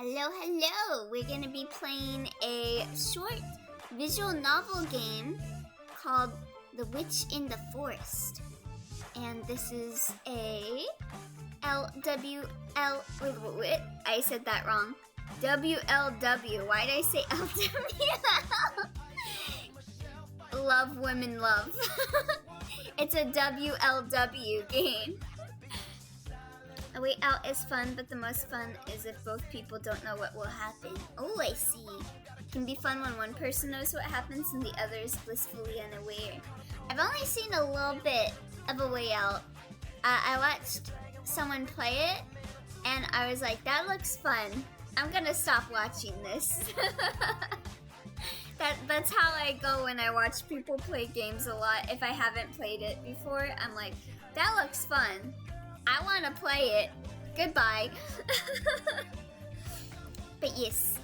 Hello, hello! We're gonna be playing a short visual novel game called The Witch in the Forest. And this is a LWL... Wait, I said that wrong. WLW. Why did I say LW? Love, women, love. It's a WLW game. A way out is fun, but the most fun is if both people don't know what will happen. Oh, I see. It can be fun when one person knows what happens and the other is blissfully unaware. I've only seen a little bit of A Way Out. I watched someone play it, and I was like, that looks fun. I'm gonna stop watching this. That's how I go when I watch people play games a lot. If I haven't played it before, I'm like, that looks fun. I want to play it. Goodbye. But yes,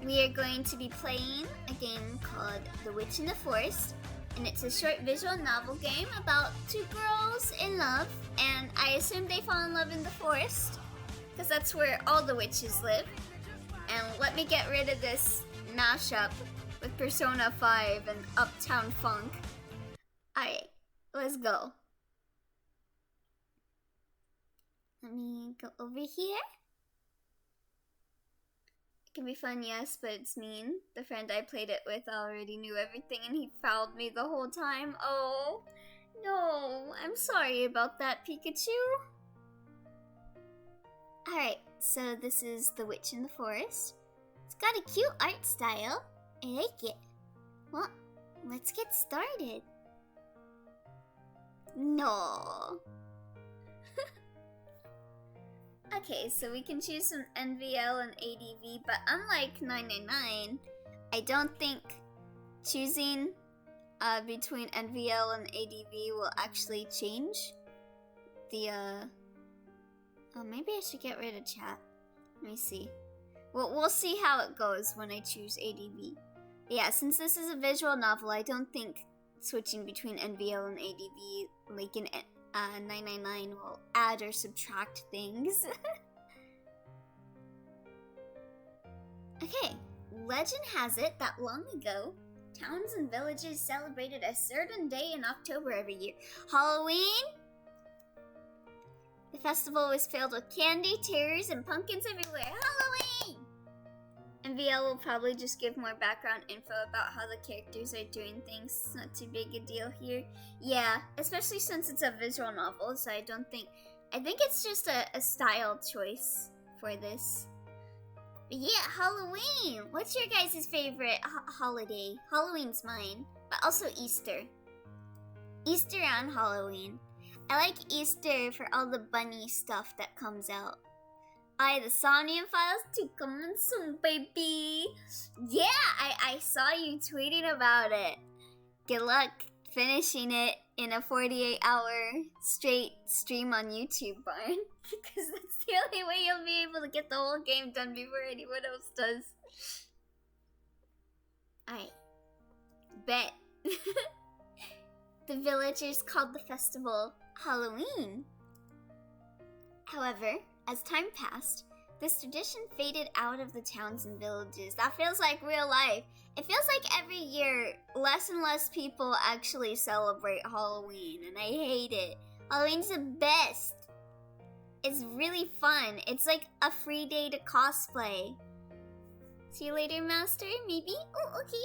we are going to be playing a game called The Witch in the Forest, and it's a short visual novel game about two girls in love, and I assume they fall in love in the forest, because that's where all the witches live. And let me get rid of this mashup with Persona 5 and Uptown Funk. Alright, let's go. Let me go over here. It can be fun, yes, but it's mean. The friend I played it with already knew everything and he fouled me the whole time. Oh, no. I'm sorry about that, Pikachu. Alright, so this is The Witch in the Forest. It's got a cute art style. I like it. Well, let's get started. No. Okay, so we can choose some NVL and ADV, but unlike 999, I don't think choosing between NVL and ADV will actually change the, Oh, maybe I should get rid of chat. Let me see. Well, we'll see how it goes when I choose ADV. But yeah, since this is a visual novel, I don't think switching between NVL and ADV, like in 999, will add or subtract things. Okay, legend has it that long ago, towns and villages celebrated a certain day in October every year. Halloween? The festival was filled with candy, terrors, and pumpkins everywhere. Halloween! NVL will probably just give more background info about how the characters are doing things. It's not too big a deal here. Yeah, especially since it's a visual novel, so I think it's just a style choice for this. But yeah, Halloween! What's your guys' favorite holiday? Halloween's mine, but also Easter. Easter and Halloween. I like Easter for all the bunny stuff that comes out. The Sonian Files 2 coming soon, baby! Yeah, I saw you tweeting about it. Good luck finishing it in a 48-hour straight stream on YouTube, Barn. Because that's the only way you'll be able to get the whole game done before anyone else does. Alright. Bet. The villagers called the festival Halloween. However, as time passed, this tradition faded out of the towns and villages. That feels like real life. It feels like every year, less and less people actually celebrate Halloween, and I hate it. Halloween's the best. It's really fun. It's like a free day to cosplay. See you later, Master, maybe? Oh, okay.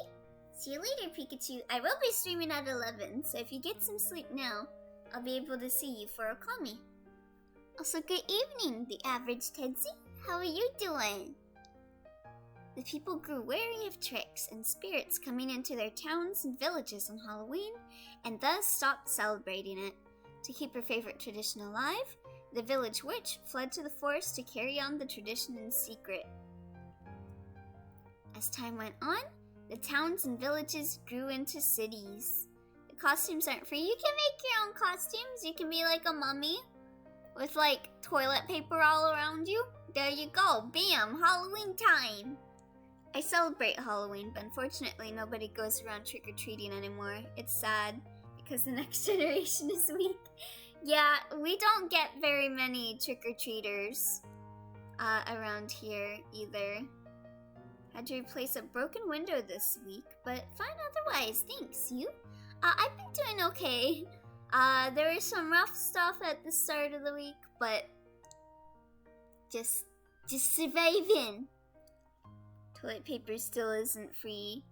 See you later, Pikachu. I will be streaming at 11, so if you get some sleep now, I'll be able to see you for Okami. Also, good evening, the average Tedsy. How are you doing? The people grew wary of tricks and spirits coming into their towns and villages on Halloween, and thus stopped celebrating it. To keep her favorite tradition alive, the village witch fled to the forest to carry on the tradition in secret. As time went on, the towns and villages grew into cities. The costumes aren't free. You can make your own costumes. You can be like a mummy with like toilet paper all around you. There you go. Bam! Halloween time! I celebrate Halloween, but unfortunately nobody goes around trick-or-treating anymore. It's sad, because the next generation is weak. Yeah, we don't get very many trick-or-treaters. around here either. Had to replace a broken window this week, but fine otherwise, thanks. You? I've been doing okay. There was some rough stuff at the start of the week, but just surviving. Toilet paper still isn't free.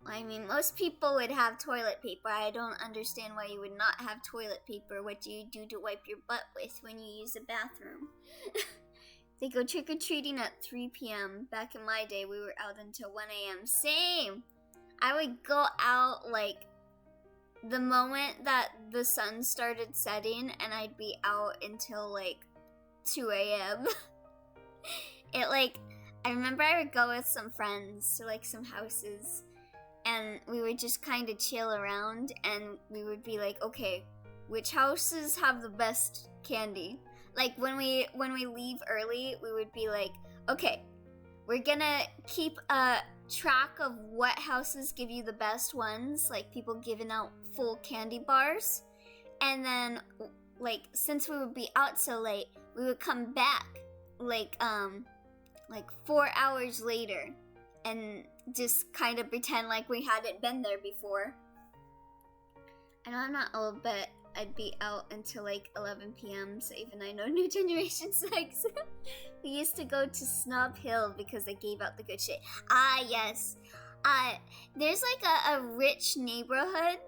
I mean, most people would have toilet paper. I don't understand why you would not have toilet paper. What do you do to wipe your butt with when you use a bathroom? They go trick-or-treating at 3 p.m. Back in my day, we were out until 1 a.m. Same! I would go out, like, the moment that the sun started setting, and I'd be out until, like, 2 a.m. I remember I would go with some friends to, like, some houses, and we would just kind of chill around, and we would be like, okay, which houses have the best candy? Like, when we leave early, we would be like, okay, we're gonna keep a track of what houses give you the best ones, like people giving out full candy bars. And then, like, since we would be out so late, we would come back, like 4 hours later and just kind of pretend like we hadn't been there before. I know I'm not old, but I'd be out until like 11 p.m. so even I know new generation sex. We used to go to Snob Hill because they gave out the good shit. Ah, yes. There's like a rich neighborhood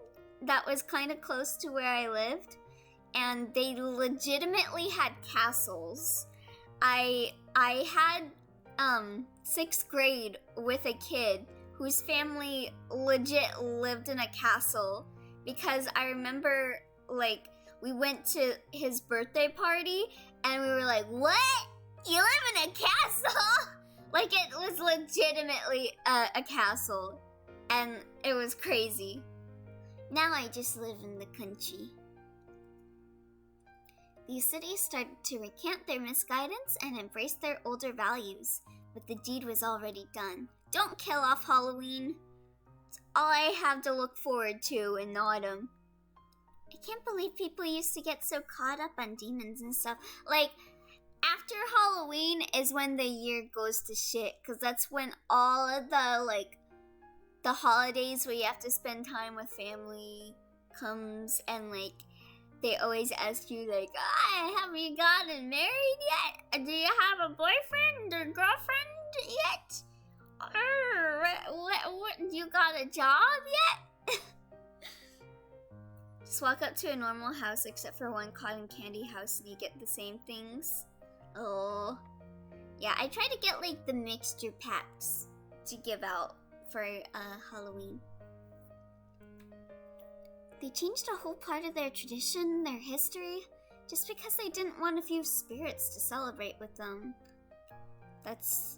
that was kind of close to where I lived, and they legitimately had castles. I had 6th grade with a kid whose family legit lived in a castle, because I remember, like, we went to his birthday party and we were like, what? You live in a castle? Like, it was legitimately a castle, and it was crazy. Now I just live in the country. These cities started to recant their misguidance and embrace their older values, but the deed was already done. Don't kill off Halloween. It's all I have to look forward to in autumn. I can't believe people used to get so caught up on demons and stuff. Like, after Halloween is when the year goes to shit, because that's when all of the holidays where you have to spend time with family comes, and like, they always ask you like, have you gotten married yet? Do you have a boyfriend or girlfriend yet? What, you got a job yet? Just walk up to a normal house except for one cotton candy house and you get the same things. Oh. Yeah, I try to get like the mixture packs to give out for Halloween. They changed a whole part of their tradition, their history, just because they didn't want a few spirits to celebrate with them. That's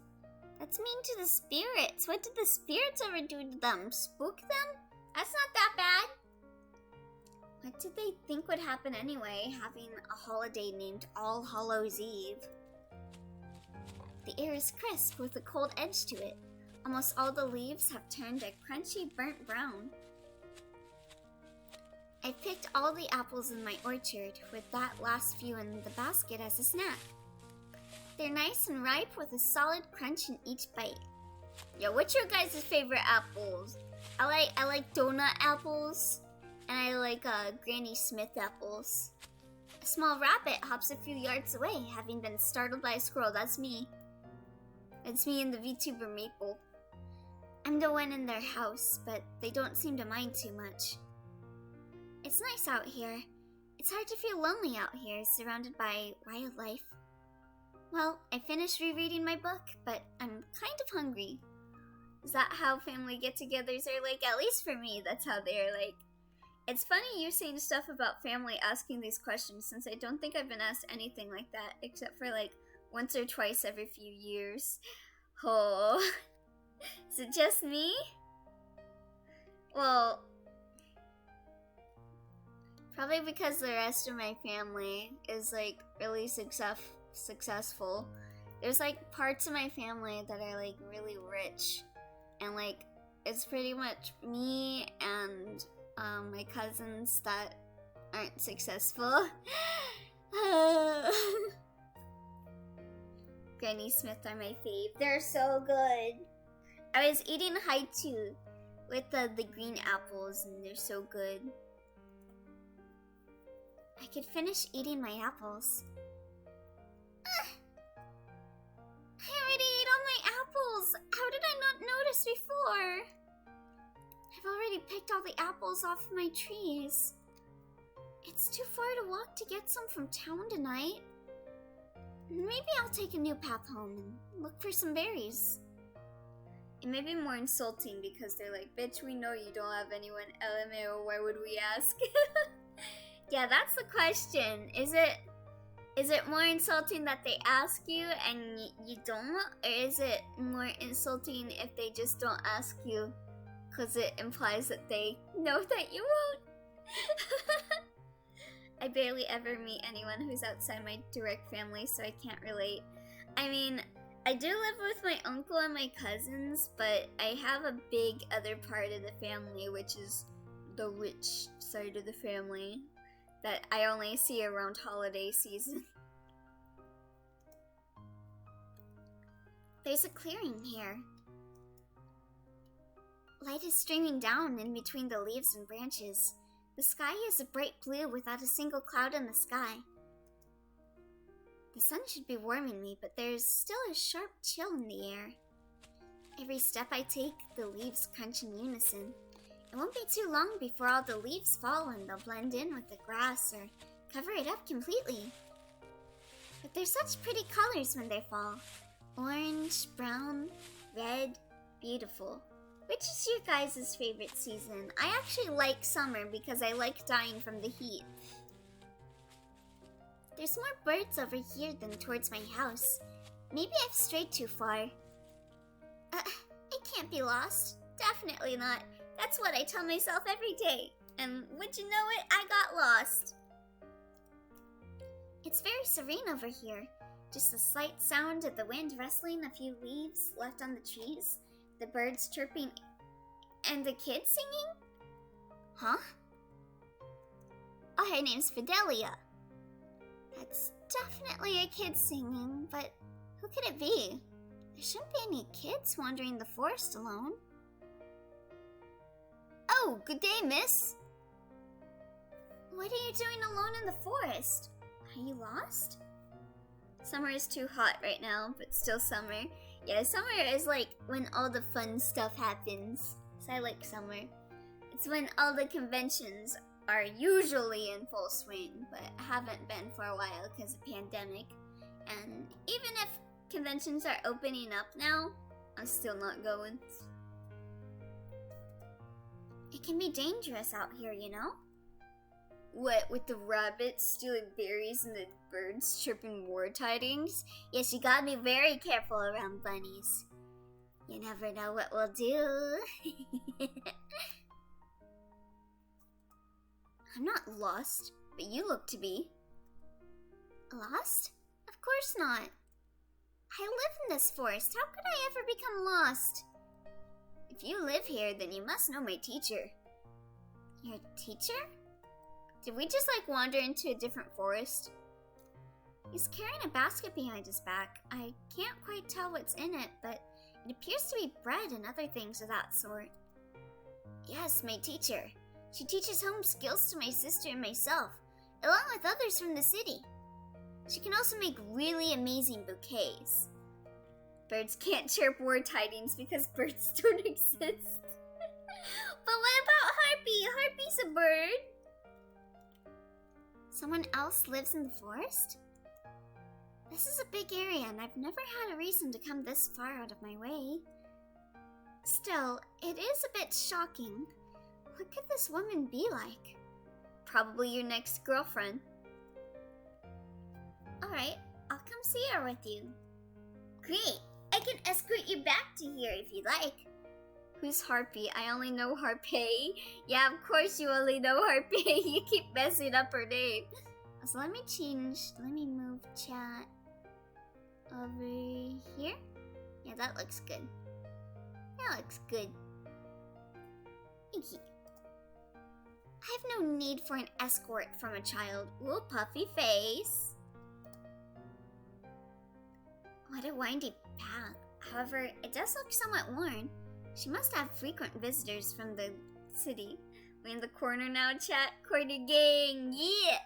mean to the spirits. What did the spirits ever do to them? Spook them? That's not that bad. What did they think would happen anyway, having a holiday named All Hallows Eve? The air is crisp with a cold edge to it. Almost all the leaves have turned a crunchy burnt brown. I picked all the apples in my orchard, with that last few in the basket as a snack. They're nice and ripe with a solid crunch in each bite. Yo, what's your guys' favorite apples? I like donut apples, and I like Granny Smith apples. A small rabbit hops a few yards away, having been startled by a squirrel. That's me. It's me and the VTuber Maple. I'm the one in their house, but they don't seem to mind too much. It's nice out here. It's hard to feel lonely out here, surrounded by wildlife. Well, I finished rereading my book, but I'm kind of hungry. Is that how family get-togethers are like? At least for me, that's how they're like. It's funny you saying stuff about family asking these questions, since I don't think I've been asked anything like that, except for like once or twice every few years. Oh, is it just me? Well, probably because the rest of my family is like really successful. There's like parts of my family that are like really rich, and like it's pretty much me and my cousins that aren't successful. Granny Smith are my fave. They're so good. I was eating Haichu with the green apples, and they're so good. I could finish eating my apples. I already ate all my apples! How did I not notice before? I've already picked all the apples off my trees. It's too far to walk to get some from town tonight. Maybe I'll take a new path home and look for some berries. It may be more insulting because they're like, bitch, we know you don't have anyone, LMAO, why would we ask? Yeah, that's the question. Is it more insulting that they ask you and you don't? Or is it more insulting if they just don't ask you? Because it implies that they know that you won't. I barely ever meet anyone who's outside my direct family, so I can't relate. I mean, I do live with my uncle and my cousins, but I have a big other part of the family, which is the rich side of the family, that I only see around holiday season. There's a clearing here. Light is streaming down in between the leaves and branches. The sky is a bright blue without a single cloud in the sky. The sun should be warming me, but there's still a sharp chill in the air. Every step I take, the leaves crunch in unison. It won't be too long before all the leaves fall and they'll blend in with the grass or cover it up completely. But they're such pretty colors when they fall. Orange, brown, red, beautiful. Which is your guys' favorite season? I actually like summer because I like dying from the heat. There's more birds over here than towards my house. Maybe I've strayed too far. I can't be lost. Definitely not. That's what I tell myself every day. And would you know it, I got lost. It's very serene over here. Just a slight sound of the wind rustling a few leaves left on the trees. The birds chirping, and the kids singing? Huh? Oh, her name's Fidelia. That's definitely a kid singing, but who could it be? There shouldn't be any kids wandering the forest alone. Oh, good day, miss. What are you doing alone in the forest? Are you lost? Summer is too hot right now, but still summer. Yeah, summer is like when all the fun stuff happens. So I like summer. It's when all the conventions are usually in full swing, but haven't been for a while because of pandemic. And even if conventions are opening up now, I'm still not going. It can be dangerous out here, you know? What, with the rabbits stealing berries and the birds chirping war tidings? Yes, you gotta be very careful around bunnies. You never know what we'll do. I'm not lost, but you look to be. Lost? Of course not. I live in this forest. How could I ever become lost? If you live here, then you must know my teacher. Your teacher? Did we just like wander into a different forest? He's carrying a basket behind his back. I can't quite tell what's in it, but it appears to be bread and other things of that sort. Yes, my teacher. She teaches home skills to my sister and myself, along with others from the city. She can also make really amazing bouquets. Birds can't chirp war tidings because birds don't exist. But what about Harpy? Harpy's a bird. Someone else lives in the forest? This is a big area and I've never had a reason to come this far out of my way. Still, it is a bit shocking. What could this woman be like? Probably your next girlfriend. Alright, I'll come see her with you. Great! I can escort you back to here if you like. Who's Harpy? I only know Harpy. Yeah, of course you only know Harpy. You keep messing up her name. So let me move chat over here. Yeah, that looks good. That looks good. Thank you. I have no need for an escort from a child. Ooh, puffy face. What a windy path. However, it does look somewhat worn. She must have frequent visitors from the city. We in the corner now, chat? Corner gang, yeah!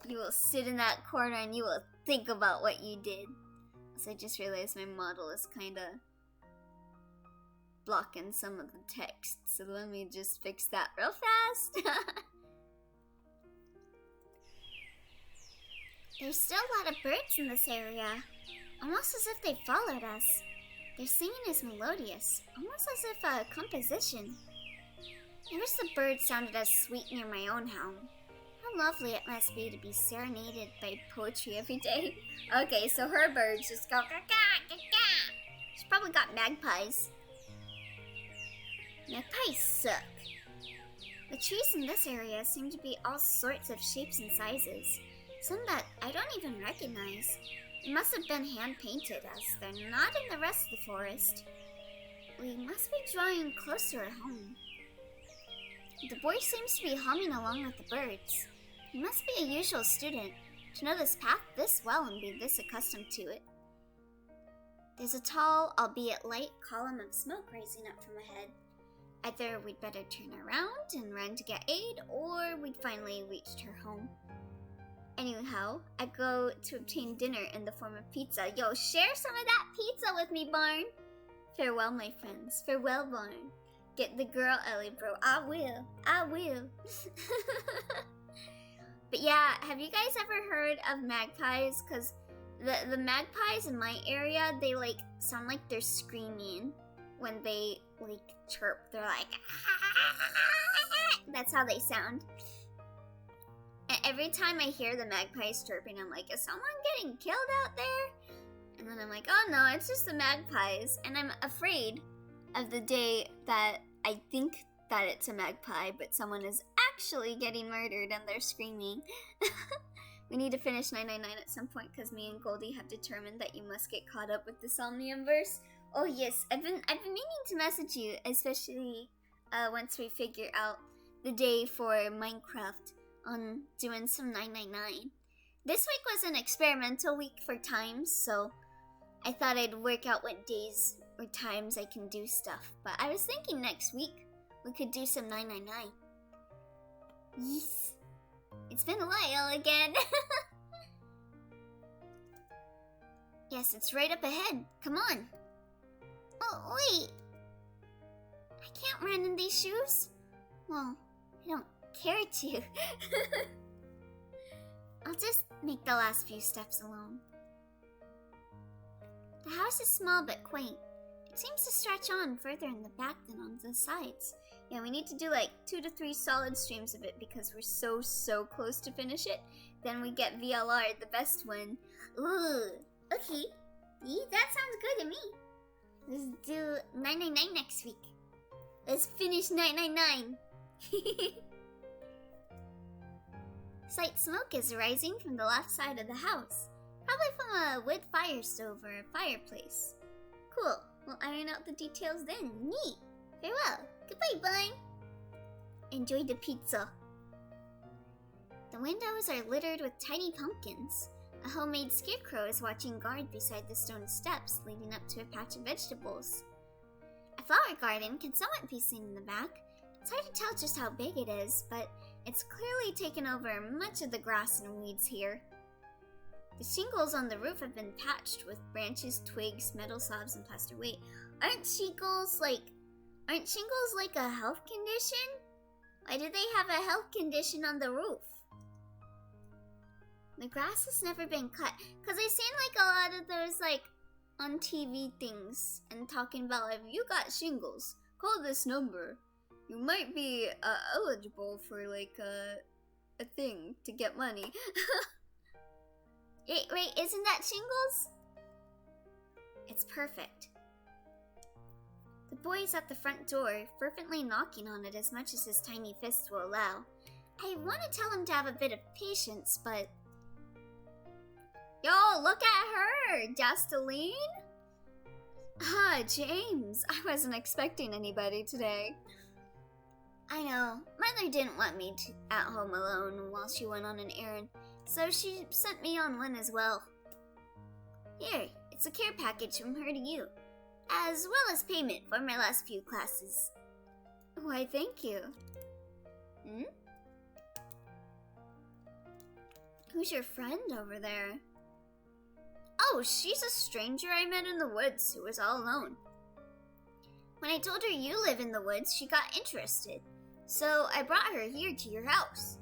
You will sit in that corner and you will think about what you did. So I just realized my model is kinda blocking some of the text. So let me just fix that real fast. There's still a lot of birds in this area. Almost as if they followed us. Their singing is melodious, almost as if a composition. I wish the birds sounded as sweet near my own home. How lovely it must be to be serenaded by poetry every day. Okay, so her birds just go ka-ka-ka-ka. She's probably got magpies. Magpies suck. The trees in this area seem to be all sorts of shapes and sizes. Some that I don't even recognize. It must have been hand-painted, as they're not in the rest of the forest. We must be drawing close to our home. The boy seems to be humming along with the birds. He must be a usual student, to know this path this well and be this accustomed to it. There's a tall, albeit light, column of smoke rising up from ahead. Either we'd better turn around and run to get aid, or we'd finally reached her home. Anyhow, I go to obtain dinner in the form of pizza. Yo, share some of that pizza with me, Barn! Farewell, my friends. Farewell, Barn. Get the girl, Ellie, bro. I will. I will. But yeah, have you guys ever heard of magpies? Because the magpies in my area, they like sound like they're screaming when they like chirp. They're like, that's how they sound. And every time I hear the magpies chirping, I'm like, is someone getting killed out there? And then I'm like, oh no, it's just the magpies. And I'm afraid of the day that I think that it's a magpie, but someone is actually getting murdered and they're screaming. We need to finish 999 at some point because me and Goldie have determined that you must get caught up with the Somniumverse. Oh yes, I've been meaning to message you, especially once we figure out the day for Minecraft on doing some 999. This week was an experimental week for times, so I thought I'd work out what days or times I can do stuff. But I was thinking next week we could do some 999. Yes. It's been a while again. Yes, it's right up ahead. Come on. Oh, wait. I can't run in these shoes. Well, I don't care to. I'll just make the last few steps alone. The house is small but quaint. It seems to stretch on further in the back than on the sides. Yeah, we need to do like 2 to 3 solid streams of it because we're so close to finish it. Then we get VLR, the best one. Ooh, okay. Yeah, that sounds good to me. Let's do 999 next week. Let's finish 999. Slight smoke is rising from the left side of the house. Probably from a wood fire stove or a fireplace. Cool. We'll iron out the details then. Neat. Farewell. Goodbye, Bun. Enjoy the pizza. The windows are littered with tiny pumpkins. A homemade scarecrow is watching guard beside the stone steps leading up to a patch of vegetables. A flower garden can somewhat be seen in the back. It's hard to tell just how big it is, but it's clearly taken over much of the grass and weeds here. The shingles on the roof have been patched with branches, twigs, metal slabs, and plaster. Wait, aren't shingles like a health condition? Why do they have a health condition on the roof? The grass has never been cut, because I've seen like a lot of those like on TV things and talking about like, if you got shingles, call this number. You might be eligible for like a thing to get money. Wait, isn't that shingles? It's perfect. The boy is at the front door, fervently knocking on it as much as his tiny fists will allow. I want to tell him to have a bit of patience, but... Yo, look at her, Jasteline! Ah, James, I wasn't expecting anybody today. I know, Mother didn't want me at home alone while she went on an errand, so she sent me on one as well. Here, it's a care package from her to you, as well as payment for my last few classes. Why, thank you. Hmm? Who's your friend over there? Oh, she's a stranger I met in the woods who was all alone. When I told her you live in the woods, she got interested. So I brought her here to your house.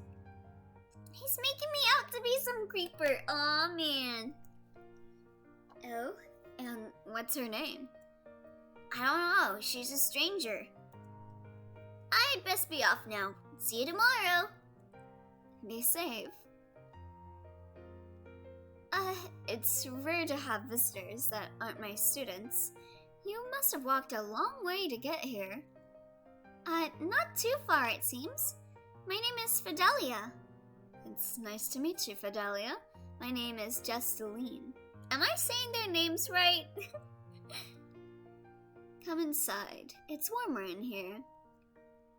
He's making me out to be some creeper. Aw, man. Oh, and what's her name? I don't know. She's a stranger. I'd best be off now. See you tomorrow. Be safe. It's rare to have visitors that aren't my students. You must have walked a long way to get here. Not too far, it seems. My name is Fidelia. It's nice to meet you, Fidelia. My name is Justeline. Am I saying their names right? Come inside. It's warmer in here.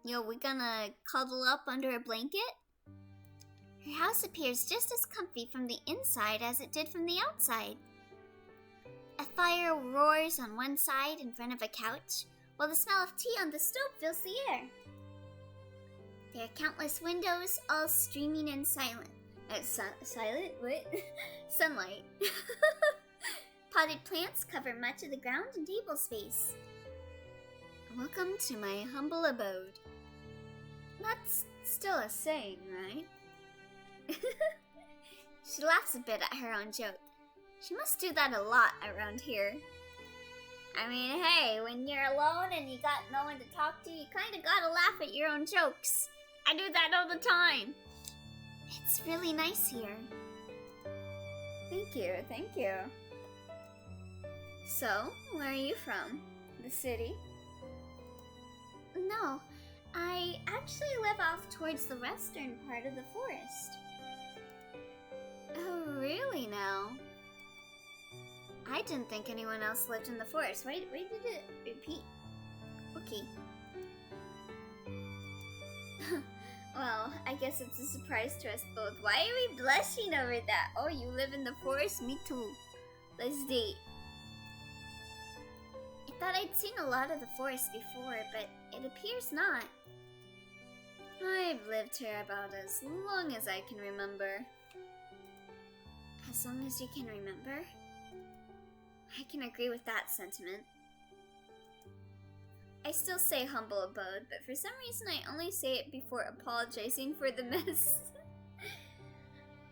Yo, we gonna cuddle up under a blanket? Her house appears just as comfy from the inside as it did from the outside. A fire roars on one side in front of a couch, while the smell of tea on the stove fills the air. There are countless windows, all streaming in silent. Silent? What? Sunlight. Potted plants cover much of the ground and table space. Welcome to my humble abode. That's still a saying, right? She laughs a bit at her own joke. She must do that a lot around here. I mean, hey, when you're alone and you got no one to talk to, you kinda gotta laugh at your own jokes. I do that all the time. It's really nice here. Thank you, thank you. So, where are you from? The city? No, I actually live off towards the western part of the forest. Oh, really now? I didn't think anyone else lived in the forest. Why did it repeat? Okay. Well, I guess it's a surprise to us both. Why are we blushing over that? Oh, you live in the forest? Me too. Let's date. I thought I'd seen a lot of the forest before, but it appears not. I've lived here about as long as I can remember. As long as you can remember? I can agree with that sentiment. I still say humble abode, but for some reason I only say it before apologizing for the mess.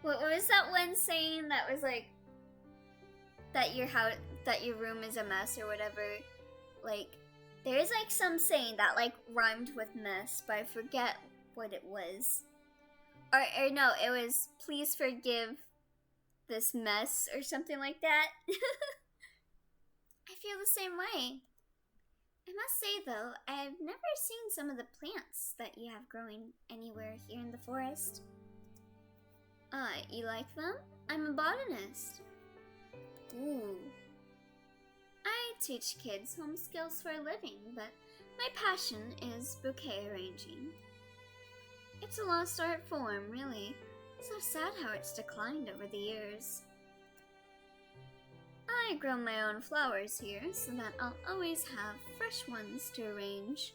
What was that one saying that was like that your room is a mess or whatever? Like there is like some saying that like rhymed with mess, but I forget what it was. Or no, it was please forgive this mess or something like that. I feel the same way. I must say though, I've never seen some of the plants that you have growing anywhere here in the forest. You like them? I'm a botanist. Ooh. I teach kids home skills for a living, but my passion is bouquet arranging. It's a lost art form, really. So sad how it's declined over the years. I grow my own flowers here so that I'll always have fresh ones to arrange.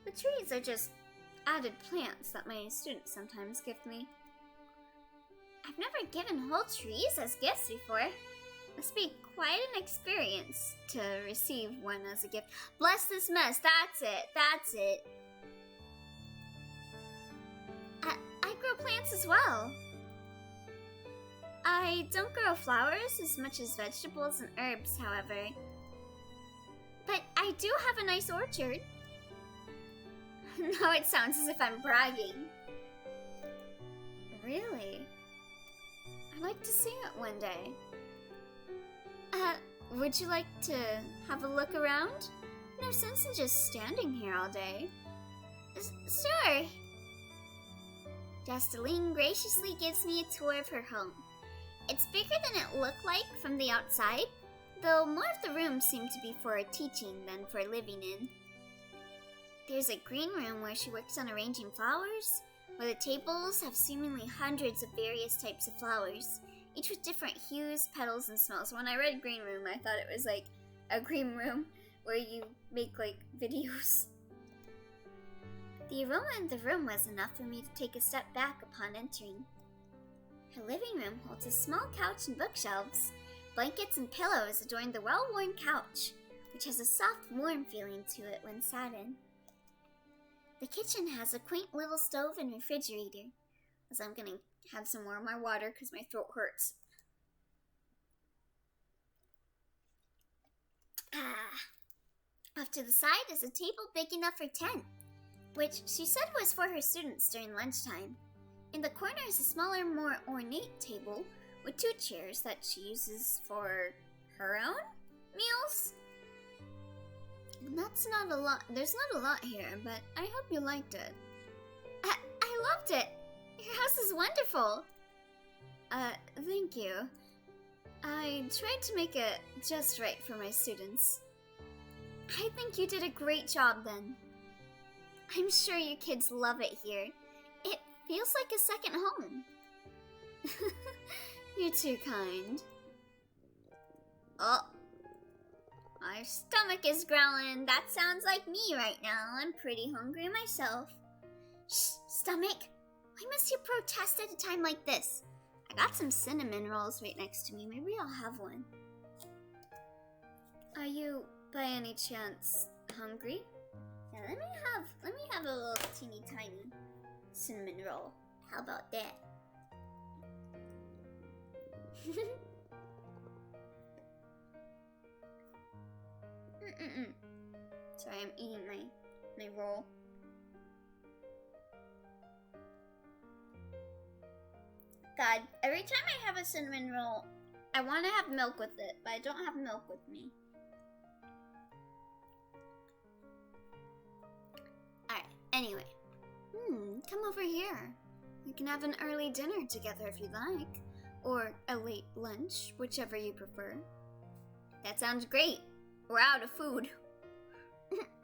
The trees are just added plants that my students sometimes gift me. I've never given whole trees as gifts before. Must be quite an experience to receive one as a gift. Bless this mess, that's it, that's it. I grow plants as well. I don't grow flowers as much as vegetables and herbs, however. But I do have a nice orchard. Now it sounds as if I'm bragging. Really? I'd like to see it one day. Would you like to have a look around? No sense in just standing here all day. Sure. Justeline graciously gives me a tour of her home. It's bigger than it looked like from the outside, though more of the rooms seem to be for teaching than for living in. There's a green room where she works on arranging flowers, where the tables have seemingly hundreds of various types of flowers, each with different hues, petals, and smells. When I read green room, I thought it was like a green room where you make like videos. The aroma in the room was enough for me to take a step back upon entering. Her living room holds a small couch and bookshelves. Blankets and pillows adorn the well-worn couch, which has a soft, warm feeling to it when sat in. The kitchen has a quaint little stove and refrigerator, as I'm gonna have some more of my water because my throat hurts. Off to the side is a table big enough for 10, which she said was for her students during lunchtime. In the corner is a smaller, more ornate table with 2 chairs that she uses for her own meals. And that's not a lot. There's not a lot here, but I hope you liked it. I loved it. Your house is wonderful. Thank you. I tried to make it just right for my students. I think you did a great job then. I'm sure your kids love it here. It feels like a second home. You're too kind. Oh, my stomach is growling. That sounds like me right now. I'm pretty hungry myself. Shh, stomach. Why must you protest at a time like this? I got some cinnamon rolls right next to me. Maybe I'll have one. Are you, by any chance, hungry? Yeah, let me have a little teeny tiny cinnamon roll. How about that? Sorry, I'm eating my roll. God, every time I have a cinnamon roll, I want to have milk with it, but I don't have milk with me. Alright, anyway. Come over here. We can have an early dinner together if you like. Or a late lunch, whichever you prefer. That sounds great. We're out of food.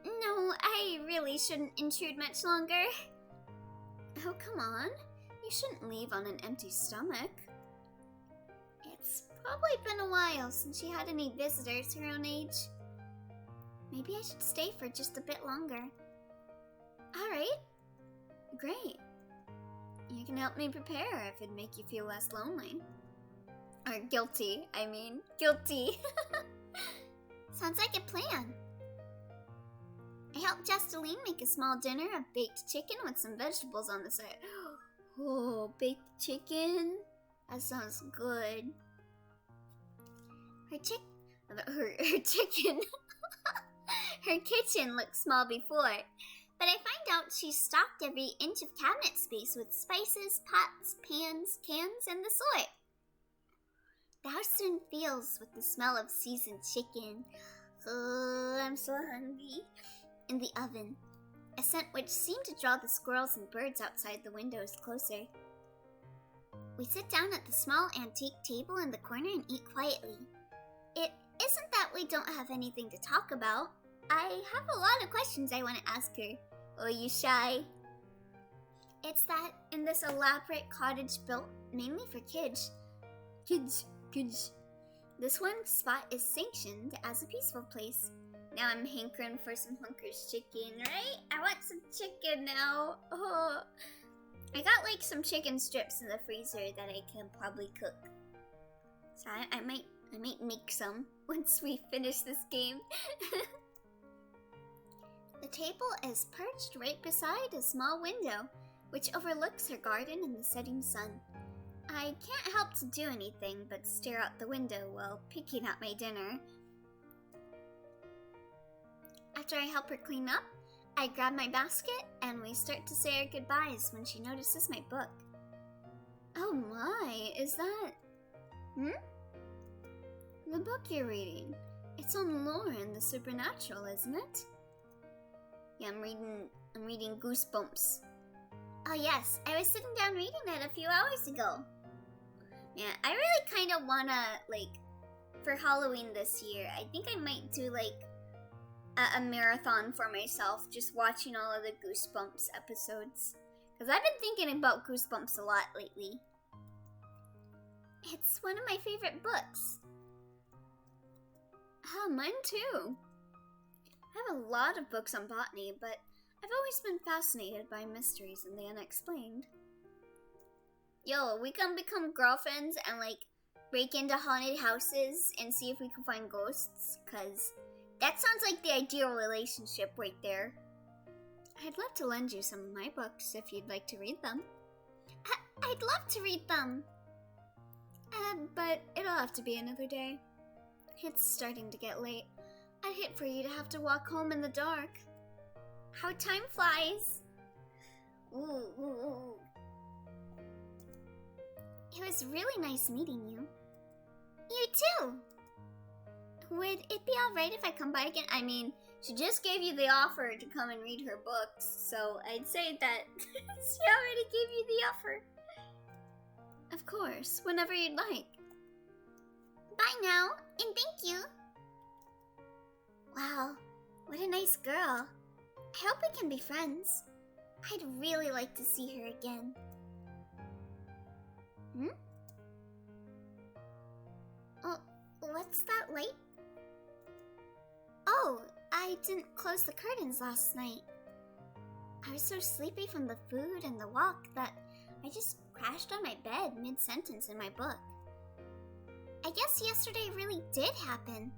No, I really shouldn't intrude much longer. Oh, come on. You shouldn't leave on an empty stomach. It's probably been a while since she had any visitors her own age. Maybe I should stay for just a bit longer. Alright. Great. You can help me prepare if it'd make you feel less lonely. Or guilty, I mean. Guilty. Sounds like a plan. I helped Justaline make a small dinner of baked chicken with some vegetables on the side. Oh, baked chicken? That sounds good. Her chicken. Her kitchen looked small before, but I find out she stocked every inch of cabinet space with spices, pots, pans, cans, and the sort. The house soon fills with the smell of seasoned chicken. Oh, I'm so hungry. In the oven, a scent which seemed to draw the squirrels and birds outside the windows closer. We sit down at the small antique table in the corner and eat quietly. It isn't that we don't have anything to talk about. I have a lot of questions I want to ask her. Oh, you shy? It's that in this elaborate cottage built mainly for kids, this one spot is sanctioned as a peaceful place. Now I'm hankering for some Hunker's chicken, right? I want some chicken now. Oh, I got like some chicken strips in the freezer that I can probably cook. So I might make some once we finish this game. The table is perched right beside a small window, which overlooks her garden and the setting sun. I can't help to do anything but stare out the window while picking at my dinner. After I help her clean up, I grab my basket and we start to say our goodbyes when she notices my book. Oh my, is that... The book you're reading. It's on lore and the supernatural, isn't it? Yeah, I'm reading Goosebumps. Oh yes, I was sitting down reading it a few hours ago. Yeah, I really kind of wanna, like, for Halloween this year, I think I might do, like, a marathon for myself, just watching all of the Goosebumps episodes. Because I've been thinking about Goosebumps a lot lately. It's one of my favorite books. Ah, mine too. I have a lot of books on botany, but I've always been fascinated by mysteries and the unexplained. Yo, we can become girlfriends and like break into haunted houses and see if we can find ghosts, cause that sounds like the ideal relationship right there. I'd love to lend you some of my books if you'd like to read them. I'd love to read them. But it'll have to be another day. It's starting to get late. I'd hate for you to have to walk home in the dark. How time flies. Ooh. It was really nice meeting you. You too. Would it be alright if I come by again? I mean, she just gave you the offer to come and read her books, so I'd say that she already gave you the offer. Of course, whenever you'd like. Bye now, and thank you. Wow, what a nice girl. I hope we can be friends. I'd really like to see her again. Oh, what's that light? Oh, I didn't close the curtains last night. I was so sleepy from the food and the walk that I just crashed on my bed mid-sentence in my book. I guess yesterday really did happen.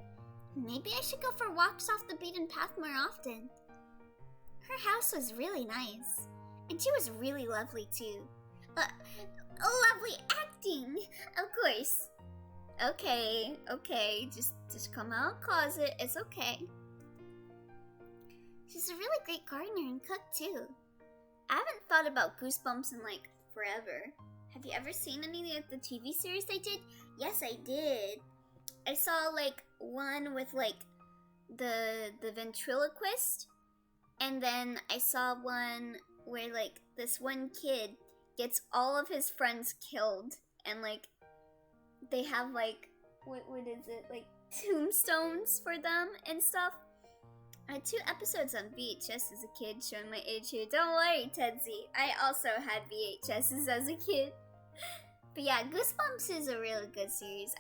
Maybe I should go for walks off the beaten path more often. Her house was really nice, and she was really lovely too. Lovely acting, of course. Okay, just come out of the closet, it's okay. She's a really great gardener and cook too. I haven't thought about Goosebumps in like forever. Have you ever seen any of the TV series they did? Yes, I did. I saw like one with like the ventriloquist, and then I saw one where like this one kid gets all of his friends killed, and like they have like what is it, like tombstones for them and stuff. I had 2 episodes on VHS as a kid, showing my age here. Don't worry, Tedsy. I also had VHSs as a kid. But yeah, Goosebumps is a really good series.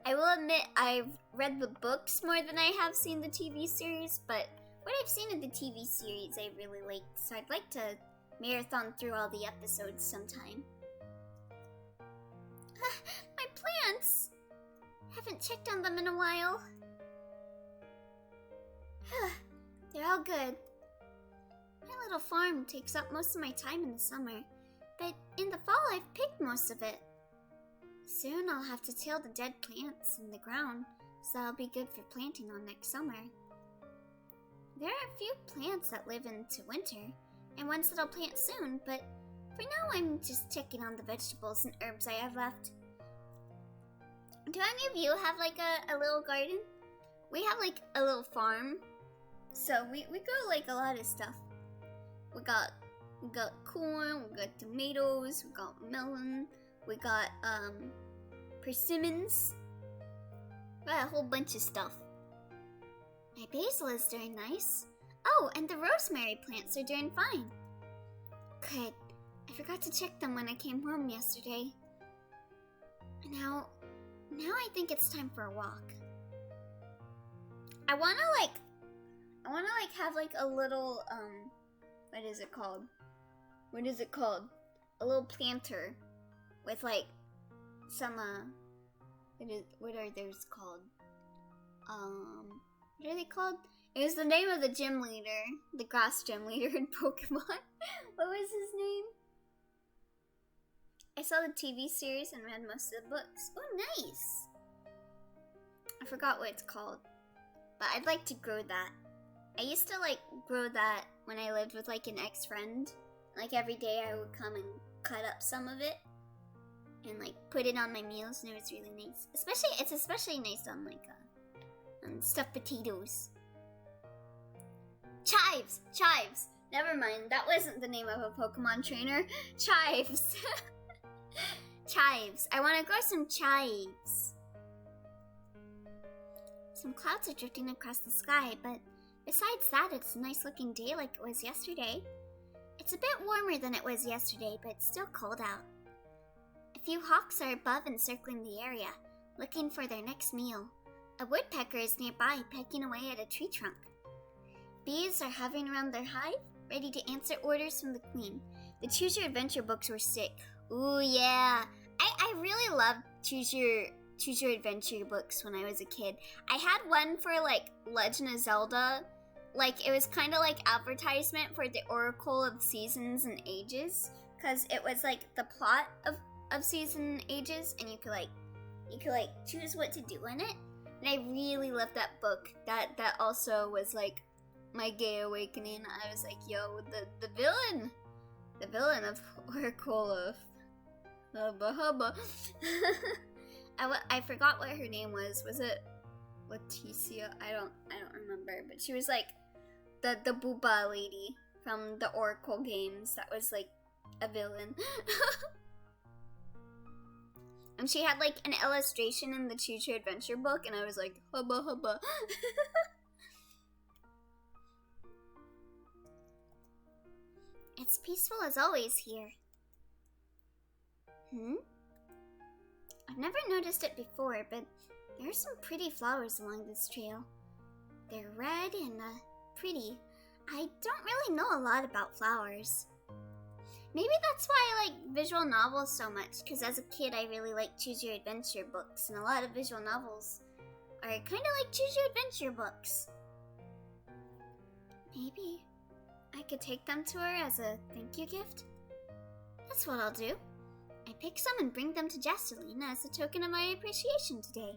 I will admit I've read the books more than I have seen the TV series, but what I've seen of the TV series I really liked, so I'd like to marathon through all the episodes sometime. My plants! Haven't checked on them in a while. They're all good. My little farm takes up most of my time in the summer, but in the fall I've picked most of it. Soon I'll have to till the dead plants in the ground, so that'll be good for planting on next summer. There are a few plants that live into winter, and ones that I'll plant soon, but for now I'm just checking on the vegetables and herbs I have left. Do any of you have like a little garden? We have like a little farm, so we grow like a lot of stuff. We got corn, we got tomatoes, we got melon, we got persimmons. We got a whole bunch of stuff. My basil is doing nice. Oh, and the rosemary plants are doing fine. Good. I forgot to check them when I came home yesterday. Now I think it's time for a walk. I wanna have like a little what is it called? A little planter with like some what are those called? What are they called? It was the name of the gym leader, the grass gym leader in Pokemon. What was his name? I saw the TV series and read most of the books. Oh, nice! I forgot what it's called, but I'd like to grow that. I used to like grow that when I lived with like an ex-friend. Like every day I would come and cut up some of it and like put it on my meals, and it was really nice. It's especially nice on like on stuffed potatoes. Chives! Never mind, that wasn't the name of a Pokemon trainer. Chives! Chives. I want to grow some chives. Some clouds are drifting across the sky, but besides that, it's a nice looking day like it was yesterday. It's a bit warmer than it was yesterday, but it's still cold out. I A few hawks are above and circling the area, looking for their next meal. A woodpecker is nearby, pecking away at a tree trunk. Bees are hovering around their hive, ready to answer orders from the queen. The Choose Your Adventure books were sick. Ooh, yeah. I really loved Choose Your Adventure books when I was a kid. I had one for, like, Legend of Zelda. Like, it was kind of like advertisement for the Oracle of Seasons and Ages, because it was, like, the plot of Season and Ages, and you could choose what to do in it. And I really loved that book. That also was, like, my gay awakening. I was like, yo, the villain of Oracle of Hubba Hubba. I forgot what her name was. Was it Leticia? I don't remember. But she was like the Booba lady from the Oracle games. That was like a villain. And she had like an illustration in the Choose Your Adventure book, and I was like, hubba hubba. It's peaceful as always here. I've never noticed it before, but there are some pretty flowers along this trail. They're red and pretty. I don't really know a lot about flowers. Maybe that's why I like visual novels so much, because as a kid I really liked Choose Your Adventure books, and a lot of visual novels are kind of like Choose Your Adventure books. Maybe I could take them to her as a thank you gift? That's what I'll do. I pick some and bring them to Jasteline as a token of my appreciation today.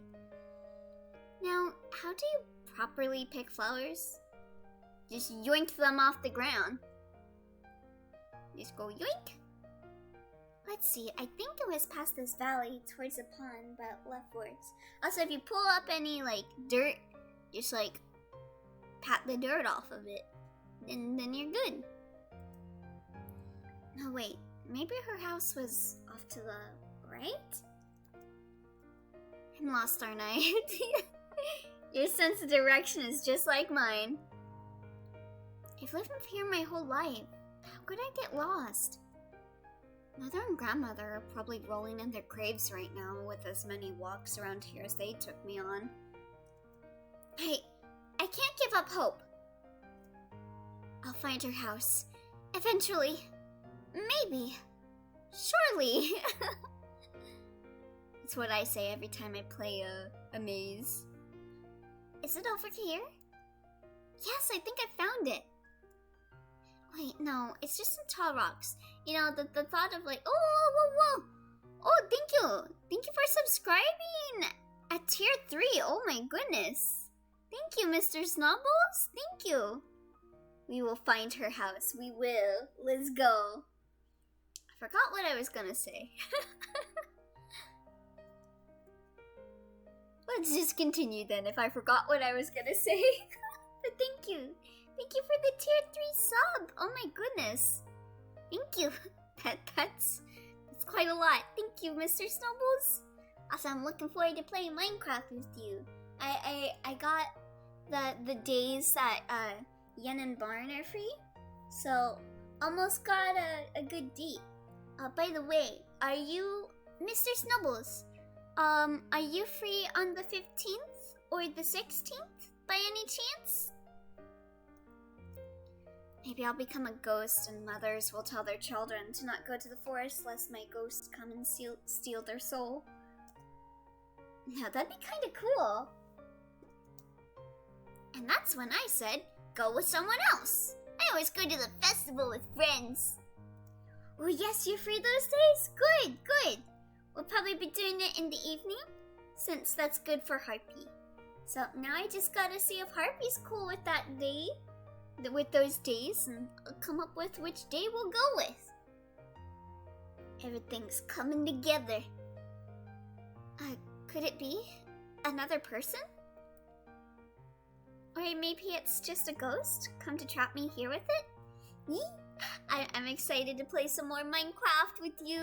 Now, how do you properly pick flowers? Just yoink them off the ground. Just go yoink. Let's see, I think it was past this valley towards the pond, but leftwards. Also, if you pull up any, like, dirt, just, like, pat the dirt off of it. Then you're good. No, wait. Maybe her house was off to the right? I'm lost, aren't I? Your sense of direction is just like mine. I've lived here my whole life. How could I get lost? Mother and grandmother are probably rolling in their graves right now with as many walks around here as they took me on. Hey, I can't give up hope. I'll find her house. Eventually. Maybe. Surely. That's what I say every time I play a maze. Is it over here? Yes, I think I found it. Wait, no, it's just some tall rocks. You know, the thought of like, whoa. Oh, thank you. Thank you for subscribing at tier 3. Oh my goodness. Thank you, Mr. Snubbles. Thank you. We will find her house. We will. Let's go. I forgot what I was gonna say. Let's just continue then if I forgot what I was gonna say. But thank you. Thank you for the tier 3 sub. Oh my goodness. Thank you. That's quite a lot. Thank you, Mr. Snowballs. Also, I'm looking forward to playing Minecraft with you. I got the days that Yen and Barn are free, so almost got a good date. By the way, are you, Mr. Snubbles, are you free on the 15th or the 16th by any chance? Maybe I'll become a ghost and mothers will tell their children to not go to the forest lest my ghosts come and steal their soul. Now that'd be kinda cool. And that's when I said, go with someone else. I always go to the festival with friends. Oh yes, you're free those days? Good. We'll probably be doing it in the evening, since that's good for Harpy. So now I just gotta see if Harpy's cool with that day, with those days, and I'll come up with which day we'll go with. Everything's coming together. Could it be another person? Or maybe it's just a ghost come to trap me here with it? I'm excited to play some more Minecraft with you.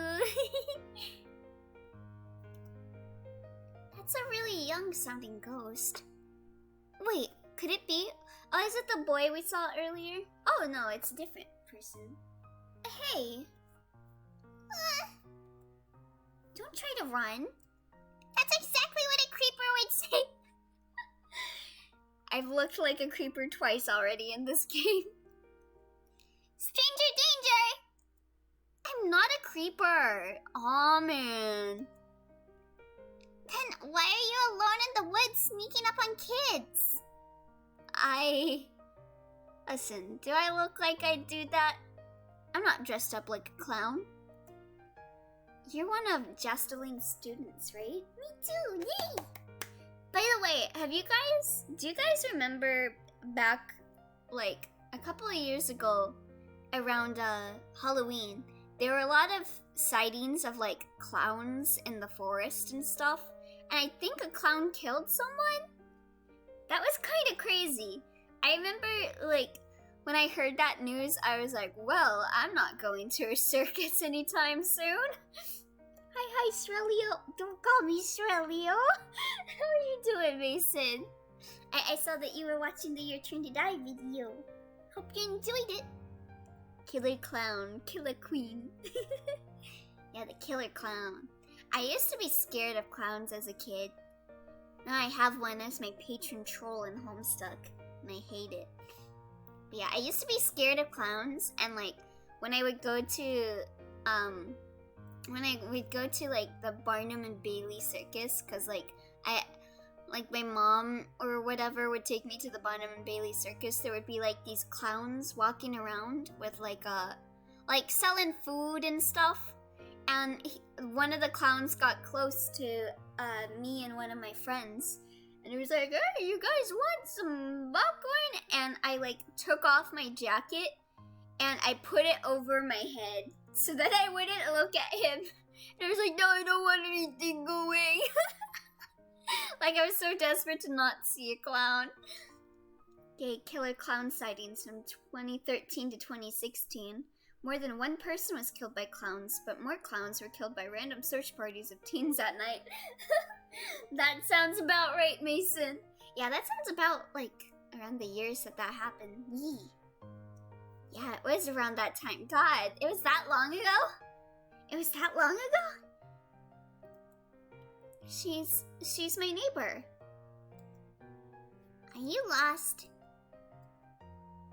That's a really young sounding ghost. Wait, could it be? Oh, is it the boy we saw earlier? Oh no, it's a different person. Hey. Don't try to run. That's exactly what a creeper would say. I've looked like a creeper twice already in this game. Stranger danger! I'm not a creeper. Aw, man. Then why are you alone in the woods sneaking up on kids? Listen, do I look like I do that? I'm not dressed up like a clown. You're one of Jasteline's students, right? Me too, yay! By the way, do you guys remember back, like, a couple of years ago, around Halloween, there were a lot of sightings of, like, clowns in the forest and stuff, and I think a clown killed someone? That was kind of crazy. I remember, like, when I heard that news, I was like, well, I'm not going to a circus anytime soon. Hi, Shrelio. Don't call me Shrelio. How are you doing, Mason? I saw that you were watching the Your Turn to Die video. Hope you enjoyed it. Killer clown, killer queen. Yeah, the killer clown. I used to be scared of clowns as a kid. Now I have one as my patron troll in Homestuck, and I hate it. But yeah, I used to be scared of clowns, and like when I would go to like the Barnum and Bailey circus, cause like my mom or whatever would take me to the Barnum and Bailey circus, there would be like these clowns walking around with like selling food and stuff, and one of the clowns got close to me and one of my friends, and he was like, hey, you guys want some popcorn? And I like took off my jacket and I put it over my head so that I wouldn't look at him. And I was like, no, I don't want anything going. Like I was so desperate to not see a clown. Okay, killer clown sightings from 2013 to 2016. More than one person was killed by clowns, but more clowns were killed by random search parties of teens at night. That sounds about right, Mason. Yeah, that sounds about, like, around the years that happened. Yee. Yeah, it was around that time. God, it was that long ago? It was that long ago? She's my neighbor. Are you lost?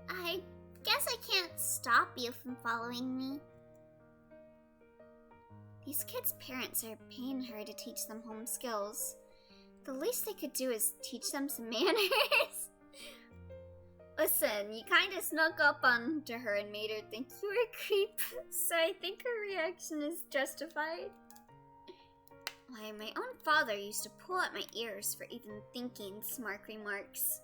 I guess I can't stop you from following me. These kids' parents are paying her to teach them home skills. The least they could do is teach them some manners. Listen, you kind of snuck up onto her and made her think you were a creep, so I think her reaction is justified. Why, my own father used to pull at my ears for even thinking smart remarks.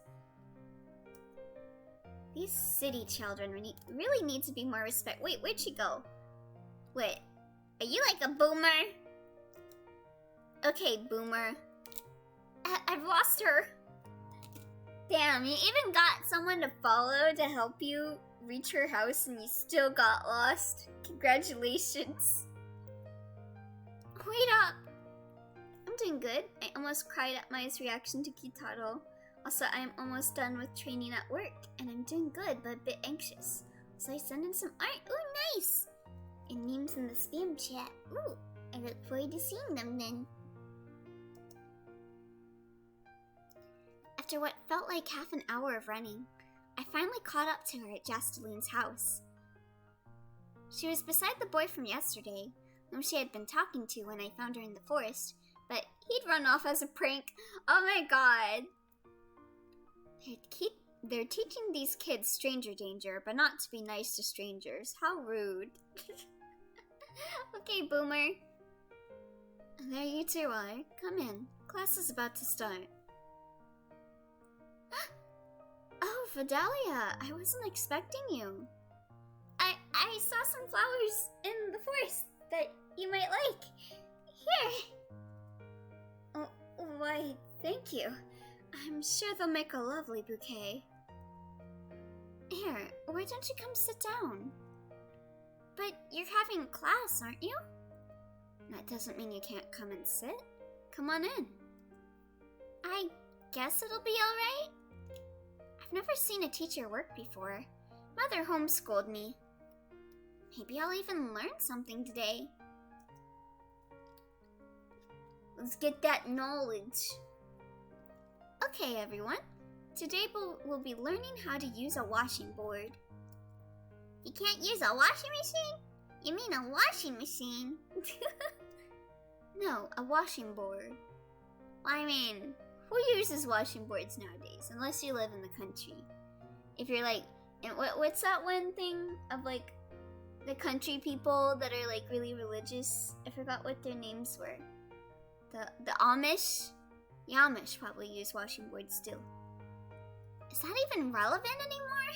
These city children really need to be more respect. Wait, where'd she go? Wait, are you like a boomer? Okay, boomer. I've lost her. Damn, you even got someone to follow to help you reach her house and you still got lost. Congratulations. Wait up. I'm doing good. I almost cried at Maya's reaction to Kitaro. Also, I am almost done with training at work, and I'm doing good, but a bit anxious. So I sent in some art. Ooh, nice! And names in the spam chat. Ooh, I look forward to seeing them then. After what felt like half an hour of running, I finally caught up to her at Jasteline's house. She was beside the boy from yesterday, whom she had been talking to when I found her in the forest, but he'd run off as a prank. Oh my god! They're teaching these kids stranger danger, but not to be nice to strangers. How rude. Okay, boomer. There you two are. Come in. Class is about to start. Oh, Vidalia, I wasn't expecting you. I saw some flowers in the forest that you might like. Here. Oh, why, thank you. I'm sure they'll make a lovely bouquet. Here, why don't you come sit down? But you're having class, aren't you? That doesn't mean you can't come and sit. Come on in. I guess it'll be alright. I've never seen a teacher work before. Mother homeschooled me. Maybe I'll even learn something today. Let's get that knowledge. Okay, everyone. Today we'll be learning how to use a washing board. You can't use a washing machine? You mean a washing machine? No, a washing board. I mean, who uses washing boards nowadays? Unless you live in the country. If you're like, and what's that one thing of like the country people that are like really religious? I forgot what their names were. The Amish? The Amish probably use washing boards still. Is that even relevant anymore?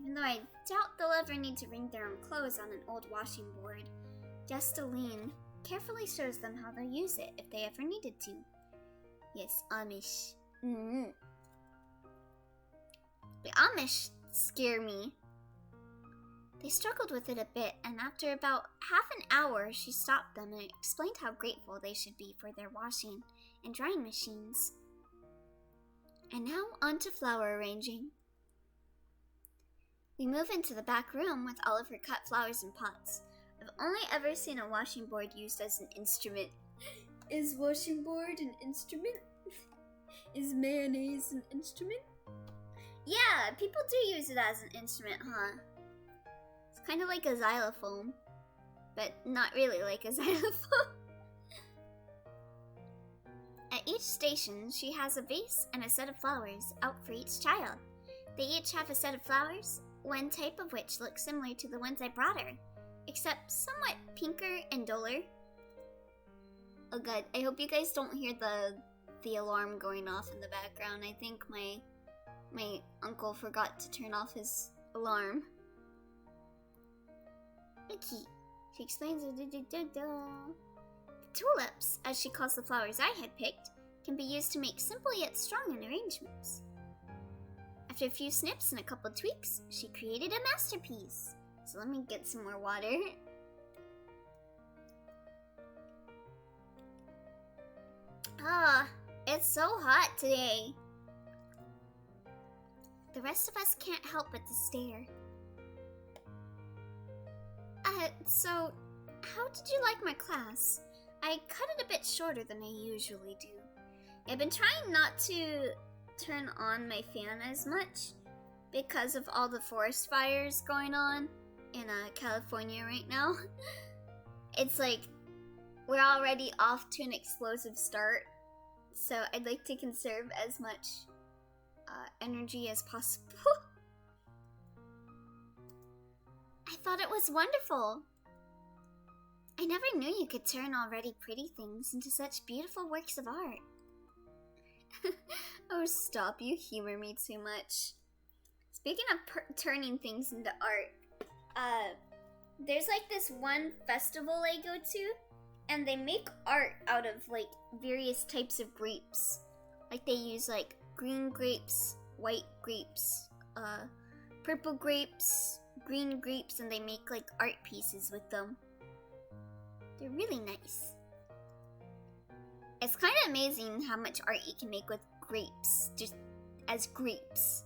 Even though I doubt they'll ever need to wring their own clothes on an old washing board, Justaline carefully shows them how to use it if they ever needed to. Yes, Amish. The Amish scare me. They struggled with it a bit, and after about half an hour, she stopped them and explained how grateful they should be for their washing and drying machines. And now on to flower arranging. We move into the back room with all of her cut flowers in pots. I've only ever seen a washing board used as an instrument. Is washing board an instrument? Is mayonnaise an instrument? Yeah, people do use it as an instrument, huh? It's kind of like a xylophone, but not really like a xylophone. At each station, she has a vase and a set of flowers out for each child. They each have a set of flowers, one type of which looks similar to the ones I brought her, except somewhat pinker and duller. Oh god, I hope you guys don't hear the alarm going off in the background. I think my uncle forgot to turn off his alarm. Vicky, she explains. The tulips, as she calls the flowers I had picked, can be used to make simple yet strong arrangements. After a few snips and a couple tweaks, she created a masterpiece. So let me get some more water. Ah, it's so hot today. The rest of us can't help but to stare. So, how did you like my class? I cut it a bit shorter than I usually do. I've been trying not to turn on my fan as much because of all the forest fires going on in California right now. It's like we're already off to an explosive start, so I'd like to conserve as much energy as possible. I thought it was wonderful. I never knew you could turn already pretty things into such beautiful works of art. Oh, stop, you humor me too much. Speaking of turning things into art, there's like this one festival I go to, and they make art out of like various types of grapes. Like they use like green grapes, white grapes, purple grapes, green grapes, and they make like art pieces with them. They're really nice. It's kind of amazing how much art you can make with grapes, just as grapes.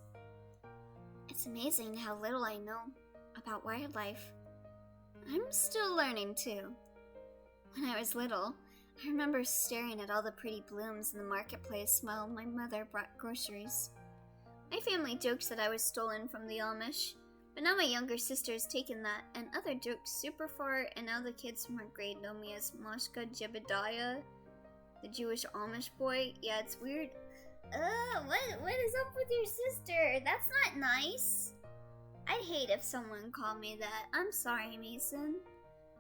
It's amazing how little I know about wildlife. I'm still learning too. When I was little, I remember staring at all the pretty blooms in the marketplace while my mother brought groceries. My family jokes that I was stolen from the Amish, but now my younger sister has taken that and other jokes super far, and now the kids from her grade know me as Moshka Jebediah, the Jewish Amish boy. Yeah, it's weird. What is up with your sister? That's not nice. I'd hate if someone called me that. I'm sorry, Mason.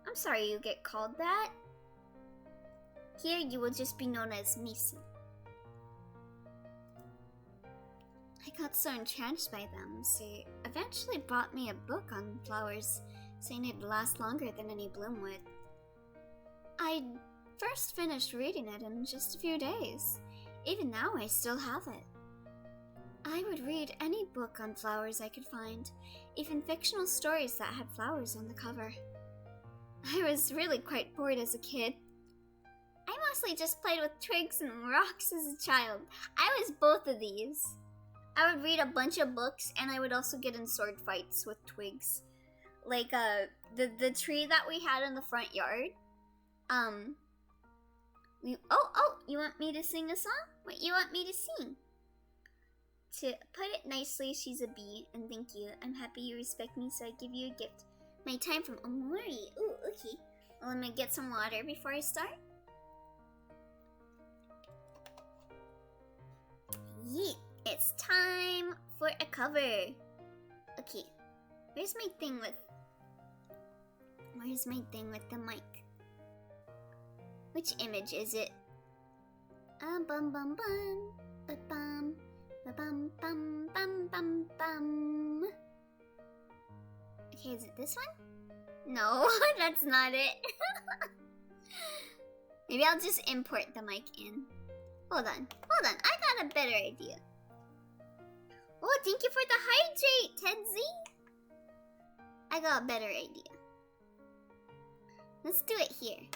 I'm sorry you get called that. Here you will just be known as Mason. I got so entranced by them, they eventually brought me a book on flowers, saying it'd last longer than any bloom would. I first finished reading it in just a few days. Even now, I still have it. I would read any book on flowers I could find, even fictional stories that had flowers on the cover. I was really quite bored as a kid. I mostly just played with twigs and rocks as a child. I was both of these. I would read a bunch of books, and I would also get in sword fights with twigs. Like, the tree that we had in the front yard, Oh, you want me to sing a song? What you want me to sing? To put it nicely, she's a bee, and thank you. I'm happy you respect me, so I give you a gift. My time from Omori. Ooh, okay. Well, I'm gonna get some water before I start. Yeet! It's time for a cover. Okay, where's my thing with the mic? Which image is it? Bum bum bum, ba bum, ba bum bum bum bum bum. Okay, is it this one? No, that's not it. Maybe I'll just import the mic in. Hold on, I got a better idea. Oh, thank you for the hydrate, Tedzy. I got a better idea. Let's do it here.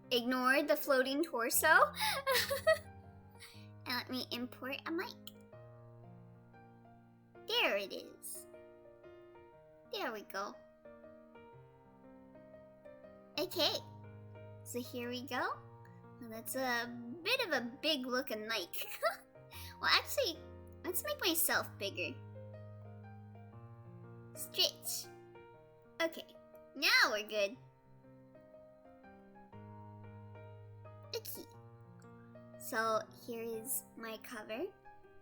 Ignore the floating torso. And let me import a mic. There it is. There we go. Okay. So here we go. Well, that's a bit of a big looking mic. Well, actually, let's make myself bigger. Stretch. Okay, now we're good. Okay. So here is my cover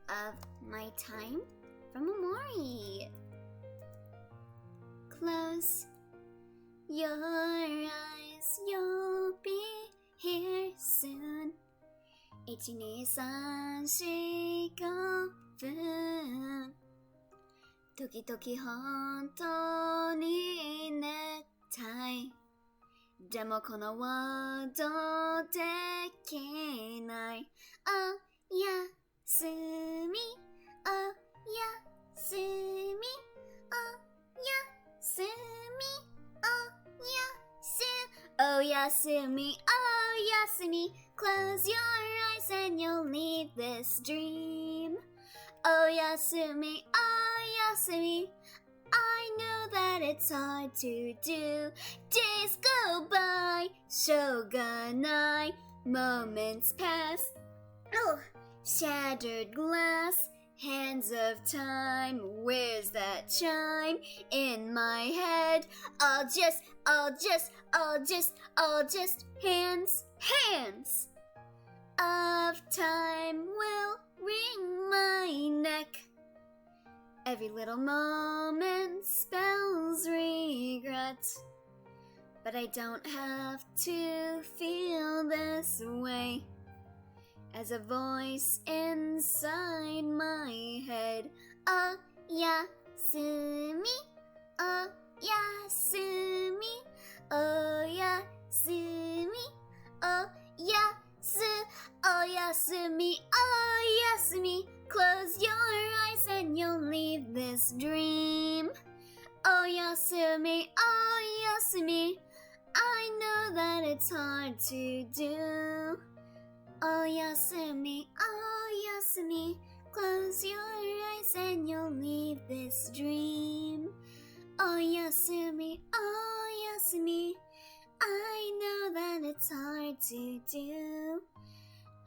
of My Time from Omori. Close your eyes, you'll be here soon. 1, 2, 3, 4, 5分時々本当に寝たいでもこのワードできないおやすみおやすみおやすみおやすみ Close your eyes and you'll leave this dream. Oh Yasumi, I know that it's hard to do. Days go by, shogunai, moments pass. Oh, shattered glass, hands of time. Where's that chime in my head? I'll just hands of time will wring my neck. Every little moment spells regret. But I don't have to feel this way. As a voice inside my head. Oh Yasumi, oh Yasumi, oh Yasumi, oh Yasumi, close your eyes and you'll leave this dream. Oh Yasumi, I know that it's hard to do. Oh Yasumi, close your eyes and you'll leave this dream. Oh Yasumi, I know that it's hard to do.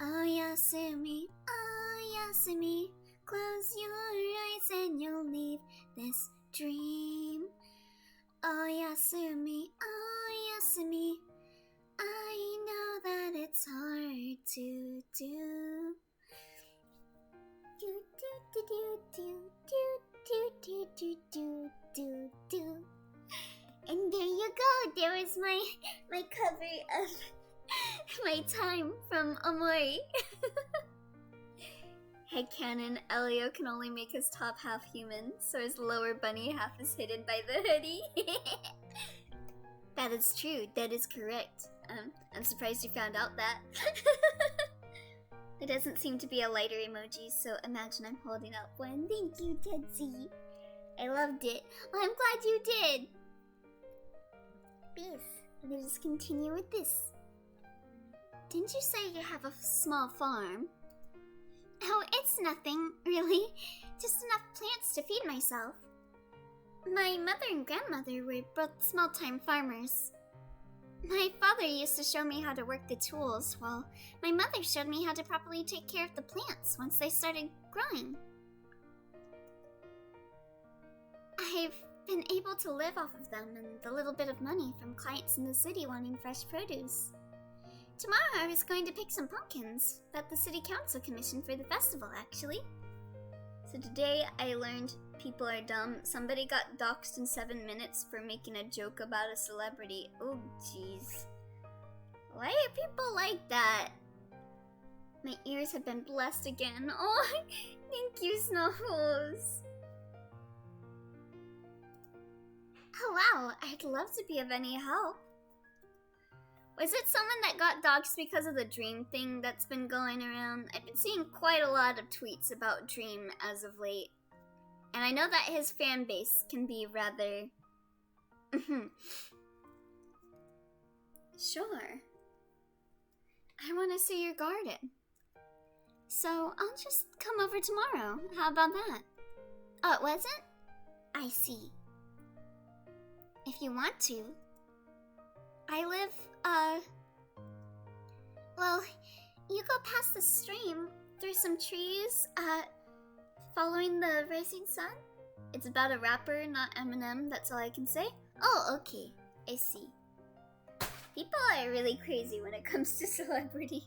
Oh Yasumi, close your eyes and you'll leave this dream. Oh Yasumi, I know that it's hard to do. Do do do do do do do do do. And there you go. There is my cover of My Time from Omori. Headcanon, Elio can only make his top half human, so his lower bunny half is hidden by the hoodie. That is true. That is correct. I'm surprised you found out that. There doesn't seem to be a lighter emoji, so imagine I'm holding up one. Thank you, Tetsuy. I loved it. Well, I'm glad you did. Peace. Let's just continue with this. Didn't you say you have a small farm? Oh, it's nothing, really. Just enough plants to feed myself. My mother and grandmother were both small-time farmers. My father used to show me how to work the tools, while my mother showed me how to properly take care of the plants once they started growing. I've been able to live off of them and the little bit of money from clients in the city wanting fresh produce. Tomorrow I was going to pick some pumpkins that the city council commissioned for the festival, actually. So today I learned people are dumb. Somebody got doxxed in 7 minutes for making a joke about a celebrity. Oh jeez. Why are people like that? My ears have been blessed again. Oh, thank you, Snuffles. Oh wow, I'd love to be of any help. Was it someone that got doxxed because of the Dream thing that's been going around? I've been seeing quite a lot of tweets about Dream as of late. And I know that his fan base can be rather... Sure. I want to see your garden. So I'll just come over tomorrow. How about that? Oh, it wasn't? I see. If you want to. I live, well, you go past the stream through some trees, following the rising sun. It's about a rapper, not Eminem, that's all I can say. Oh, okay, I see. People are really crazy when it comes to celebrities.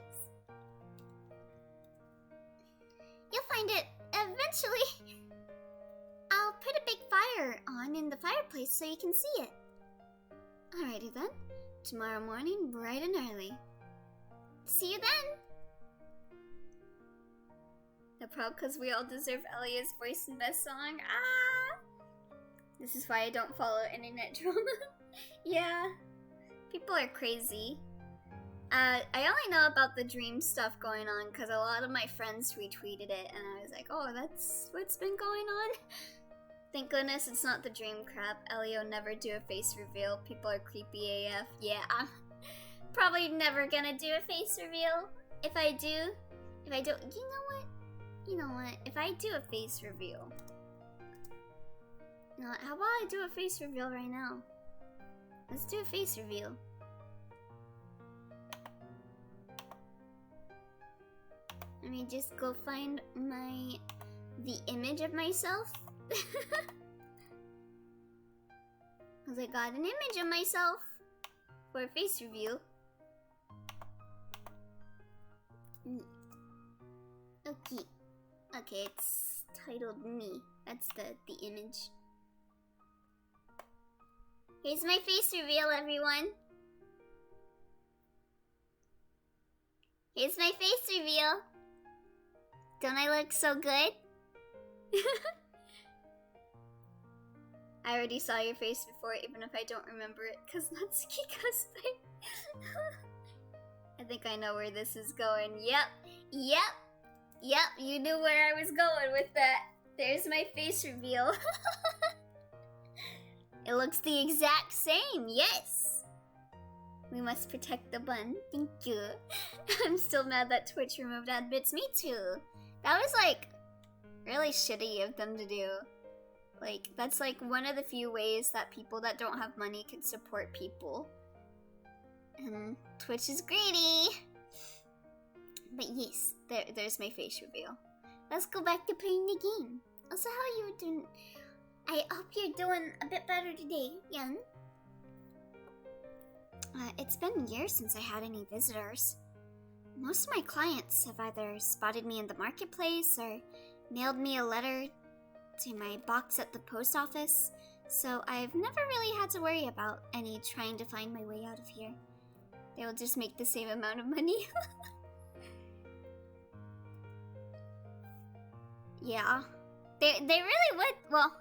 You'll find it eventually. I'll put a big fire on in the fireplace so you can see it. Alrighty then. Tomorrow morning, bright and early. See you then! No problem, because we all deserve Elia's voice and best song. Ah! This is why I don't follow internet drama. Yeah. People are crazy. I only know about the Dream stuff going on because a lot of my friends retweeted it, and I was like, oh, that's what's been going on? Thank goodness it's not the Dream crap. Elio never do a face reveal. People are creepy AF. Yeah, I'm probably never gonna do a face reveal. If I don't, you know what? If I do a face reveal, you know what? How about I do a face reveal right now? Let's do a face reveal. Let me just go find the image of myself. Because I got an image of myself for a face reveal. Okay, it's titled me. That's the image. Here's my face reveal, everyone. Here's my face reveal. Don't I look so good? I already saw your face before, even if I don't remember it, because Natsuki cosplay. I think I know where this is going. Yep, you knew where I was going with that. There's my face reveal. It looks the exact same, yes! We must protect the bun, thank you. I'm still mad that Twitch removed ad bits, me too. That was like, really shitty of them to do. Like, that's like one of the few ways that people that don't have money can support people. And Twitch is greedy. But yes, there's my face reveal. Let's go back to playing the game. Also, how you doing? I hope you're doing a bit better today, Yun. It's been years since I had any visitors. Most of my clients have either spotted me in the marketplace or mailed me a letter to my box at the post office, so I've never really had to worry about any trying to find my way out of here. They will just make the same amount of money. Yeah. They really would, well,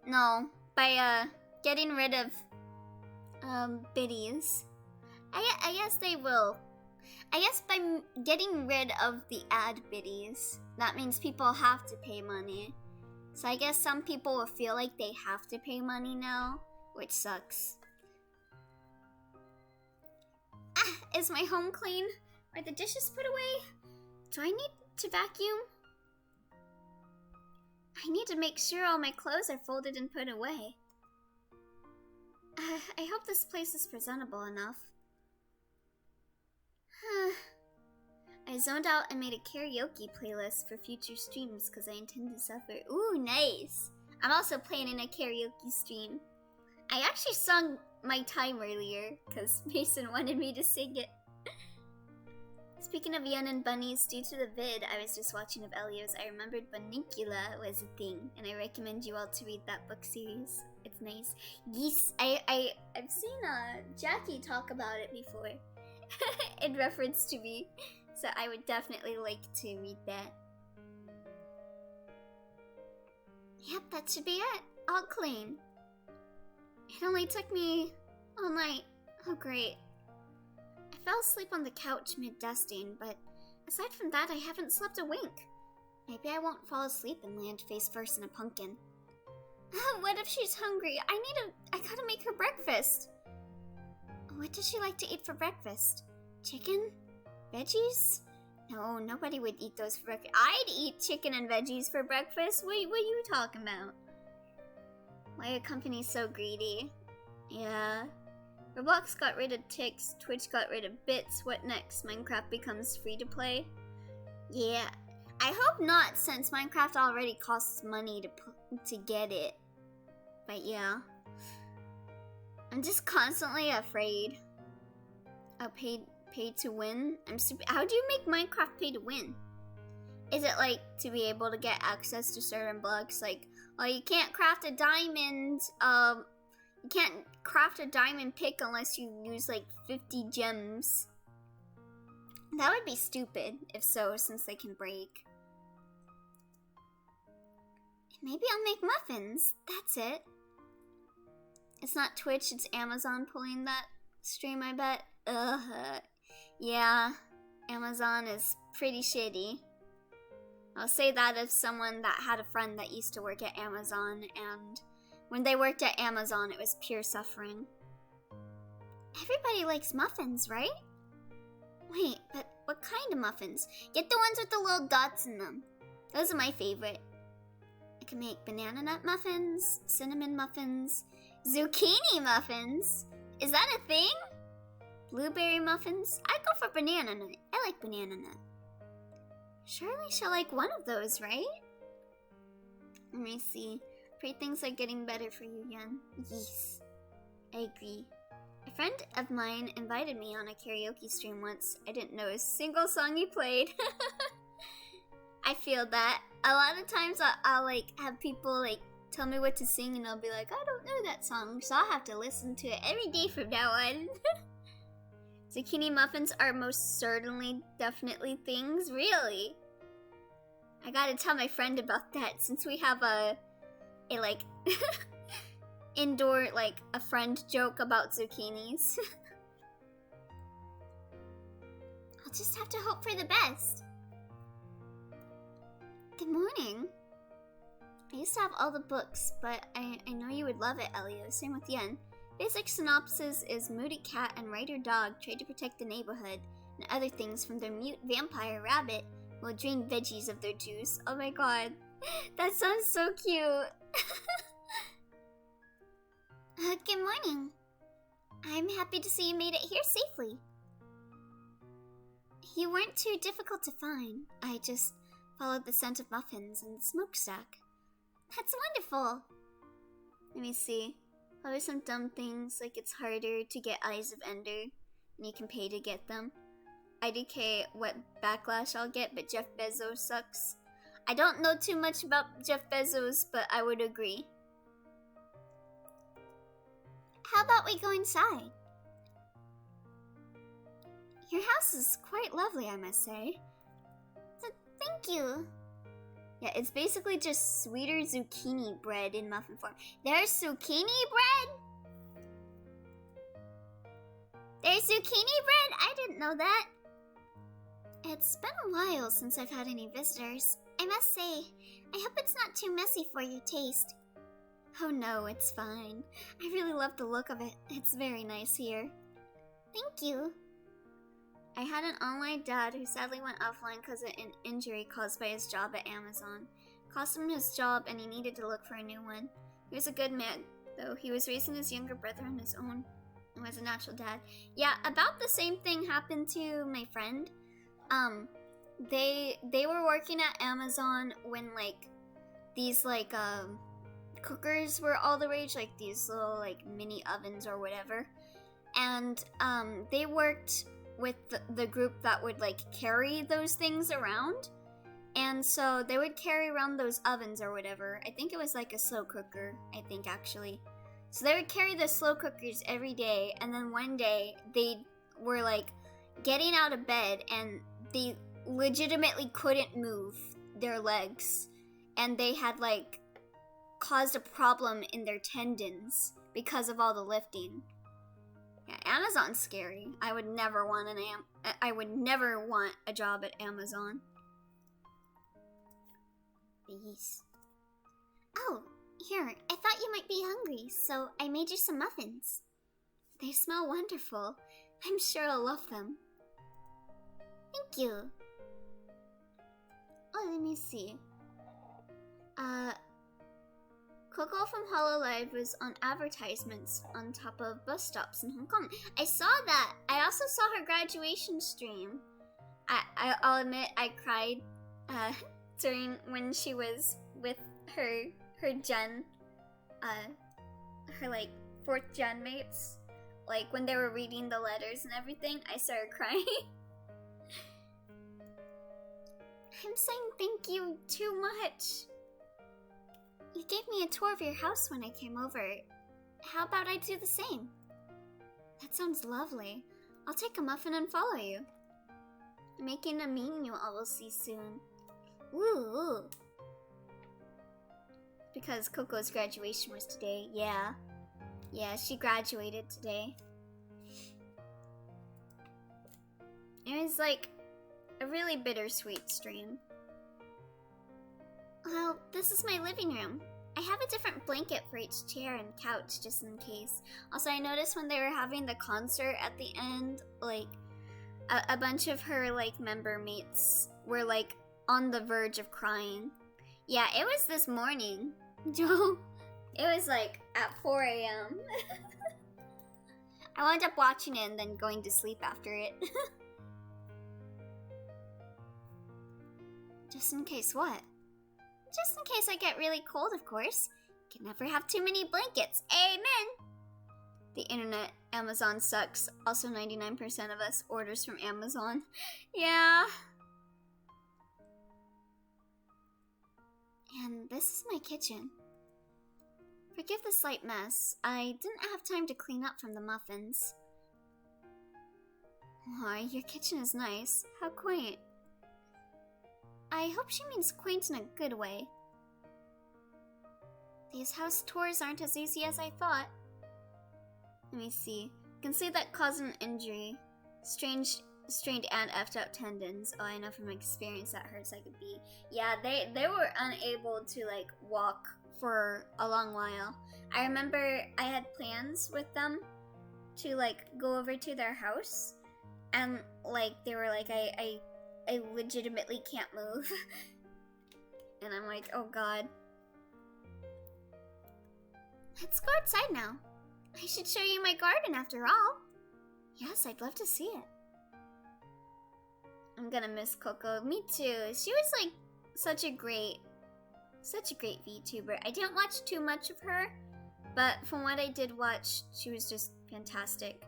no, by getting rid of biddies. I guess they will. I guess by getting rid of the ad biddies, that means people have to pay money. So I guess some people will feel like they have to pay money now, which sucks. Ah, is my home clean? Are the dishes put away? Do I need to vacuum? I need to make sure all my clothes are folded and put away. I hope this place is presentable enough. I zoned out and made a karaoke playlist for future streams because I intend to suffer. Ooh, nice. I'm also planning a karaoke stream. I actually sung My Time earlier because Mason wanted me to sing it. Speaking of Yen and bunnies, due to the vid I was just watching of Elio's, I remembered Bunnicula was a thing, and I recommend you all to read that book series. It's nice. Yes, I've seen Jackie talk about it before in reference to me, so I would definitely like to read that. Yep, that should be it. All clean. It only took me all night. Oh, great. I fell asleep on the couch mid-dusting, but aside from that, I haven't slept a wink. Maybe I won't fall asleep and land face first in a pumpkin. What if she's hungry? I gotta make her breakfast. What does she like to eat for breakfast? Chicken? Veggies? No, nobody would eat those for breakfast. I'd eat chicken and veggies for breakfast. What are you talking about? Why are companies so greedy? Yeah. Roblox got rid of ticks, Twitch got rid of bits. What next? Minecraft becomes free to play? Yeah. I hope not, since Minecraft already costs money to get it. But yeah. I'm just constantly afraid. Oh, pay to win? I'm stupid. How do you make Minecraft pay to win? Is it like to be able to get access to certain blocks? Like, oh, you can't craft a diamond, you can't craft a diamond pick unless you use like 50 gems. That would be stupid, if so, since they can break. Maybe I'll make muffins. That's it. It's not Twitch, it's Amazon pulling that stream, I bet. Ugh. Yeah, Amazon is pretty shitty. I'll say that as someone that had a friend that used to work at Amazon, and when they worked at Amazon, it was pure suffering. Everybody likes muffins, right? Wait, but what kind of muffins? Get the ones with the little dots in them. Those are my favorite. I can make banana nut muffins, cinnamon muffins, zucchini muffins. Is that a thing? Blueberry muffins? I go for banana nut. I like banana nut. Surely she'll like one of those, right? Let me see. Pray things are getting better for you, Yen. Yes, I agree. A friend of mine invited me on a karaoke stream once. I didn't know a single song he played. I feel that. A lot of times I'll like have people like tell me what to sing and I'll be like, I don't know that song, so I'll have to listen to it every day from now on. Zucchini muffins are most certainly definitely things, really. I gotta tell my friend about that since we have a like indoor like a friend joke about zucchinis. I'll just have to hope for the best. Good morning. I used to have all the books, but I know you would love it, Elio. Same with Yen. Basic synopsis is moody cat and writer dog try to protect the neighborhood and other things from their mute vampire rabbit who will drain veggies of their juice. Oh my god. That sounds so cute. Good morning. I'm happy to see you made it here safely. You weren't too difficult to find. I just followed the scent of muffins and the smokestack. That's wonderful. Let me see. Probably some dumb things, like it's harder to get Eyes of Ender, and you can pay to get them. IDK what backlash I'll get, but Jeff Bezos sucks. I don't know too much about Jeff Bezos, but I would agree. How about we go inside? Your house is quite lovely, I must say. Thank you. Yeah, it's basically just sweeter zucchini bread in muffin form. There's zucchini bread? There's zucchini bread? I didn't know that. It's been a while since I've had any visitors. I must say, I hope it's not too messy for your taste. Oh no, it's fine. I really love the look of it. It's very nice here. Thank you. I had an online dad who sadly went offline because of an injury caused by his job at Amazon. Cost him his job and he needed to look for a new one. He was a good man, though. He was raising his younger brother on his own. was a natural dad. Yeah, about the same thing happened to my friend. They were working at Amazon when like these like cookers were all the rage, like these little like mini ovens or whatever. And they worked with the group that would like carry those things around. And so they would carry around those ovens or whatever. I think it was like a slow cooker, I think actually. So they would carry the slow cookers every day, and then one day they were like getting out of bed and they legitimately couldn't move their legs, and they had like caused a problem in their tendons because of all the lifting. Yeah, Amazon's scary. I would never want a job at Amazon. Please. Oh, here, I thought you might be hungry, so I made you some muffins. They smell wonderful. I'm sure I'll love them. Thank you. Oh, let me see. Coco from Hololive was on advertisements on top of bus stops in Hong Kong. I saw that. I also saw her graduation stream. I'll admit I cried during when she was with her gen, her like 4th gen mates. Like when they were reading the letters and everything, I started crying. I'm saying thank you too much. You gave me a tour of your house when I came over. How about I do the same? That sounds lovely. I'll take a muffin and follow you. I'm making a menu I will see soon. Ooh. Because Coco's graduation was today, yeah. Yeah, she graduated today. It was like a really bittersweet stream. Well, this is my living room. I have a different blanket for each chair and couch just in case. Also, I noticed when they were having the concert at the end, like, a bunch of her, like, member mates were, like, on the verge of crying. Yeah, it was this morning, Joe. It was, like, at 4 a.m. I wound up watching it and then going to sleep after it. Just in case what? Just in case I get really cold, of course. Can never have too many blankets. Amen! The internet, Amazon sucks. Also 99% of us orders from Amazon. Yeah. And this is my kitchen. Forgive the slight mess. I didn't have time to clean up from the muffins. Why, your kitchen is nice. How quaint. I hope she means quaint in a good way. These house tours aren't as easy as I thought. Let me see. You can see that caused an injury. Strained and effed up tendons. Oh, I know from experience that hurts like a bee. Yeah, they were unable to like walk for a long while. I remember I had plans with them to like go over to their house, and like they were like, I legitimately can't move. And I'm like, oh god. Let's go outside now. I should show you my garden after all. Yes, I'd love to see it. I'm gonna miss Coco. Me too. She was like such a great VTuber. I didn't watch too much of her, but from what I did watch, she was just fantastic.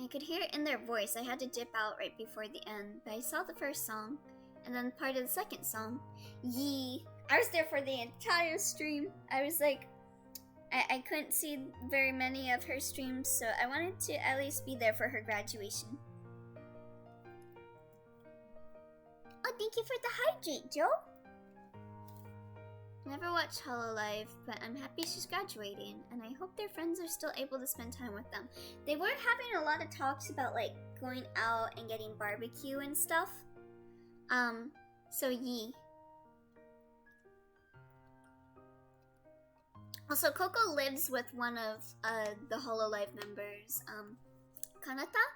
I could hear it in their voice. I had to dip out right before the end, but I saw the first song, and then part of the second song. Yee! I was there for the entire stream. I was like, I couldn't see very many of her streams, so I wanted to at least be there for her graduation. Oh, thank you for the hydrate, Joe! Never watched Hololive, but I'm happy she's graduating, and I hope their friends are still able to spend time with them. They were having a lot of talks about like going out and getting barbecue and stuff. So yee. Also, Coco lives with one of the Hololive members, Kanata,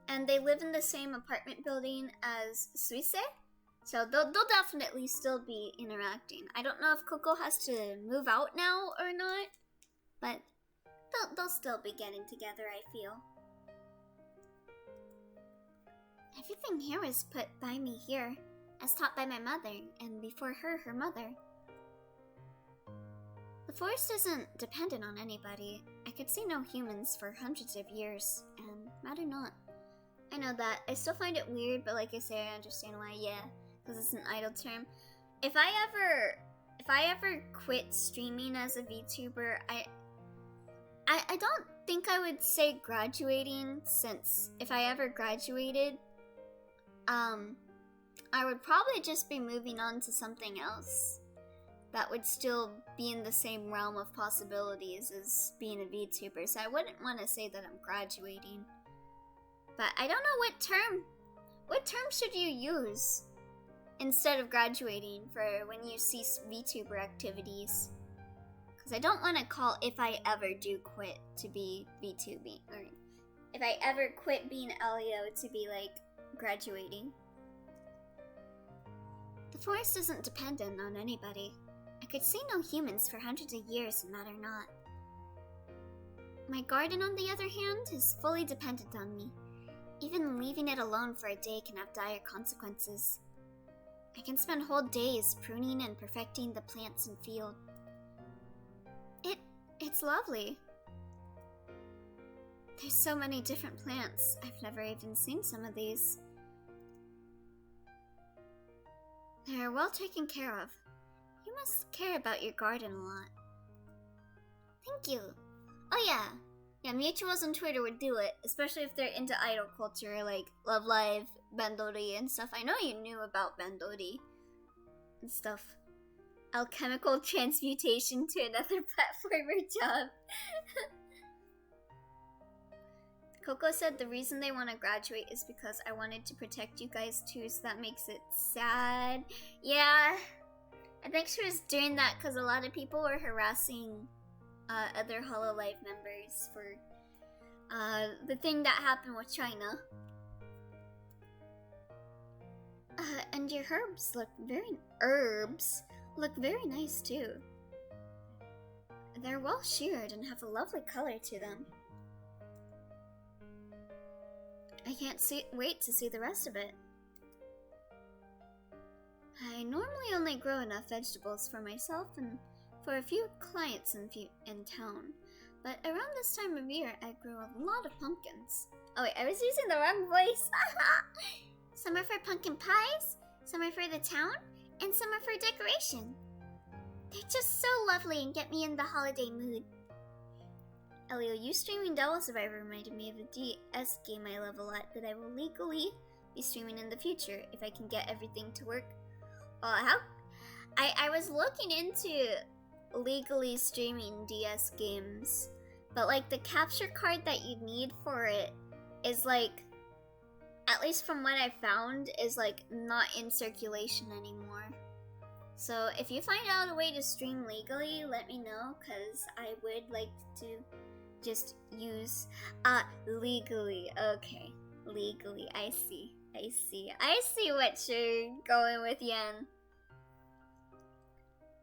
and they live in the same apartment building as Suise. So they'll definitely still be interacting. I don't know if Coco has to move out now or not, but they'll still be getting together, I feel. Everything here was put by me here, as taught by my mother, and before her, her mother. The forest isn't dependent on anybody. I could see no humans for hundreds of years, and matter not. I know that. I still find it weird, but like I say, I understand why, yeah, because it's an idle term. If I ever quit streaming as a VTuber, I don't think I would say graduating, since if I ever graduated, I would probably just be moving on to something else that would still be in the same realm of possibilities as being a VTuber, so I wouldn't want to say that I'm graduating. But I don't know what term should you use instead of graduating for when you cease VTuber activities? Because I don't want to call if I ever do quit to be VTubing, or if I ever quit being Elio to be like graduating. The forest isn't dependent on anybody. I could see no humans for hundreds of years, and matter not. My garden, on the other hand, is fully dependent on me. Even leaving it alone for a day can have dire consequences. I can spend whole days pruning and perfecting the plants and field. It's lovely. There's so many different plants. I've never even seen some of these. They're well taken care of. You must care about your garden a lot. Thank you. Oh yeah. Yeah, mutuals on Twitter would do it, especially if they're into idol culture like Love Live, Bandori, and stuff. I know you knew about Bandori and stuff. Alchemical transmutation to another platformer job. Coco said the reason they want to graduate is because I wanted to protect you guys too, so that makes it sad. Yeah, I think she was doing that because a lot of people were harassing other HoloLive members for the thing that happened with China. And your herbs look very nice too. They're well sheared and have a lovely color to them. I can't wait to see the rest of it. I normally only grow enough vegetables for myself and for a few clients in town, but around this time of year I grow a lot of pumpkins. Oh wait, I was using the wrong voice. Some are for pumpkin pies, some are for the town, and some are for decoration. They're just so lovely and get me in the holiday mood. Elio, you streaming Devil Survivor reminded me of a DS game I love a lot that I will legally be streaming in the future if I can get everything to work. I was looking into legally streaming DS games, but like the capture card that you need for it is like, at least from what I found, is like not in circulation anymore. So if you find out a way to stream legally, let me know, because I would like to just use legally. Okay, legally. I see what you're going with, Yan.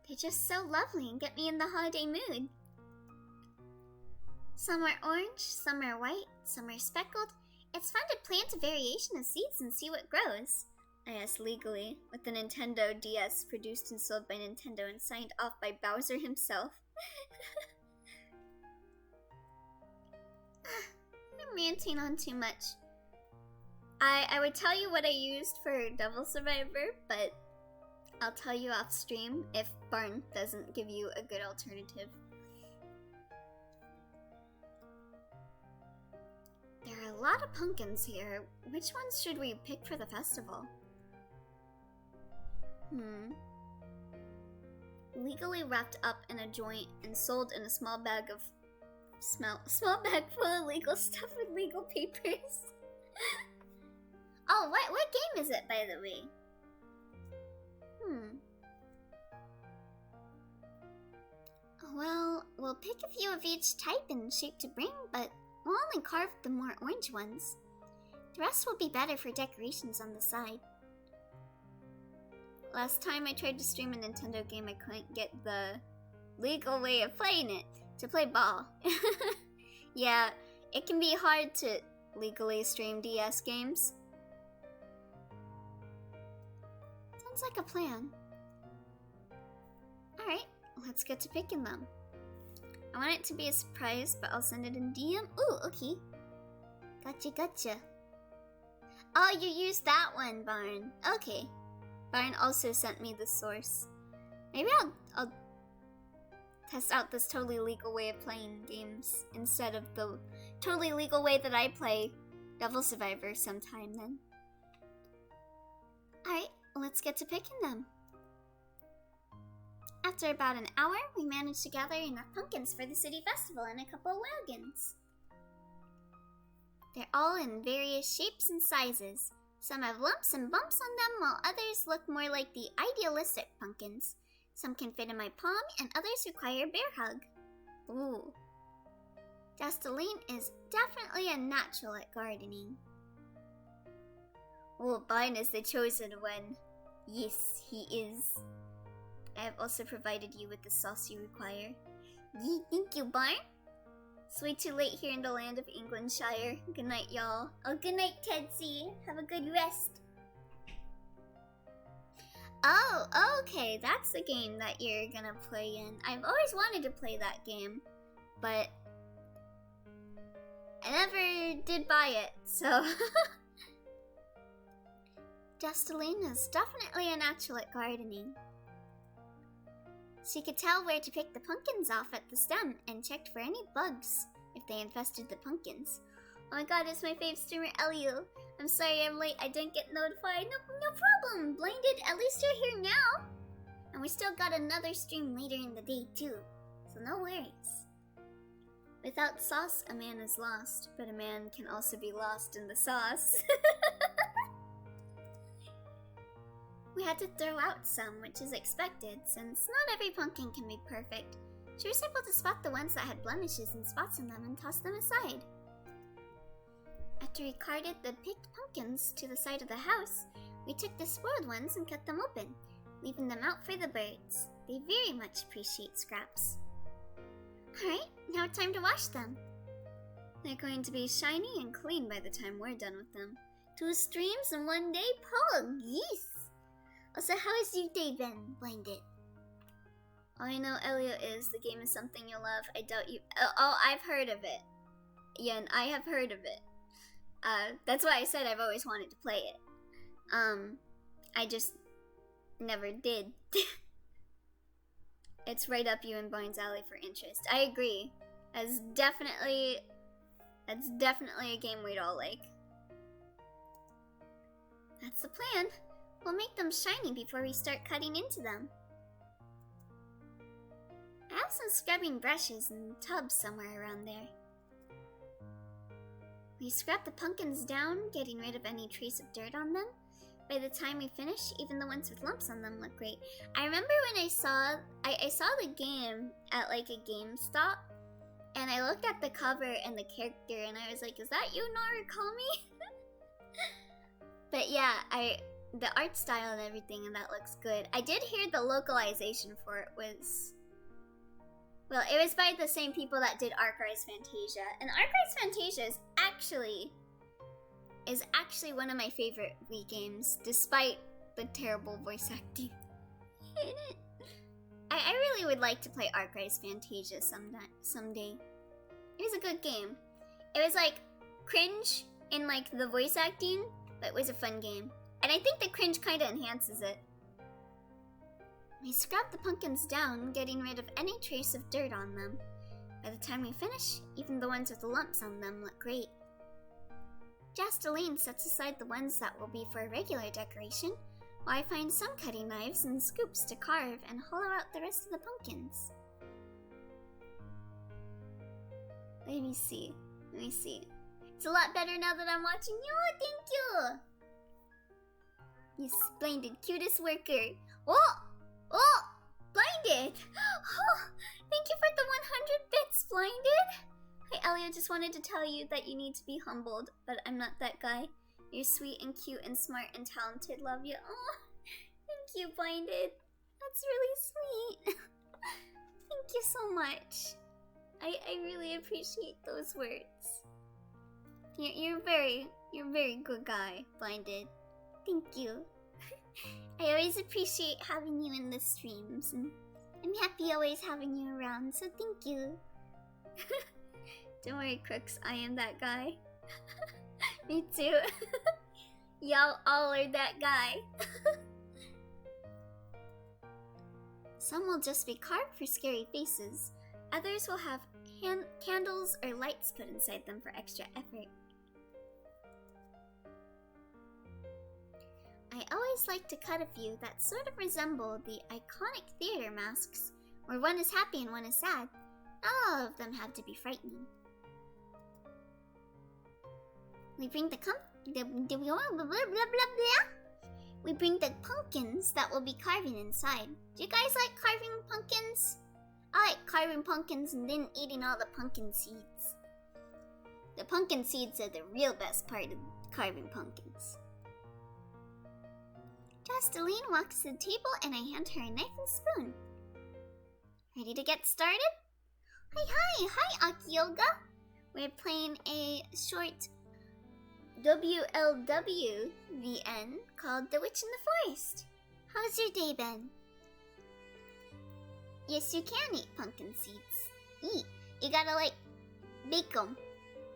They're just so lovely and get me in the holiday mood. Some are orange, some are white, some are speckled. It's fun to plant a variation of seeds and see what grows. I asked legally, with the Nintendo DS produced and sold by Nintendo and signed off by Bowser himself. I'm ranting on too much. I would tell you what I used for Devil Survivor, but I'll tell you off stream if Barn doesn't give you a good alternative. There are a lot of pumpkins here. Which ones should we pick for the festival? Legally wrapped up in a joint and sold in a small bag full of legal stuff with legal papers. Oh, what game is it, by the way? Well, we'll pick a few of each type and shape to bring, but we'll only carve the more orange ones. The rest will be better for decorations on the side. Last time I tried to stream a Nintendo game, I couldn't get the legal way of playing it, to play ball. Yeah, it can be hard to legally stream DS games. Sounds like a plan. Alright, let's get to picking them. I want it to be a surprise, but I'll send it in DM. Ooh, okay. Gotcha. Oh, you used that one, Barn. Okay. Barn also sent me the source. Maybe I'll test out this totally legal way of playing games instead of the totally legal way that I play Devil Survivor sometime then. Alright, let's get to picking them. After about an hour, we managed to gather enough pumpkins for the city festival and a couple of wagons. They're all in various shapes and sizes. Some have lumps and bumps on them, while others look more like the idealistic pumpkins. Some can fit in my palm, and others require a bear hug. Ooh. Dastaline is definitely a natural at gardening. Oh, Barn is the chosen one. Yes, he is. I have also provided you with the sauce you require. Yee, thank you, Barn. It's way too late here in the land of Englandshire. Good night, y'all. Oh, good night, Tedsy. Have a good rest. Oh, okay. That's the game that you're gonna play in. I've always wanted to play that game, but I never did buy it, so... Dastaline is definitely a natural at gardening. She could tell where to pick the pumpkins off at the stem and checked for any bugs if they infested the pumpkins. Oh my god, it's my fave streamer, Elio. I'm sorry I'm late, I didn't get notified. No problem, Blinded, at least you're here now. And we still got another stream later in the day too, so no worries. Without sauce, a man is lost, but a man can also be lost in the sauce. We had to throw out some, which is expected, since not every pumpkin can be perfect. She was able to spot the ones that had blemishes and spots on them and toss them aside. After we carted the picked pumpkins to the side of the house, we took the spoiled ones and cut them open, leaving them out for the birds. They very much appreciate scraps. Alright, now time to wash them. They're going to be shiny and clean by the time we're done with them. 2 streams in 1 day? Pog, yes! Also, how has your day been, Blinded? All I know, Elio, is the game is something you'll love. I doubt you... Oh, I've heard of it. Yeah, I have heard of it. That's why I said I've always wanted to play it. I just never did. It's right up you and Barnes' alley for interest. I agree. That's definitely a game we'd all like. That's the plan. We'll make them shiny before we start cutting into them. I have some scrubbing brushes and tubs somewhere around there. We scrub the pumpkins down, getting rid of any trace of dirt on them. By the time we finish, even the ones with lumps on them look great. I remember when I saw the game at like a GameStop, and I looked at the cover and the character, and I was like, "Is that you, Norikami?" But yeah, the art style and everything, and that looks good. I did hear the localization for it was... Well, it was by the same people that did Arc Rise Fantasia. And Arc Rise Fantasia is actually one of my favorite Wii games, despite the terrible voice acting in it. I really would like to play Arc Rise Fantasia someday. It was a good game. It was like cringe in like the voice acting, but it was a fun game. And I think the cringe kind of enhances it. We scrub the pumpkins down, getting rid of any trace of dirt on them. By the time we finish, even the ones with the lumps on them look great. Dastaline sets aside the ones that will be for regular decoration, while I find some cutting knives and scoops to carve and hollow out the rest of the pumpkins. Let me see. It's a lot better now that I'm watching you. Oh, thank you! You splendid, cutest worker. Oh, Blinded. Oh, thank you for the 100 bits, Blinded. Hi, Elio, just wanted to tell you that you need to be humbled, but I'm not that guy. You're sweet and cute and smart and talented. Love you. Oh, thank you, Blinded. That's really sweet. Thank you so much. I really appreciate those words. You're a very good guy, Blinded. Thank you. I always appreciate having you in the streams, and I'm happy always having you around, so thank you. Don't worry, Crooks, I am that guy. Me too. Y'all all are that guy. Some will just be carved for scary faces. Others will have candles or lights put inside them for extra effort. I always like to cut a few that sort of resemble the iconic theater masks, where one is happy and one is sad. Not all of them have to be frightening. We bring the We bring the pumpkins that we'll be carving inside. Do you guys like carving pumpkins? I like carving pumpkins and then eating all the pumpkin seeds. The pumpkin seeds are the real best part of carving pumpkins. Josteline walks to the table and I hand her a knife and spoon. Ready to get started? Hi, Akioga. We're playing a short WLWVN called The Witch in the Forest. How's your day been? Yes, you can eat pumpkin seeds. Eat. You gotta bake them.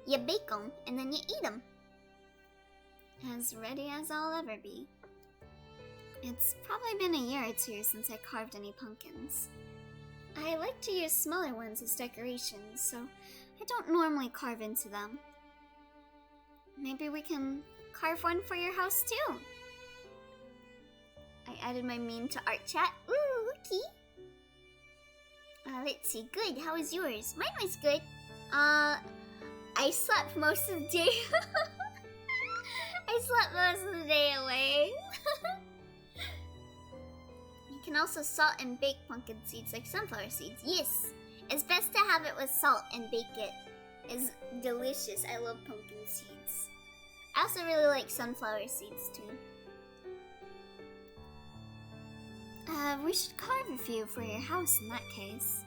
You bake them and then you eat them. As ready as I'll ever be. It's probably been a year or two since I carved any pumpkins. I like to use smaller ones as decorations, so I don't normally carve into them. Maybe we can carve one for your house too. I added my meme to art chat. Ooh, okay. Let's see. Good. How was yours? Mine was good. I slept most of the day. I slept most of the day away. You can also salt and bake pumpkin seeds like sunflower seeds. Yes, it's best to have it with salt and bake it. It's delicious. I love pumpkin seeds. I also really like sunflower seeds too. We should carve a few for your house in that case.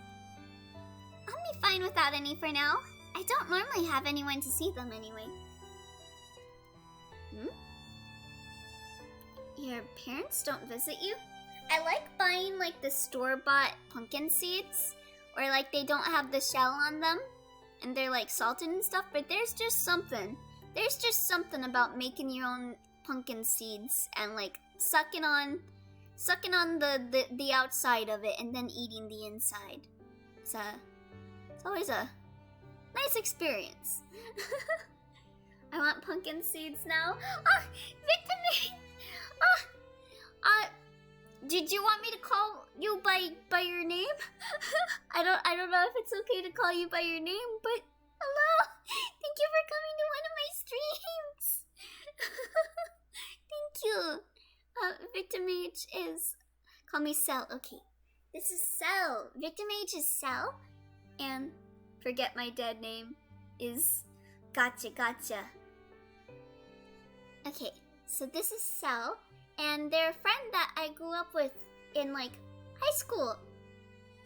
I'll be fine without any for now. I don't normally have anyone to see them anyway. Your parents don't visit you? I like buying the store-bought pumpkin seeds, or they don't have the shell on them, and they're salted and stuff, but there's just something about making your own pumpkin seeds and sucking on the outside of it and then eating the inside. It's always a nice experience. I want pumpkin seeds now. Victim! Did you want me to call you by your name? I don't know if it's okay to call you by your name, but hello! Thank you for coming to one of my streams! Thank you! Victim H is... Call me Cell. Okay. This is Cell. Victim H is Cell. And forget my dead name is Gotcha. Okay, so this is Cell. And they're a friend that I grew up with in high school.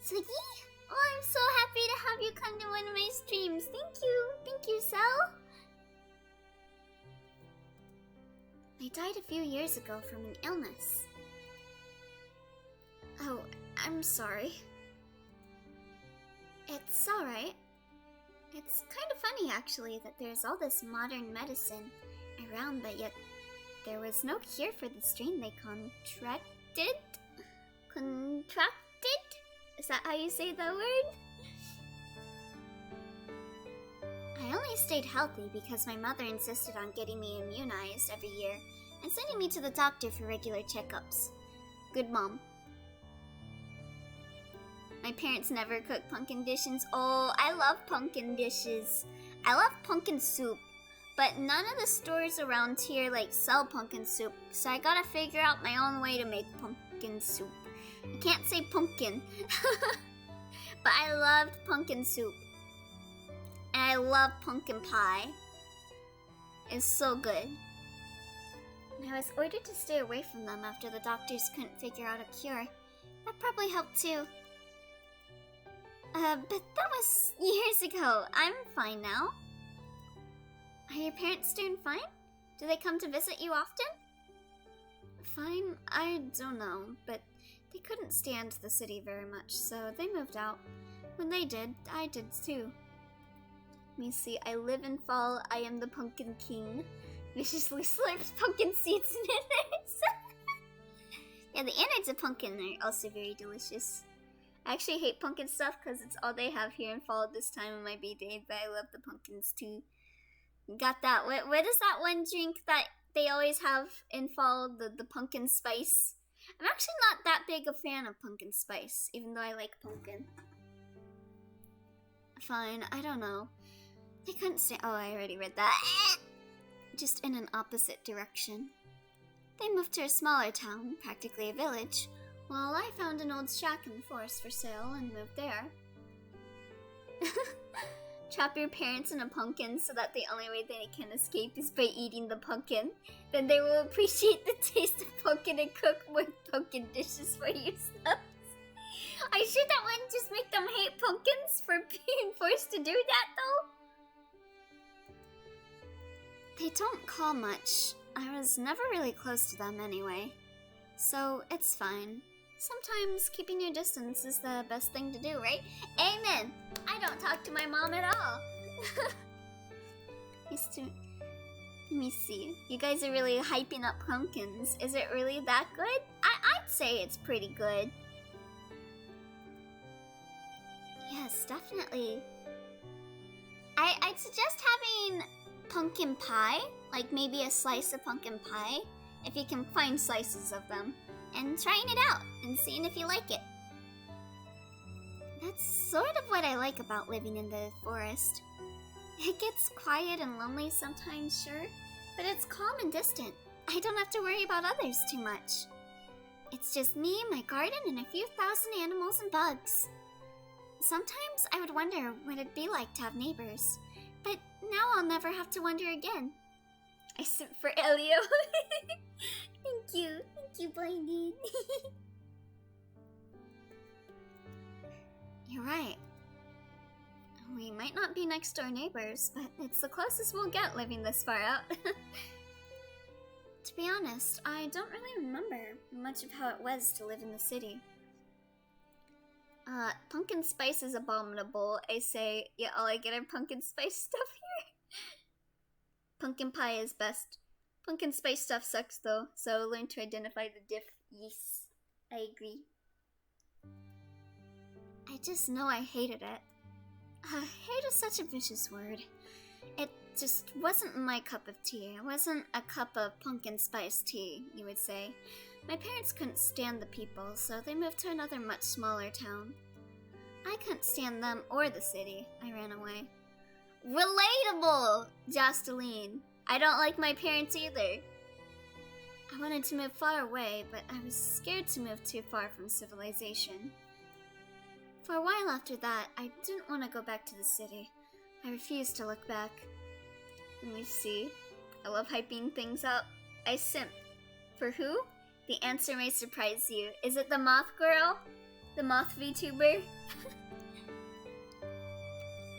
So yeah, I'm so happy to have you come to one of my streams. Thank you, Cell. I died a few years ago from an illness. Oh, I'm sorry. It's alright. It's kind of funny actually that there's all this modern medicine around, but yet there was no cure for the strain they contracted? Is that how you say the word? I only stayed healthy because my mother insisted on getting me immunized every year and sending me to the doctor for regular checkups. Good mom. My parents never cooked pumpkin dishes. Oh, I love pumpkin dishes. I love pumpkin soup. But none of the stores around here sell pumpkin soup, so I gotta figure out my own way to make pumpkin soup. I can't say pumpkin, but I loved pumpkin soup. And I love pumpkin pie. It's so good. And I was ordered to stay away from them after the doctors couldn't figure out a cure. That probably helped too. But that was years ago. I'm fine now. Are your parents doing fine? Do they come to visit you often? Fine, I don't know, but they couldn't stand the city very much, so they moved out. When they did, I did too. Let me see, I live in fall, I am the Pumpkin King. Viciously slurps pumpkin seeds and innards. Yeah, the innards of pumpkin are also very delicious. I actually hate pumpkin stuff because it's all they have here in fall at this time of my B-Day, but I love the pumpkins too. Got that. What is that one drink that they always have in fall? The pumpkin spice. I'm actually not that big a fan of pumpkin spice, even though I like pumpkin. Fine, I don't know. They couldn't stay. Oh, I already read that. Just in an opposite direction. They moved to a smaller town, practically a village, while I found an old shack in the forest for sale and moved there. Trap your parents in a pumpkin so that the only way they can escape is by eating the pumpkin. Then they will appreciate the taste of pumpkin and cook more pumpkin dishes for yourselves. Are you sure that wouldn't just make them hate pumpkins for being forced to do that though? They don't call much. I was never really close to them anyway. So it's fine. Sometimes keeping your distance is the best thing to do, right? Amen! I don't talk to my mom at all. Let me see. You guys are really hyping up pumpkins. Is it really that good? I'd say it's pretty good. Yes, definitely. I'd suggest having pumpkin pie, like maybe a slice of pumpkin pie, if you can find slices of them, and trying it out and seeing if you like it. That's sort of what I like about living in the forest. It gets quiet and lonely sometimes, sure, but it's calm and distant. I don't have to worry about others too much. It's just me, my garden, and a few thousand animals and bugs. Sometimes I would wonder what it'd be like to have neighbors, but now I'll never have to wonder again. I sent for Elio. Thank you, Blinded. You're right. We might not be next door neighbors, but it's the closest we'll get living this far out. To be honest, I don't really remember much of how it was to live in the city. Pumpkin spice is abominable. I say, yeah, all I get are pumpkin spice stuff here. Pumpkin pie is best. Pumpkin spice stuff sucks though, so learn to identify the diff. Yes, I agree. I just know I hated it. Hate is such a vicious word. It just wasn't my cup of tea. It wasn't a cup of pumpkin spice tea, you would say. My parents couldn't stand the people, so they moved to another much smaller town. I couldn't stand them or the city. I ran away. Relatable, Josteline. I don't like my parents either. I wanted to move far away, but I was scared to move too far from civilization. For a while after that, I didn't want to go back to the city. I refused to look back. Let me see. I love hyping things up. I simp. For who? The answer may surprise you. Is it the moth girl? The moth VTuber?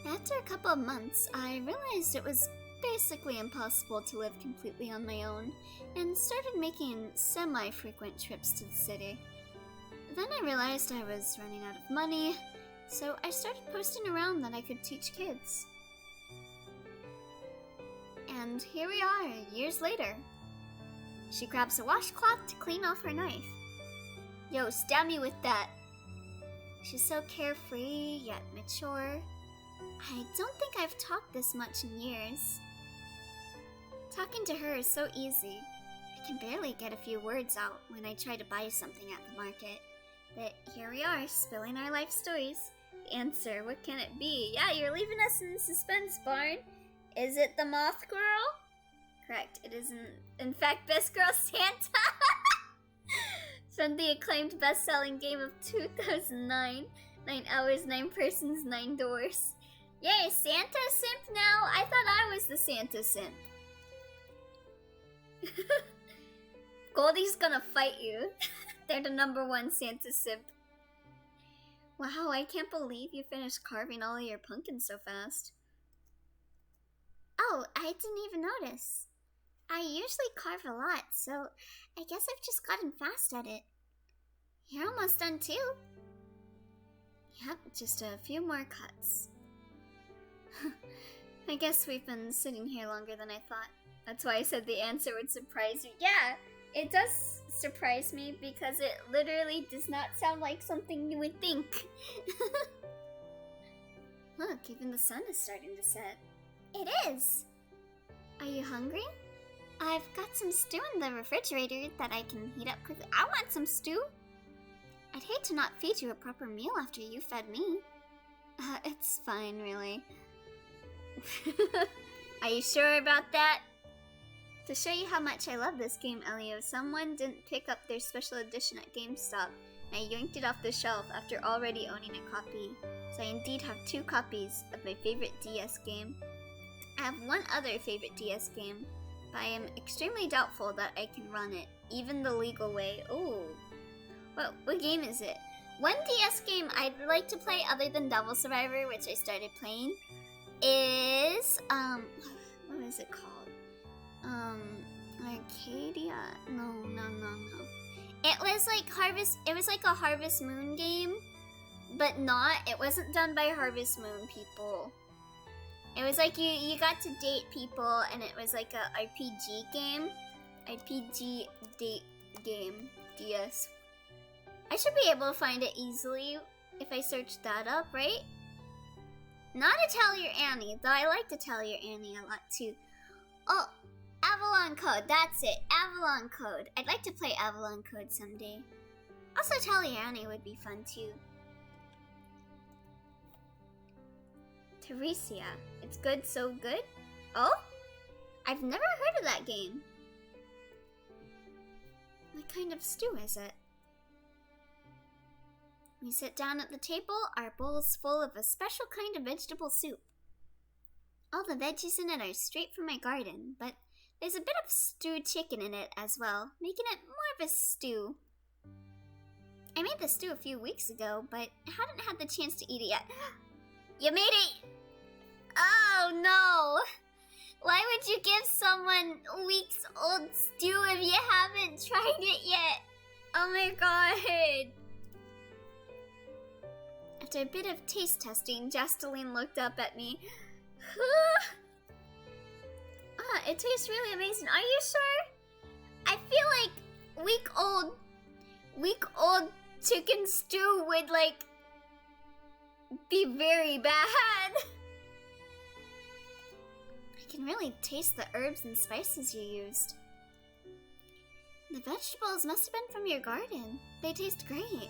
After a couple of months, I realized it was basically impossible to live completely on my own, and started making semi-frequent trips to the city. Then I realized I was running out of money, so I started posting around that I could teach kids. And here we are, years later. She grabs a washcloth to clean off her knife. Yo, stab me with that. She's so carefree, yet mature. I don't think I've talked this much in years. Talking to her is so easy. I can barely get a few words out when I try to buy something at the market. But here we are, spilling our life stories. The answer, what can it be? Yeah, you're leaving us in suspense, Barn. Is it the moth girl? Correct, it is in fact Best Girl Santa. From the acclaimed best-selling game of 2009, 9 hours, 9 persons, 9 doors. Yay, Santa simp now? I thought I was the Santa simp. Goldie's gonna fight you. They're the #1 Santa simp. Wow, I can't believe you finished carving all of your pumpkins so fast. Oh, I didn't even notice. I usually carve a lot, so I guess I've just gotten fast at it. You're almost done too. Yep, just a few more cuts. I guess we've been sitting here longer than I thought. That's why I said the answer would surprise you. Yeah, it does surprise me because it literally does not sound like something you would think. Look, even the sun is starting to set. It is! Are you hungry? I've got some stew in the refrigerator that I can heat up quickly. I want some stew! I'd hate to not feed you a proper meal after you fed me. It's fine, really. Are you sure about that? To show you how much I love this game, Elio, someone didn't pick up their special edition at GameStop, and I yanked it off the shelf after already owning a copy. So I indeed have 2 copies of my favorite DS game. I have one other favorite DS game, but I am extremely doubtful that I can run it, even the legal way. Ooh. What game is it? One DS game I'd like to play other than Devil Survivor, which I started playing, is, what is it called? Arcadia? No. It was like a Harvest Moon game, but it wasn't done by Harvest Moon people. It was like you got to date people, and it was like a RPG game. RPG date game, DS. I should be able to find it easily if I search that up, right? Not a Tell Your Annie, though I like to Tell Your Annie a lot too. Oh, Avalon Code, that's it, Avalon Code. I'd like to play Avalon Code someday. Also, Tell Your Annie would be fun too. Teresia, it's good, so good? Oh? I've never heard of that game. What kind of stew is it? We sit down at the table, our bowl's full of a special kind of vegetable soup. All the veggies in it are straight from my garden, but there's a bit of stewed chicken in it as well, making it more of a stew. I made the stew a few weeks ago, but hadn't had the chance to eat it yet. You made it! Oh no! Why would you give someone weeks old stew if you haven't tried it yet? Oh my god! After a bit of taste testing, Jasteline looked up at me. It tastes really amazing. Are you sure? I feel like week old chicken stew would like be very bad. I can really taste the herbs and spices you used. The vegetables must have been from your garden. They taste great.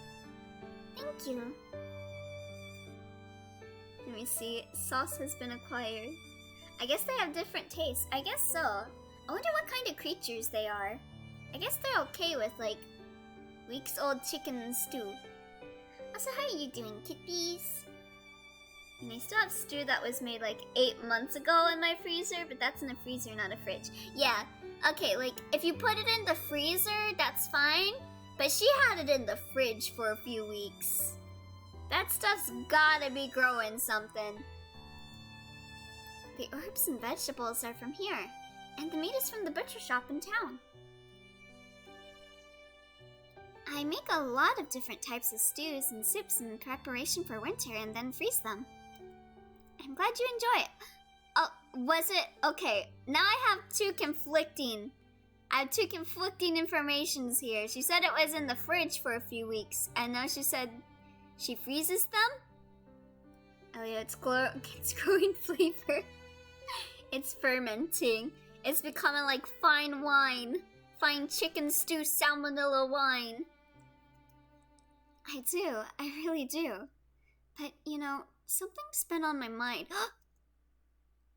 Thank you. Let me see. Sauce has been acquired. I guess they have different tastes. I guess so. I wonder what kind of creatures they are. I guess they're okay with, like, weeks old chicken stew. Also, how are you doing, kitties? And I still have stew that was made, like, 8 months ago in my freezer, but that's in a freezer, not a fridge. Yeah, okay, like, if you put it in the freezer, that's fine. But she had it in the fridge for a few weeks. That stuff's gotta be growing something. The herbs and vegetables are from here, and the meat is from the butcher shop in town. I make a lot of different types of stews and soups in preparation for winter and then freeze them. I'm glad you enjoy it. Oh, was it? Okay, now I have two conflicting informations here. She said it was in the fridge for a few weeks, and now she said she freezes them? Oh yeah, it's growing flavor. It's fermenting. It's becoming like fine wine. Fine chicken stew salmonella wine. I do. I really do. But, you know, something's been on my mind.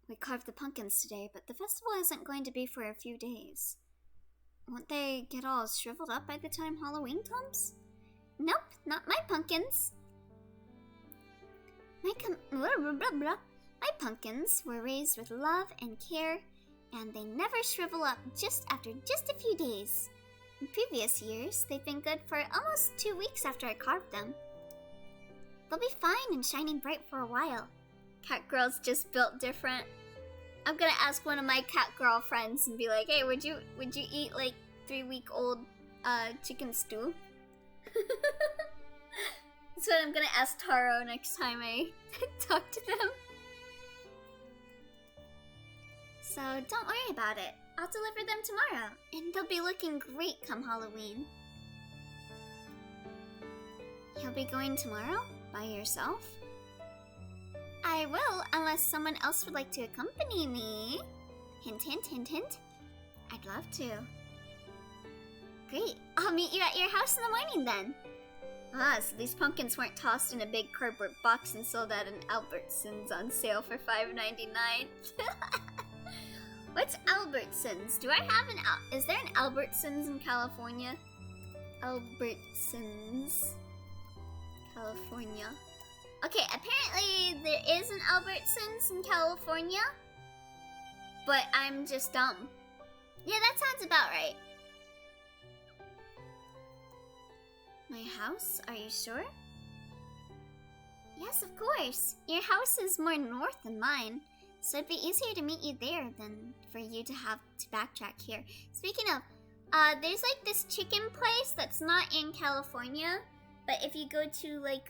We carved the pumpkins today, but the festival isn't going to be for a few days. Won't they get all shriveled up by the time Halloween comes? Nope, not my pumpkins. My pumpkins were raised with love and care, and they never shrivel up just after just a few days. In previous years, they've been good for almost 2 weeks after I carved them. They'll be fine and shining bright for a while. Cat girl's just built different. I'm gonna ask one of my cat girl friends and be like, hey, would you eat like 3-week-old chicken stew? That's what I'm gonna ask Taro next time I talk to them. So don't worry about it. I'll deliver them tomorrow, and they'll be looking great come Halloween. You'll be going tomorrow? By yourself? I will, unless someone else would like to accompany me. Hint, hint, hint, hint. I'd love to. Great, I'll meet you at your house in the morning then. Ah, so these pumpkins weren't tossed in a big cardboard box and sold at an Albertsons on sale for $5.99. What's Albertsons? Do I have is there an Albertsons in California? Albertsons, California. Okay, apparently there is an Albertsons in California, but I'm just dumb. Yeah, that sounds about right. My house? Are you sure? Yes, of course. Your house is more north than mine, so it'd be easier to meet you there than for you to have to backtrack here. Speaking of, there's like this chicken place that's not in California, but if you go to like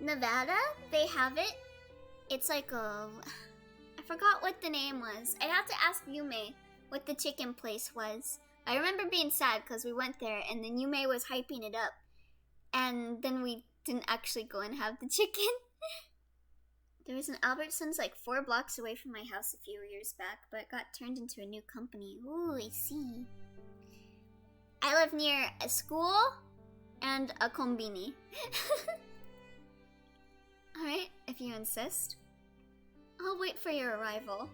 Nevada, they have it. It's like I forgot what the name was. I'd have to ask Yume what the chicken place was. I remember being sad because we went there and then Yume was hyping it up. And then we didn't actually go and have the chicken. There was an Albertsons like 4 blocks away from my house a few years back, but it got turned into a new company. Ooh, I see. I live near a school and a kombini. Alright, if you insist. I'll wait for your arrival.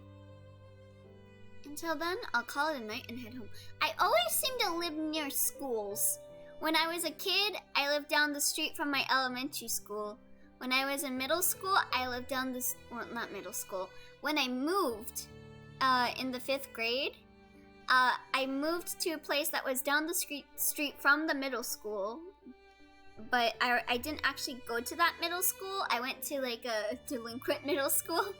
Until then, I'll call it a night and head home. I always seem to live near schools. When I was a kid, I lived down the street from my elementary school. When I was in middle school, I lived down this, well, not middle school. When I moved in the 5th grade, I moved to a place that was down the street from the middle school. But I didn't actually go to that middle school. I went to like a delinquent middle school.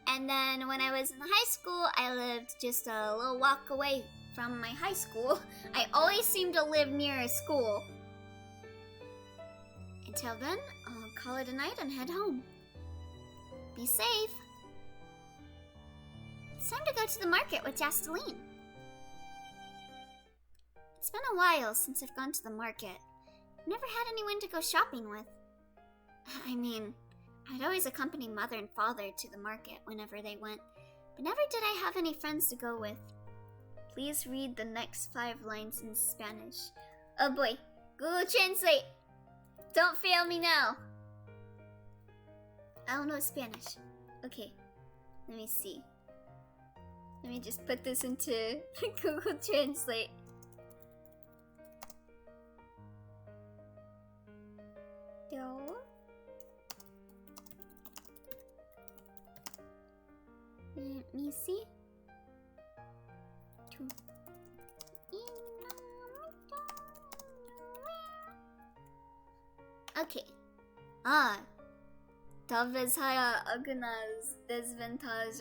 And then when I was in high school, I lived just a little walk away from my high school. I always seem to live near a school. Until then, I'll call it a night and head home. Be safe. It's time to go to the market with Jasteline. It's been a while since I've gone to the market. I've never had anyone to go shopping with. I mean, I'd always accompany Mother and Father to the market whenever they went, but never did I have any friends to go with. Please read the next 5 lines in Spanish. Oh boy, Google Translate! Don't fail me now! I don't know Spanish. Okay, let me see. Let me just put this into Google Translate. Let me see. Okay. Tal vez haya algunas desventajas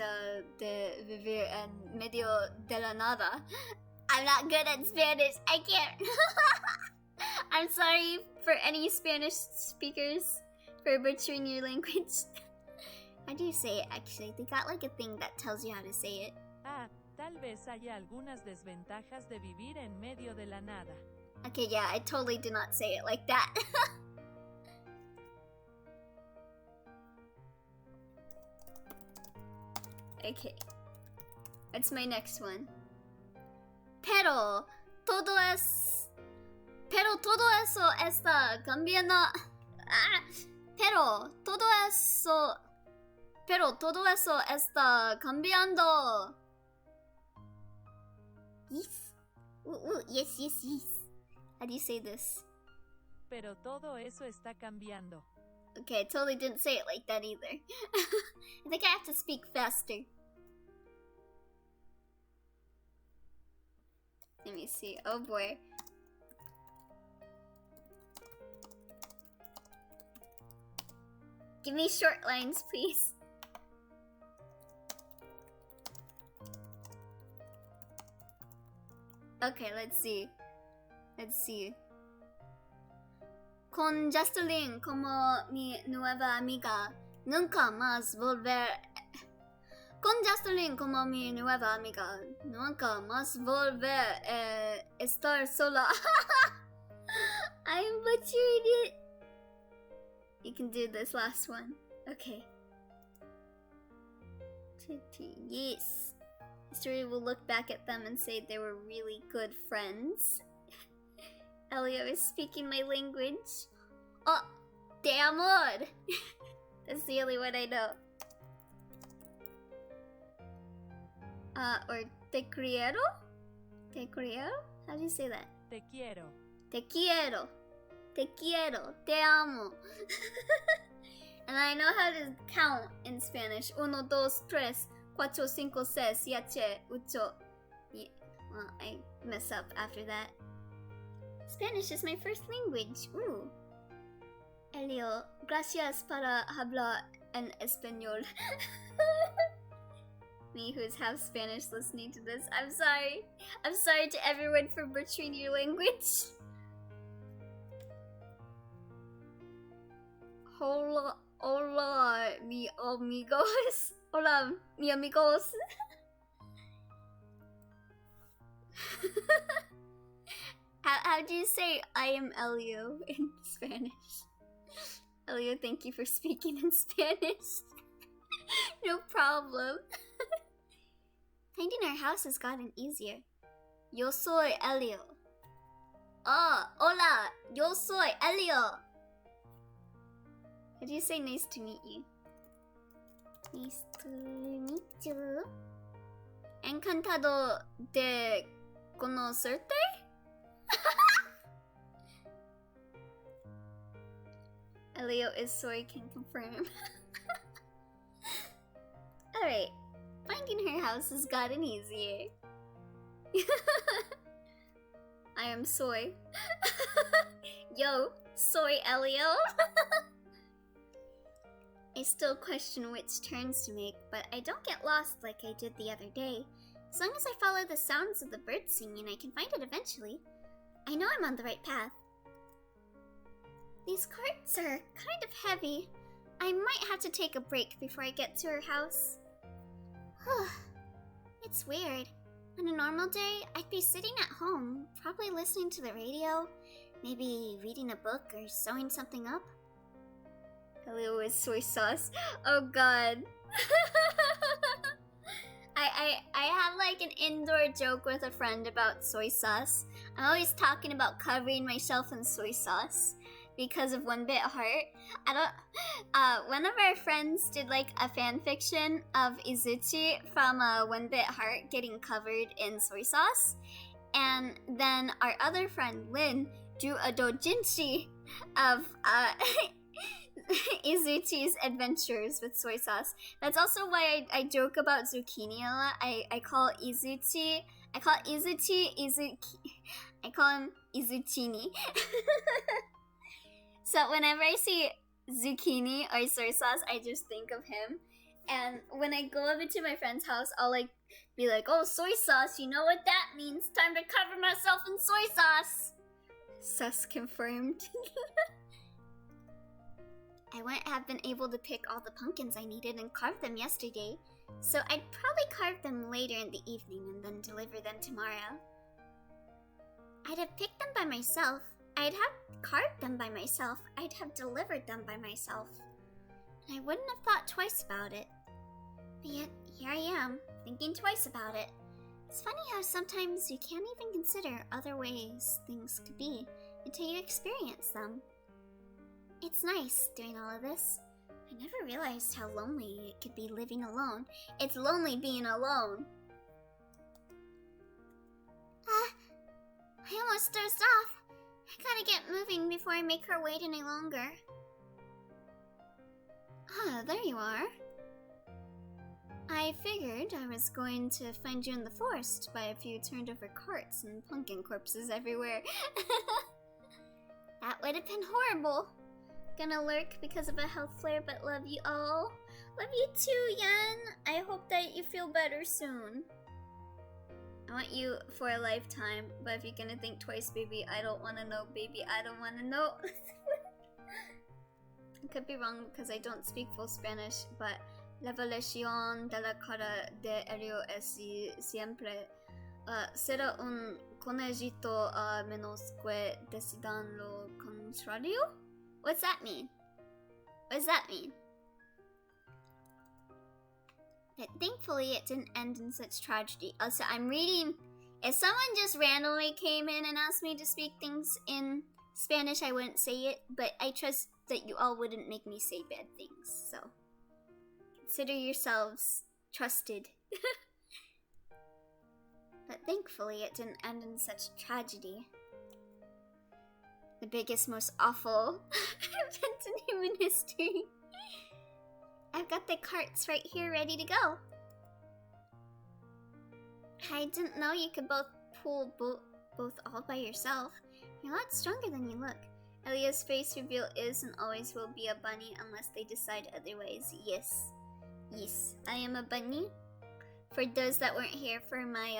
de vivir en medio de la nada. I'm not good at Spanish. I can't. I'm sorry for any Spanish speakers for butchering your language. How do you say it actually? They got like a thing that tells you how to say it. Tal vez haya algunas desventajas de vivir en medio de la nada. Okay, yeah, I totally did not say it like that. Okay. What's my next one? Pero todo eso está cambiando. Pero todo eso está cambiando. Yes. Yes, yes, yes. How do you say this? Pero todo eso está cambiando. Okay, I totally didn't say it like that either. I think I have to speak faster. Let me see. Oh boy. Give me short lines, please. Okay, let's see. Con Justin como mi nueva amiga, nunca más volver. Con Justin como mi nueva amiga, nunca más volver estar sola. I'm butchering it. You can do this last one. Okay. Yes. History will look back at them and say they were really good friends. Elio is speaking my language. Oh, de amor! That's the only one I know. Or te quiero? Te quiero? How do you say that? Te quiero. Te quiero. Te quiero. Te amo. And I know how to count in Spanish. 1, 2, 3, 4, 5, 6, 7, 8. Well, I mess up after that. Spanish is my first language. Ooh. Elio, gracias para hablar en español. Me, who's half Spanish, listening to this. I'm sorry. I'm sorry to everyone for butchering your language. Hola, hola, mi amigos. Hola, mi amigos. How do you say I am Elio in Spanish? Elio, thank you for speaking in Spanish. No problem. Finding our house has gotten easier. Yo soy Elio. Oh, hola, yo soy Elio. How do you say nice to meet you? Nice to meet you. Encantado de conocerte. Elio is soy can confirm. Alright. Finding her house has gotten easier. I am soy. Yo, soy Elio. I still question which turns to make, but I don't get lost like I did the other day. As long as I follow the sounds of the birds singing, I can find it eventually. I know I'm on the right path. These carts are kind of heavy. I might have to take a break before I get to her house. It's weird. On a normal day, I'd be sitting at home, probably listening to the radio, maybe reading a book or sewing something up. Elio with soy sauce. Oh god. I have like an indoor joke with a friend about soy sauce. I'm always talking about covering myself in soy sauce because of One Bit Heart. One of our friends did like a fan fiction of Izuchi from One Bit Heart getting covered in soy sauce. And then our other friend, Lynn, drew a doujinshi of Izuchi's adventures with soy sauce. That's also why I joke about zucchini a lot. I call Izuchi him Izuchini. So whenever I see zucchini or soy sauce, I just think of him. And when I go over to my friend's house, I'll like be like, oh, soy sauce, you know what that means? Time to cover myself in soy sauce. Sus confirmed. I wouldn't have been able to pick all the pumpkins I needed and carve them yesterday, so I'd probably carve them later in the evening and then deliver them tomorrow. I'd have picked them by myself. I'd have carved them by myself. I'd have delivered them by myself. And I wouldn't have thought twice about it. But yet, here I am, thinking twice about it. It's funny how sometimes you can't even consider other ways things could be until you experience them. It's nice doing all of this. I never realized how lonely it could be living alone. It's lonely being alone. I almost dozed off. I gotta get moving before I make her wait any longer. Ah, there you are. I figured I was going to find you in the forest by a few turned over carts and pumpkin corpses everywhere. That would have been horrible. gonna lurk because of a health flare, but love you all. Love you too, Yan. I hope that you feel better soon. I want you for a lifetime, but if you're gonna think twice, baby, I don't wanna know, baby, I don't wanna know. I could be wrong because I don't speak full Spanish, but la evaluación de la cara de Elio es siempre será un conejito a menos que decidan lo contrario? What's that mean? What does that mean? But thankfully it didn't end in such tragedy. Also, I'm reading... If someone just randomly came in and asked me to speak things in Spanish, I wouldn't say it, but I trust that you all wouldn't make me say bad things, so... Consider yourselves trusted. But thankfully it didn't end in such tragedy. The biggest, most awful event in human history. I've got the carts right here ready to go. I didn't know you could both pull both all by yourself. You're a lot stronger than you look. Elia's face reveal is and always will be a bunny unless they decide otherwise. Yes. Yes, I am a bunny. For those that weren't here for my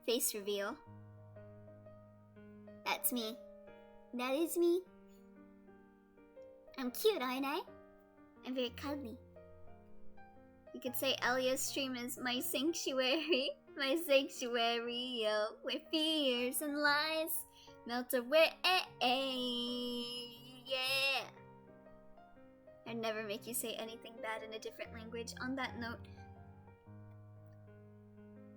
face reveal. That's me. That is me. I'm cute, aren't I? I'm very cuddly. You could say Elia's stream is my sanctuary. My sanctuary, yo, where fears and lies melt away. Yeah. I'd never make you say anything bad in a different language. On that note,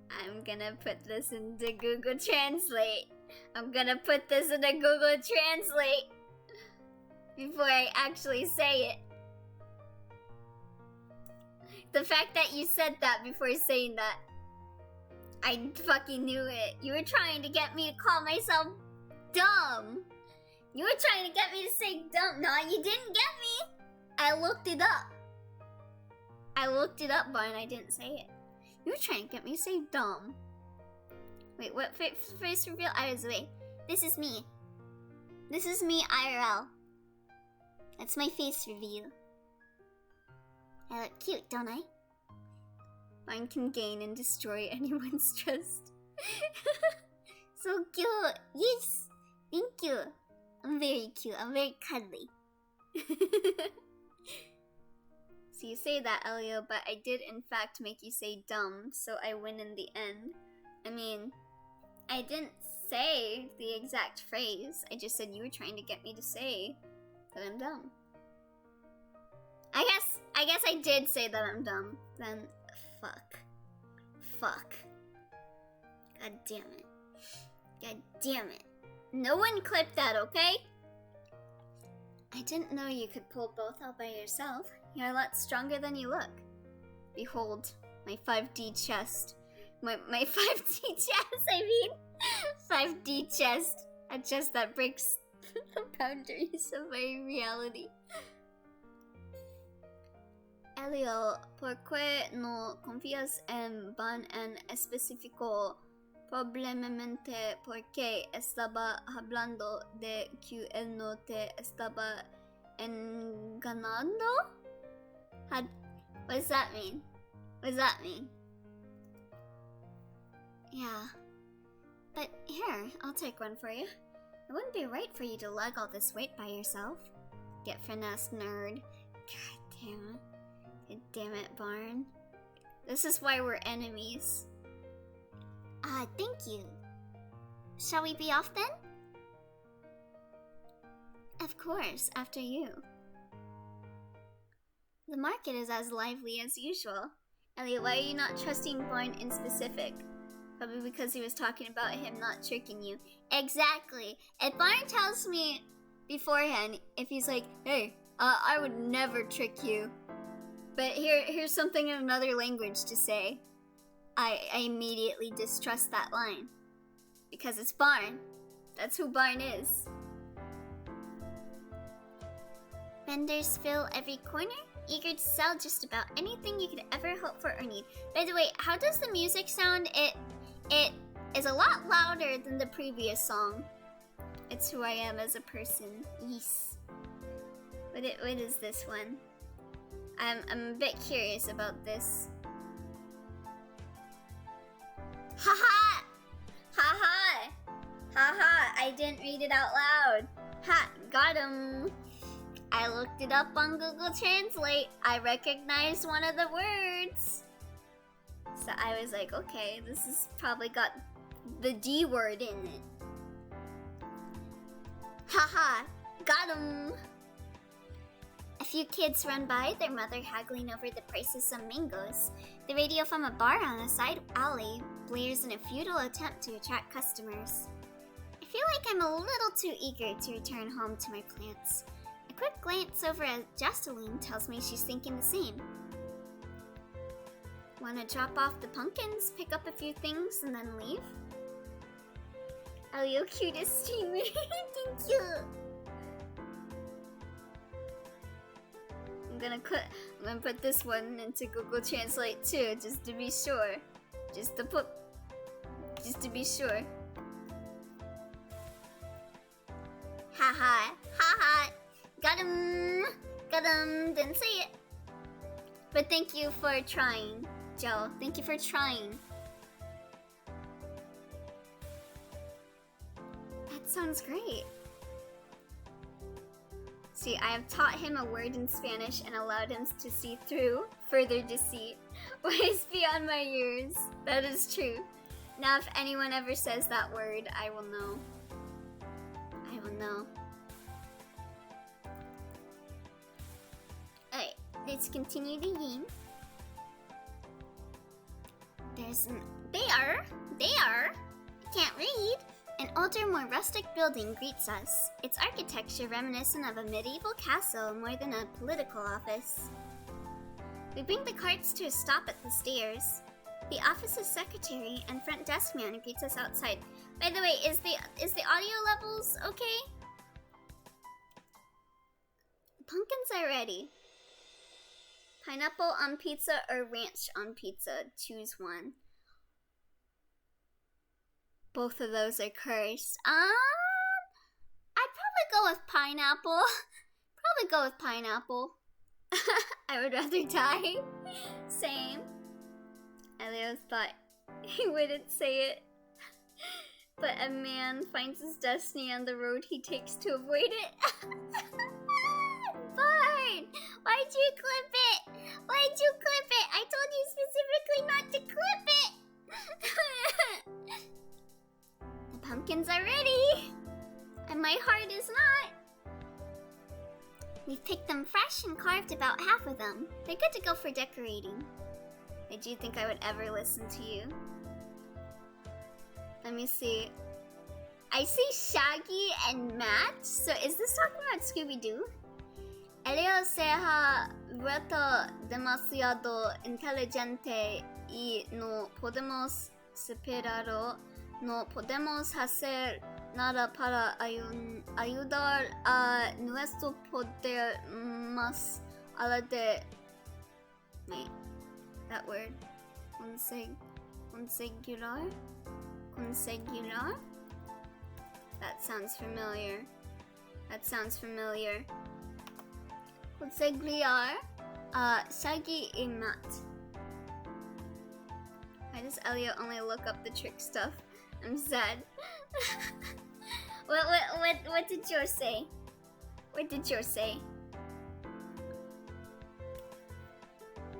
I'm gonna put this into Google Translate. I'm gonna put this into Google Translate before I actually say it. The fact that you said that before saying that, I fucking knew it. You were trying to get me to call myself dumb. You were trying to get me to say dumb. No, you didn't get me. I looked it up. I looked it up, Barn. I didn't say it. You were trying to get me to say dumb. Wait, what face reveal? Wait. This is me. This is me IRL. That's my face reveal. I look cute, don't I? Mine can gain and destroy anyone's trust. So cute. Yes. Thank you. I'm very cute. I'm very cuddly. So you say that, Elio, but I did in fact make you say dumb, so I win in the end. I mean, I didn't say the exact phrase. I just said you were trying to get me to say that I'm dumb. I guess I did say that I'm dumb. Then, fuck. God damn it. God damn it. No one clipped that, okay? I didn't know you could pull both out by yourself. You're a lot stronger than you look. Behold, my 5D chest. My 5D chest, I mean. 5D chest. A chest that breaks the boundaries of my reality. Elio, ¿por qué no confías en Ban en específico? Probablemente porque estaba hablando de que él no te estaba engañando? What does that mean? What does that mean? Yeah. But here, I'll take one for you. It wouldn't be right for you to lug all this weight by yourself. Get finesse, nerd. God damn it. God damn it, Barn. This is why we're enemies. Thank you. Shall we be off then? Of course, after you. The market is as lively as usual. Elliot, why are you not trusting Barn in specific? Probably because he was talking about him not tricking you. Exactly. If Barn tells me beforehand, if he's like, hey, I would never trick you. But here's something in another language to say. I immediately distrust that line. Because it's Barn. That's who Barn is. Vendors fill every corner, eager to sell just about anything you could ever hope for or need. By the way, how does the music sound? It is a lot louder than the previous song. It's who I am as a person. Yes. What is this one? I'm a bit curious about this. Haha! Haha! Haha! I didn't read it out loud. Ha! Got him! I looked it up on Google Translate. I recognized one of the words. So I was like, okay, this has probably got the D word in it. Haha! Got him! A few kids run by, their mother haggling over the prices of mangoes. The radio from a bar on a side alley blares in a futile attempt to attract customers. I feel like I'm a little too eager to return home to my plants. A quick glance over at Jocelyn tells me she's thinking the same. Want to drop off the pumpkins, pick up a few things, and then leave? Elio, cutest streamer. Thank you. I'm gonna put this one into Google Translate too, just to be sure. Just to be sure. Haha, haha. Got him. Got him. Didn't say it. But thank you for trying, Joe. Thank you for trying. That sounds great. See, I have taught him a word in Spanish and allowed him to see through further deceit. Ways beyond my years. That is true. Now if anyone ever says that word, I will know. I will know. Alright, let's continue the game. There's an bear. I can't read. An older, more rustic building greets us, its architecture reminiscent of a medieval castle more than a political office. We bring the carts to a stop at the stairs. The office's secretary and front desk man greets us outside. By the way, is the audio levels okay? Pumpkins are ready. Pineapple on pizza or ranch on pizza? Choose one. Both of those are cursed. I'd probably go with pineapple. I would rather die. Same. Elio thought he wouldn't say it. But a man finds his destiny on the road he takes to avoid it. Barn! Why'd you clip it? I told you specifically not to clip it! The pumpkins are ready! And my heart is not. We've picked them fresh and carved about half of them. They're good to go for decorating. Did you think I would ever listen to you? Let me see. I see Shaggy and Matt. So is this talking about Scooby-Doo? Elio se ha vuelto demasiado inteligente y no podemos superarlo. No podemos hacer nada para ayudar a nuestro poder más allá de... Wait, that word. Conseguirá? That sounds familiar. Conseguirá. Shaggy y Matt. Why does Elliot only look up the trick stuff? I'm sad. What did yours say?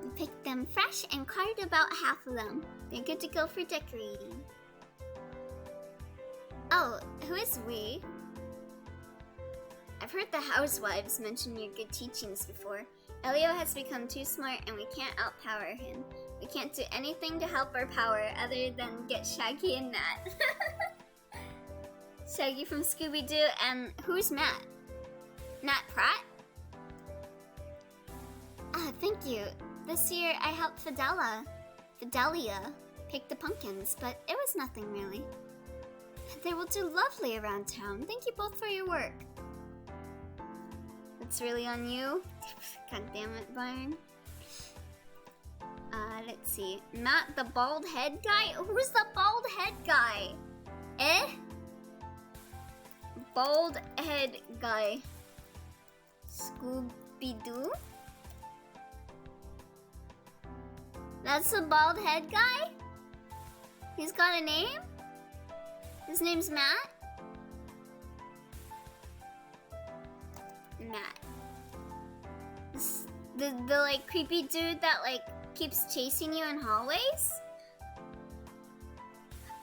We picked them fresh and carved about half of them. They're good to go for decorating. Oh, who is we? I've heard the housewives mention your good teachings before. Elio has become too smart and we can't outpower him. We can't do anything to help our power other than get Shaggy and Matt. Shaggy from Scooby-Doo, and who's Matt? Matt Pratt? Thank you. This year I helped Fidelia pick the pumpkins, but it was nothing really. They will do lovely around town. Thank you both for your work. It's really on you? God damn it, Byron. Let's see. Matt, the bald head guy? Who's the bald head guy? Bald head guy. Scooby-Doo? That's the bald head guy? He's got a name? His name's Matt? Matt. The like creepy dude that like keeps chasing you in hallways?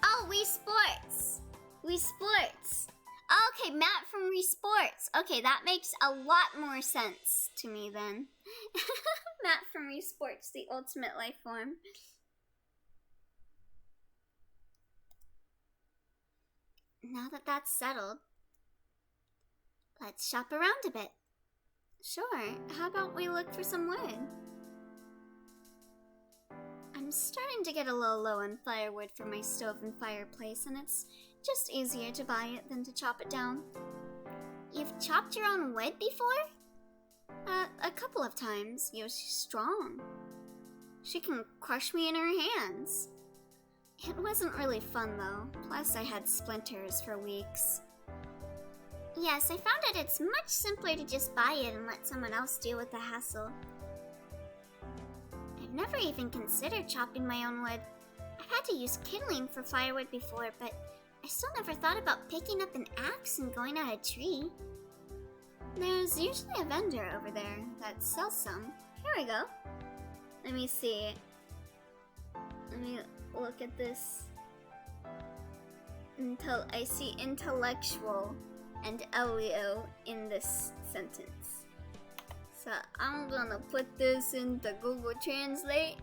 Oh, Wii Sports. Wii Sports. Okay, Matt from Wii Sports. Okay, that makes a lot more sense to me then. Matt from Wii Sports, the ultimate life form. Now that that's settled, let's shop around a bit. Sure, how about we look for some wood? I'm starting to get a little low on firewood for my stove and fireplace, and it's just easier to buy it than to chop it down. You've chopped your own wood before? A couple of times. She's strong. She can crush me in her hands. It wasn't really fun though, plus I had splinters for weeks. Yes, I found out it's much simpler to just buy it and let someone else deal with the hassle. I've never even considered chopping my own wood. I've had to use kindling for firewood before, but I still never thought about picking up an axe and going at a tree. There's usually a vendor over there that sells some. Here we go. Let me see. Let me look at this. I see intellectual and Elio in this sentence. So I'm gonna put this into Google Translate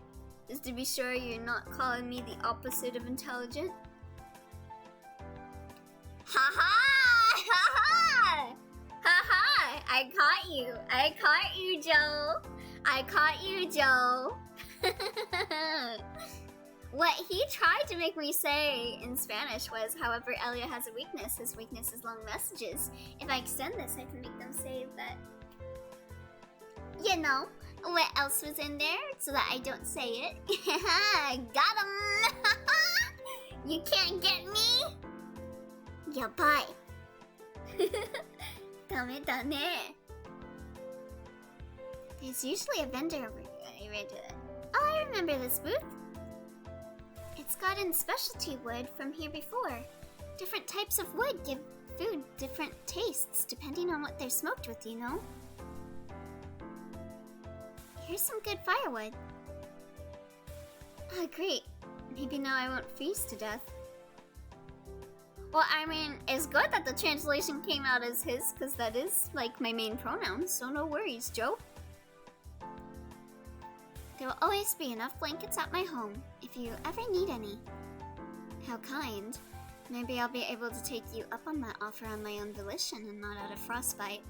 just to be sure you're not calling me the opposite of intelligent. Ha-ha! Ha-ha! Ha-ha! I caught you! I caught you, Joe! I caught you, Joe! What he tried to make me say in Spanish was, however, Elio has a weakness. His weakness is long messages. If I extend this, I can make them say that, you know, what else was in there so that I don't say it. Got him! You can't get me? Yeah, bye. Dame. There's usually a vendor over here. Oh, I remember this booth. It's gotten specialty wood from here before. Different types of wood give food different tastes depending on what they're smoked with, you know? Here's some good firewood. Oh, great. Maybe now I won't freeze to death. Well, I mean, it's good that the translation came out as his, because that is, like, my main pronoun, so no worries, Joe. There will always be enough blankets at my home, if you ever need any. How kind. Maybe I'll be able to take you up on that offer on my own volition and not out of frostbite.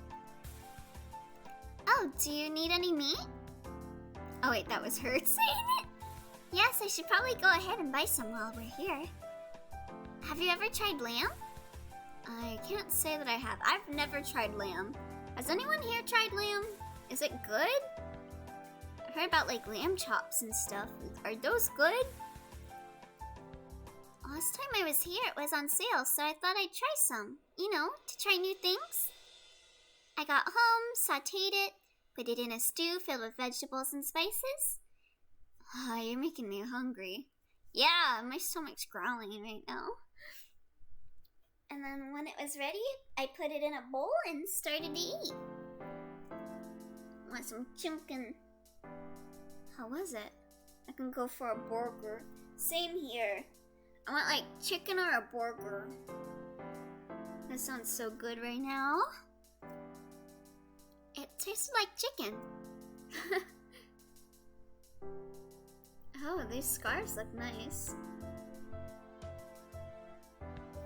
Oh, do you need any meat? Oh wait, that was her saying it? Yes, I should probably go ahead and buy some while we're here. Have you ever tried lamb? I can't say that I have. I've never tried lamb. Has anyone here tried lamb? Is it good? I've heard about like lamb chops and stuff. Are those good? Last time I was here, it was on sale, so I thought I'd try some. You know, to try new things. I got home, sauteed it, put it in a stew filled with vegetables and spices. Oh, you're making me hungry. Yeah, my stomach's growling right now. And then when it was ready, I put it in a bowl and started to eat. Want some chicken? How was it? I can go for a burger. Same here. I want like chicken or a burger. That sounds so good right now. It tasted like chicken. Oh, these scarves look nice.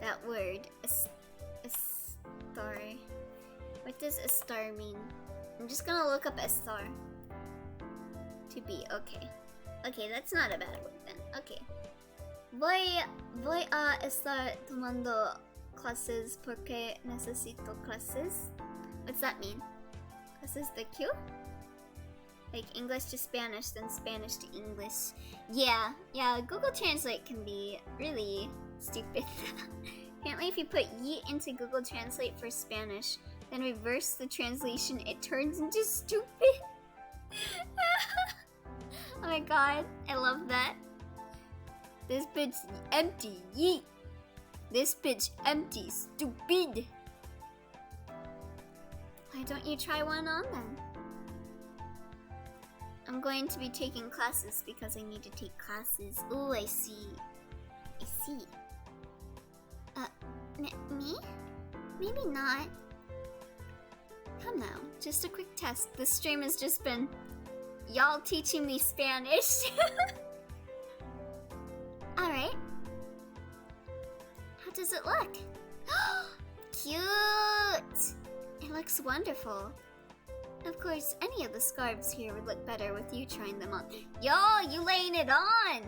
That word, star. What does a star mean? I'm just gonna look up a star. To be, okay. Okay, that's not a bad word then. Okay. Voy a estar tomando clases porque necesito clases. What's that mean? Clases de qué? Like English to Spanish, then Spanish to English. Yeah, Google Translate can be really stupid. Apparently if you put yeet into Google Translate for Spanish, then reverse the translation, it turns into stupid. Oh my god, I love that. This bitch empty, yeet. This bitch empty, stupid. Why don't you try one on then? I'm going to be taking classes because I need to take classes. Ooh, I see. I see. Me? Maybe not. Come now, just a quick test. This stream has just been y'all teaching me Spanish. Alright. How does it look? Cute! It looks wonderful. Of course, any of the scarves here would look better with you trying them on. Yo, you laying it on!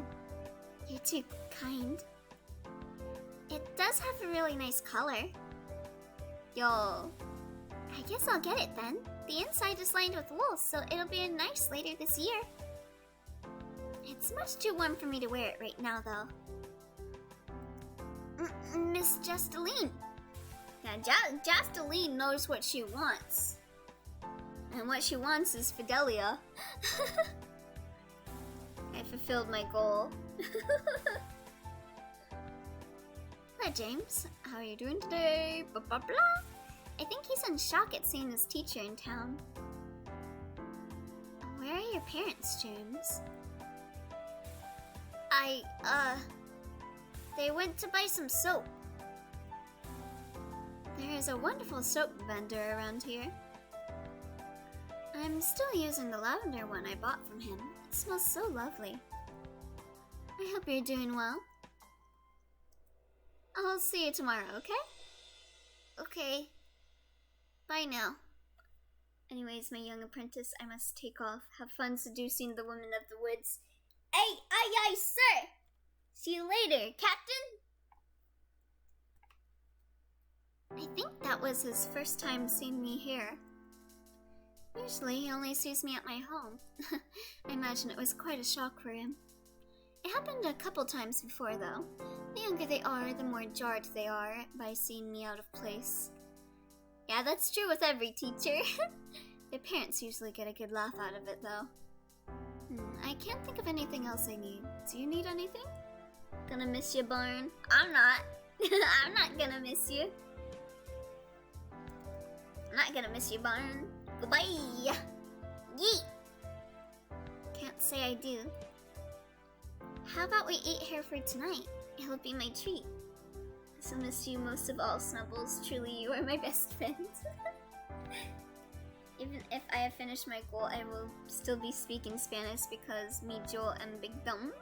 You're too kind. It does have a really nice color. Yo, I guess I'll get it then. The inside is lined with wool, so it'll be nice later this year. It's much too warm for me to wear it right now, though. Miss Justeline. Now, Justeline knows what she wants. And what she wants is Fidelia. I fulfilled my goal. Hello, James. How are you doing today? Blah, blah, blah. I think he's in shock at seeing his teacher in town. Where are your parents, James? They went to buy some soap. There is a wonderful soap vendor around here. I'm still using the lavender one I bought from him. It smells so lovely. I hope you're doing well. I'll see you tomorrow, okay? Okay. Bye now. Anyways, my young apprentice, I must take off. Have fun seducing the women of the woods. Aye, aye, sir! See you later, Captain! I think that was his first time seeing me here. Usually he only sees me at my home. I imagine it was quite a shock for him. It happened a couple times before, though. The younger they are, the more jarred they are by seeing me out of place. Yeah, that's true with every teacher. Their parents usually get a good laugh out of it, though. I can't think of anything else I need. Do you need anything? Gonna miss you, Barn? I'm not. I'm not gonna miss you. I'm not gonna miss you, Barn. Goodbye! Yeet! Can't say I do. How about we eat here for tonight? It'll be my treat. I will miss you most of all, Snubbles. Truly, you are my best friend. Even if I have finished my goal, I will still be speaking Spanish because me, Joel, and Big Dumb.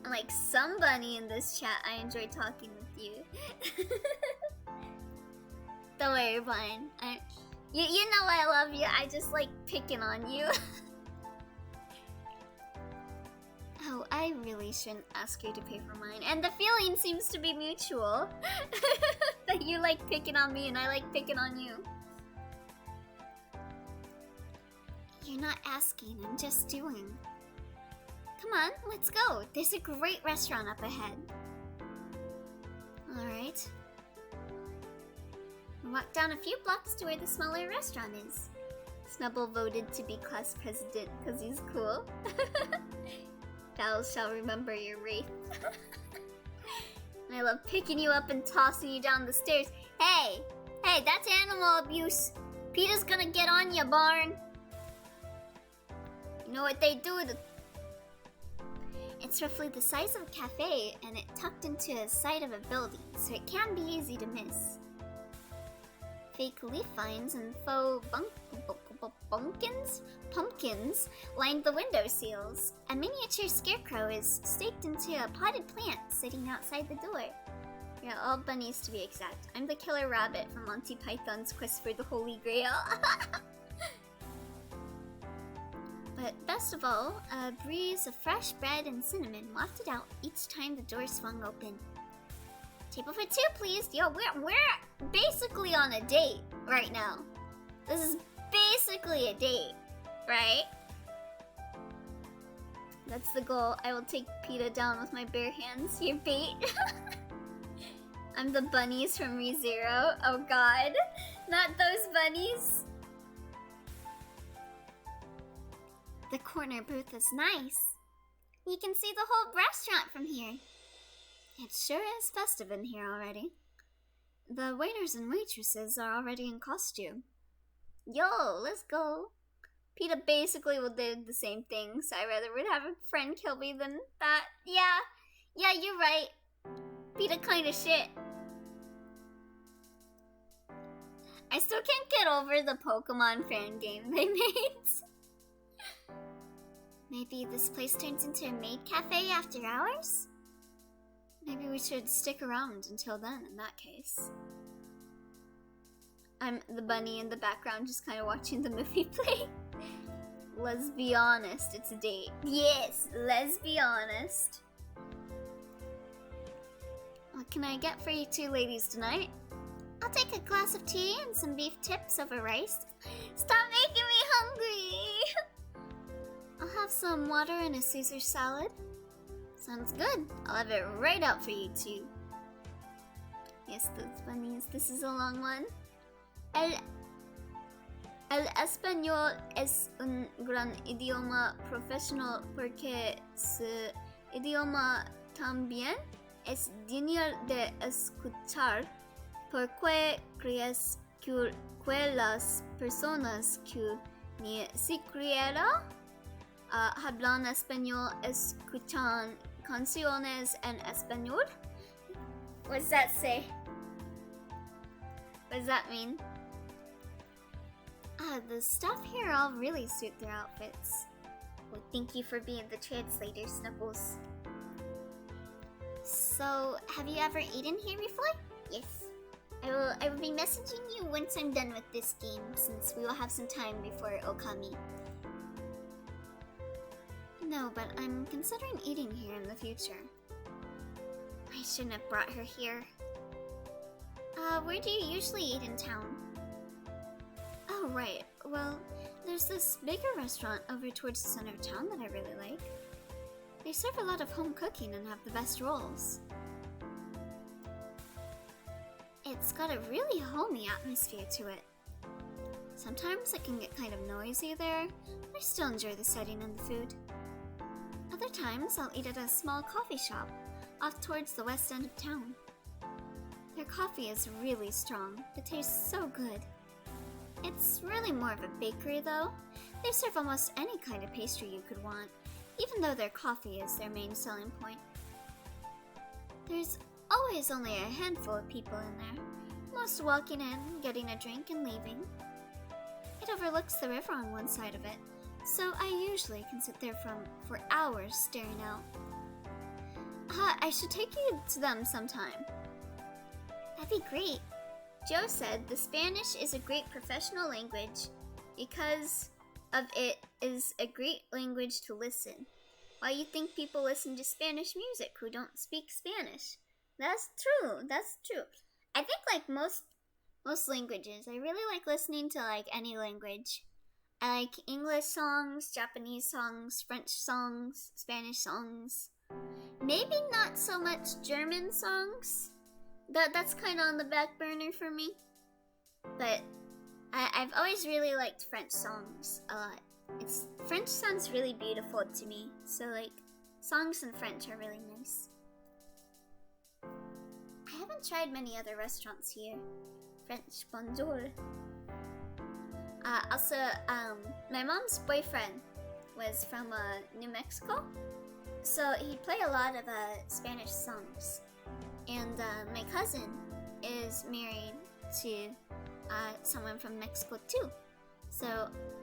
Like somebody in this chat, I enjoy talking with you. Don't worry, Brian. You know I love you. I just like picking on you. Oh, I really shouldn't ask you to pay for mine. And the feeling seems to be mutual. That you like picking on me and I like picking on you. You're not asking, I'm just doing. Come on, let's go. There's a great restaurant up ahead. Alright. Walk down a few blocks to where the smaller restaurant is. Snubble voted to be class president because he's cool. Thou shall remember your wraith. I love picking you up and tossing you down the stairs. Hey, that's animal abuse. Peter's gonna get on ya, Barn. You know what they do to... It's roughly the size of a cafe, and it tucked into the side of a building, so it can be easy to miss. Fake leaf vines and faux pumpkins lined the window sills. A miniature scarecrow is staked into a potted plant sitting outside the door. Yeah, all bunnies to be exact. I'm the killer rabbit from Monty Python's Quest for the Holy Grail. But best of all, a breeze of fresh bread and cinnamon wafted out each time the door swung open. Table for two, please. Yo, we're basically on a date right now. This is basically a date, right? That's the goal. I will take PETA down with my bare hands. Your bait. I'm the bunnies from ReZero. Oh god, not those bunnies. The corner booth is nice. You can see the whole restaurant from here. It sure is festive in here already. The waiters and waitresses are already in costume. Yo, let's go. PETA basically will do the same thing, so I rather would have a friend kill me than that. Yeah, you're right. PETA kinda shit. I still can't get over the Pokemon fan game they made. Maybe this place turns into a maid cafe after hours? Maybe we should stick around until then in that case. I'm the bunny in the background just kind of watching the movie play. Let's be honest, it's a date. Yes, let's be honest. What can I get for you two ladies tonight? I'll take a glass of tea and some beef tips over rice. Stop making me hungry! I'll have some water and a Caesar salad. Sounds good. I'll have it right out for you two. Yes, those bunnies. This is a long one. El español es un gran idioma profesional porque su idioma también es digno de escuchar, porque crees que las personas que ni siquiera hablan español escuchan canciones en español? What does that say? What does that mean? The staff here all really suit their outfits. Well, thank you for being the translator, Snuffles. So, have you ever eaten here before? Yes. I will be messaging you once I'm done with this game, since we will have some time before Okami. No, but I'm considering eating here in the future. I shouldn't have brought her here. Where do you usually eat in town? Oh, right. Well, there's this bigger restaurant over towards the center of town that I really like. They serve a lot of home cooking and have the best rolls. It's got a really homey atmosphere to it. Sometimes it can get kind of noisy there, but I still enjoy the setting and the food. Other times I'll eat at a small coffee shop off towards the west end of town. Their coffee is really strong. It tastes so good. It's really more of a bakery though. They serve almost any kind of pastry you could want, even though their coffee is their main selling point. There's always only a handful of people in there, most walking in, getting a drink, and leaving. It overlooks the river on one side of it, so I usually can sit there for hours staring out. I should take you to them sometime. That'd be great. Joe said the Spanish is a great professional language because of it is a great language to listen. Why you think people listen to Spanish music who don't speak Spanish? That's true. I think like most languages, I really like listening to like any language. I like English songs, Japanese songs, French songs, Spanish songs. Maybe not so much German songs. That's kind of on the back burner for me. But I've always really liked French songs a lot. French sounds really beautiful to me. So like, songs in French are really nice. I haven't tried many other restaurants here. French bonjour. Also, my mom's boyfriend was from New Mexico. So he'd play a lot of Spanish songs. And my cousin is married to someone from Mexico too. So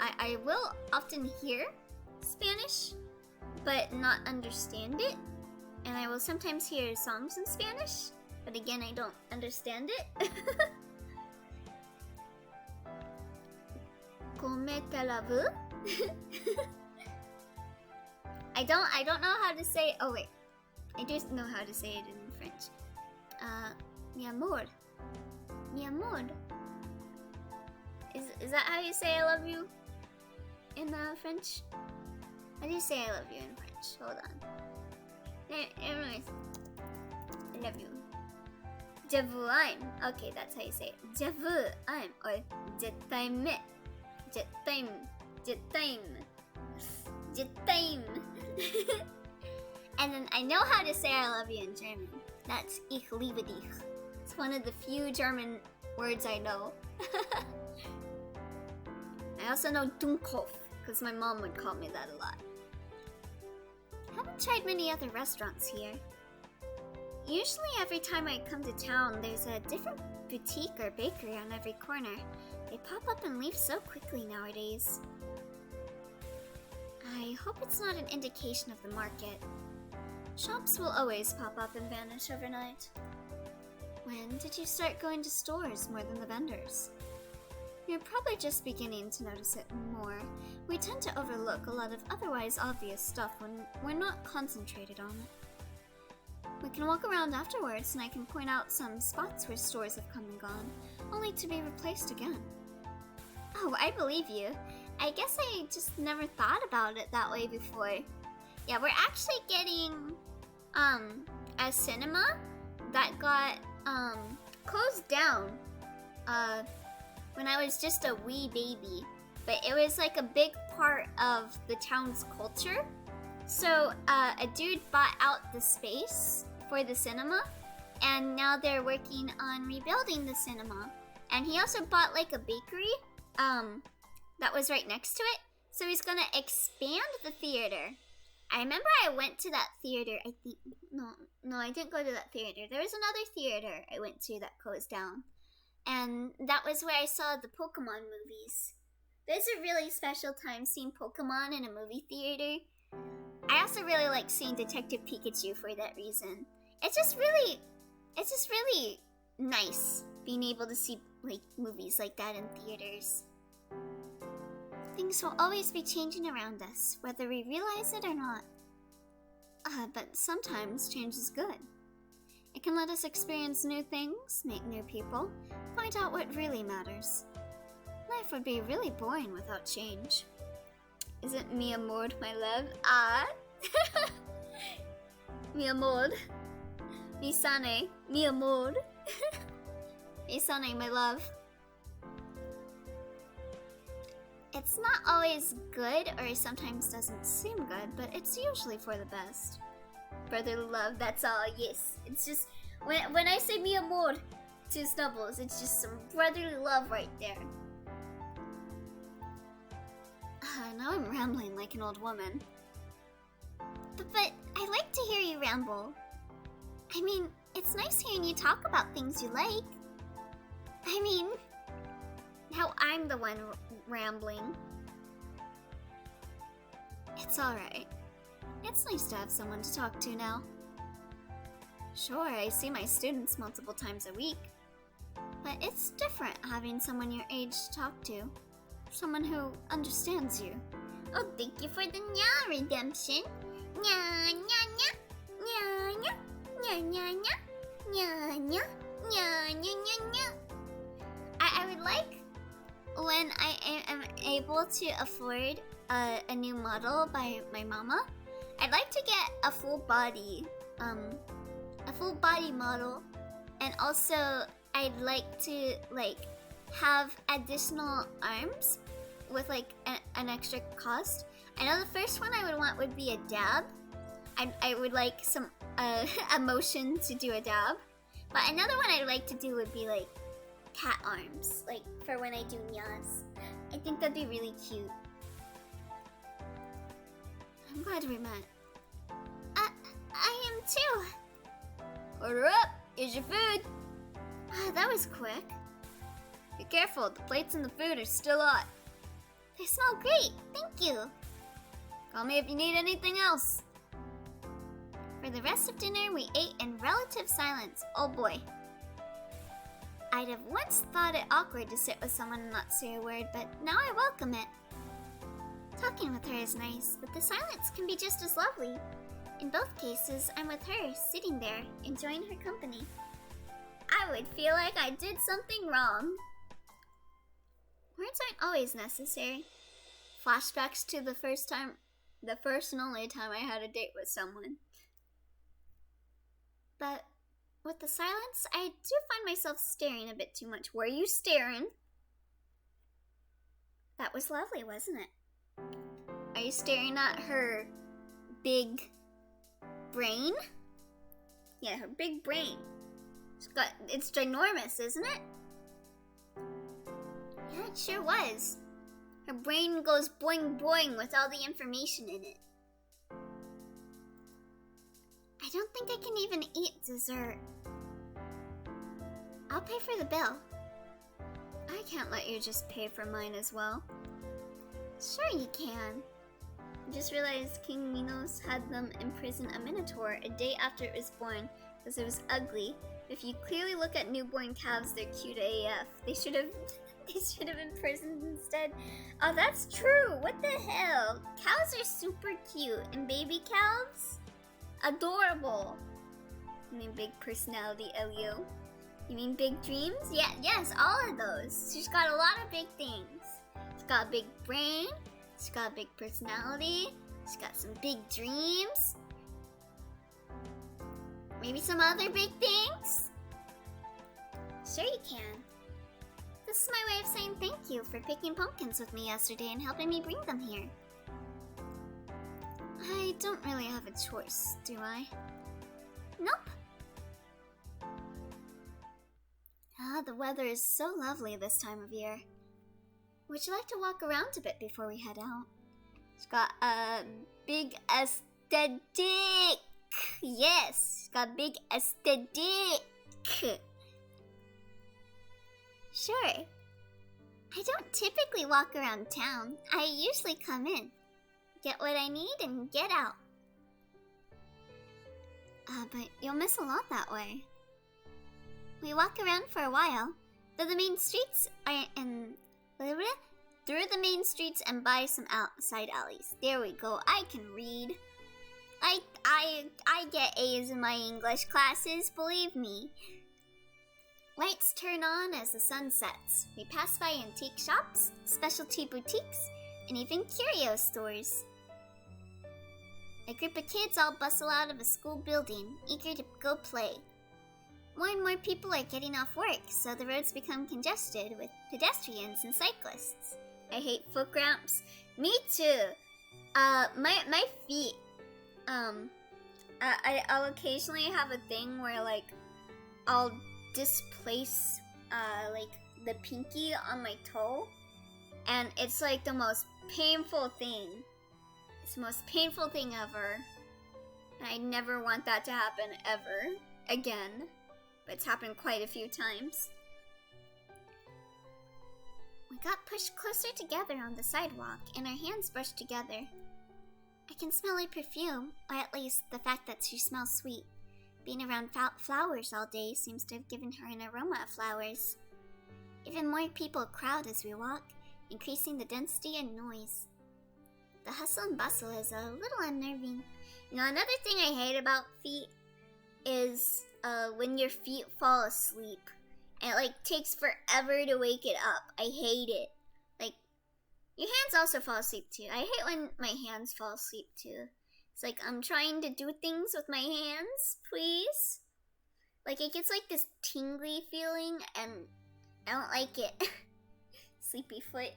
I will often hear Spanish, but not understand it. And I will sometimes hear songs in Spanish, but again, I don't understand it. Come te la veux? I don't know how to say. Oh wait, I just know how to say it in French. Mi amor. Mi amor. Is that how you say I love you in French? How do you say I love you in French? Hold on. Anyways, I love you. Javuime. Okay, that's how you say it. Javuime or Jetaime. Jetaime. And then I know how to say I love you in German. That's Ich liebe dich. It's one of the few German words I know. I also know Dummkopf, because my mom would call me that a lot. I haven't tried many other restaurants here. Usually every time I come to town, there's a different boutique or bakery on every corner. They pop up and leave so quickly nowadays. I hope it's not an indication of the market. Shops will always pop up and vanish overnight. When did you start going to stores more than the vendors? You're probably just beginning to notice it more. We tend to overlook a lot of otherwise obvious stuff when we're not concentrated on it. We can walk around afterwards and I can point out some spots where stores have come and gone, only to be replaced again. Oh, I believe you. I guess I just never thought about it that way before. Yeah, we're actually getting a cinema that got closed down when I was just a wee baby, but it was like a big part of the town's culture. So a dude bought out the space for the cinema, and now they're working on rebuilding the cinema. And he also bought like a bakery that was right next to it, so he's gonna expand the theater. I remember I went to that theater, I think, no, I didn't go to that theater. There was another theater I went to that closed down. And that was where I saw the Pokemon movies. There's a really special time seeing Pokemon in a movie theater. I also really like seeing Detective Pikachu for that reason. It's just really nice being able to see like movies like that in theaters. Things will always be changing around us, whether we realize it or not. But sometimes change is good. It can let us experience new things, meet new people, find out what really matters. Life would be really boring without change. Isn't mi amor, my love? Mi amor. Mi sane, mi amor. Mi sane, my love. It's not always good, or sometimes doesn't seem good, but it's usually for the best. Brotherly love, that's all, yes. It's just, when I say mi amor to Snubbles, it's just some brotherly love right there. Now I'm rambling like an old woman. But I like to hear you ramble. I mean, it's nice hearing you talk about things you like. I mean, how I'm the one rambling. It's alright. It's nice to have someone to talk to now. Sure, I see my students multiple times a week, but it's different having someone your age to talk to. Someone who understands you. Oh, thank you for the nya redemption. Nya, nya, nya. Nya, nya. Nya, nya, nya. Nya, nya. Nya, nya, nya, nya. I would like, when I am able to afford a new model by my mama, I'd like to get a full body model, and also I'd like to have additional arms with an extra cost. I know the first one I would want would be a dab. I would like some a motion to do a dab, but another one I'd like to do would be like cat arms, like for when I do nyas. I think that'd be really cute. I'm glad we met. I am too. Order up! Here's your food! That was quick. Be careful, the plates and the food are still hot. They smell great, thank you. Call me if you need anything else. For the rest of dinner, we ate in relative silence. Oh boy. I'd have once thought it awkward to sit with someone and not say a word, but now I welcome it. Talking with her is nice, but the silence can be just as lovely. In both cases, I'm with her, sitting there, enjoying her company. I would feel like I did something wrong. Words aren't always necessary. Flashbacks to the first and only time I had a date with someone. But With the silence, I do find myself staring a bit too much. Were you staring? That was lovely, wasn't it? Are you staring at her big brain? Yeah, her big brain. It's ginormous, isn't it? Yeah, it sure was. Her brain goes boing boing with all the information in it. I don't think I can even eat dessert. I'll pay for the bill. I can't let you just pay for mine as well. Sure you can. I just realized King Minos had them imprison a minotaur a day after it was born because it was ugly. If you clearly look at newborn calves, they're cute AF. They should have imprisoned instead. Oh, that's true. What the hell? Cows are super cute, and baby calves? Adorable. You mean big personality, Elio? You mean big dreams? Yeah, yes, all of those. She's got a lot of big things. She's got a big brain. She's got a big personality. She's got some big dreams. Maybe some other big things? Sure you can. This is my way of saying thank you for picking pumpkins with me yesterday and helping me bring them here. I don't really have a choice, do I? Nope. Ah, the weather is so lovely this time of year. Would you like to walk around a bit before we head out? It's got a big aesthetic. Yes, it's got a big aesthetic. Sure. I don't typically walk around town. I usually come in, get what I need, and get out. But you'll miss a lot that way. We walk around for a while, through the main streets and by some outside alleys. There we go. I can read. I get A's in my English classes, believe me. Lights turn on as the sun sets. We pass by antique shops, specialty boutiques, and even curio stores. A group of kids all bustle out of a school building, eager to go play. More and more people are getting off work, so the roads become congested with pedestrians and cyclists. I hate foot ramps. Me too. My feet. I'll occasionally have a thing where like I'll displace like the pinky on my toe, and it's like the most painful thing. It's the most painful thing ever. And I never want that to happen ever again. But it's happened quite a few times. We got pushed closer together on the sidewalk, and our hands brushed together. I can smell her perfume, or at least the fact that she smells sweet. Being around flowers all day seems to have given her an aroma of flowers. Even more people crowd as we walk, increasing the density and noise. The hustle and bustle is a little unnerving. You know, another thing I hate about feet is when your feet fall asleep. And it like takes forever to wake it up. I hate it. Like, your hands also fall asleep too. I hate when my hands fall asleep too. It's like I'm trying to do things with my hands, please. Like it gets like this tingly feeling and I don't like it. Sleepy foot.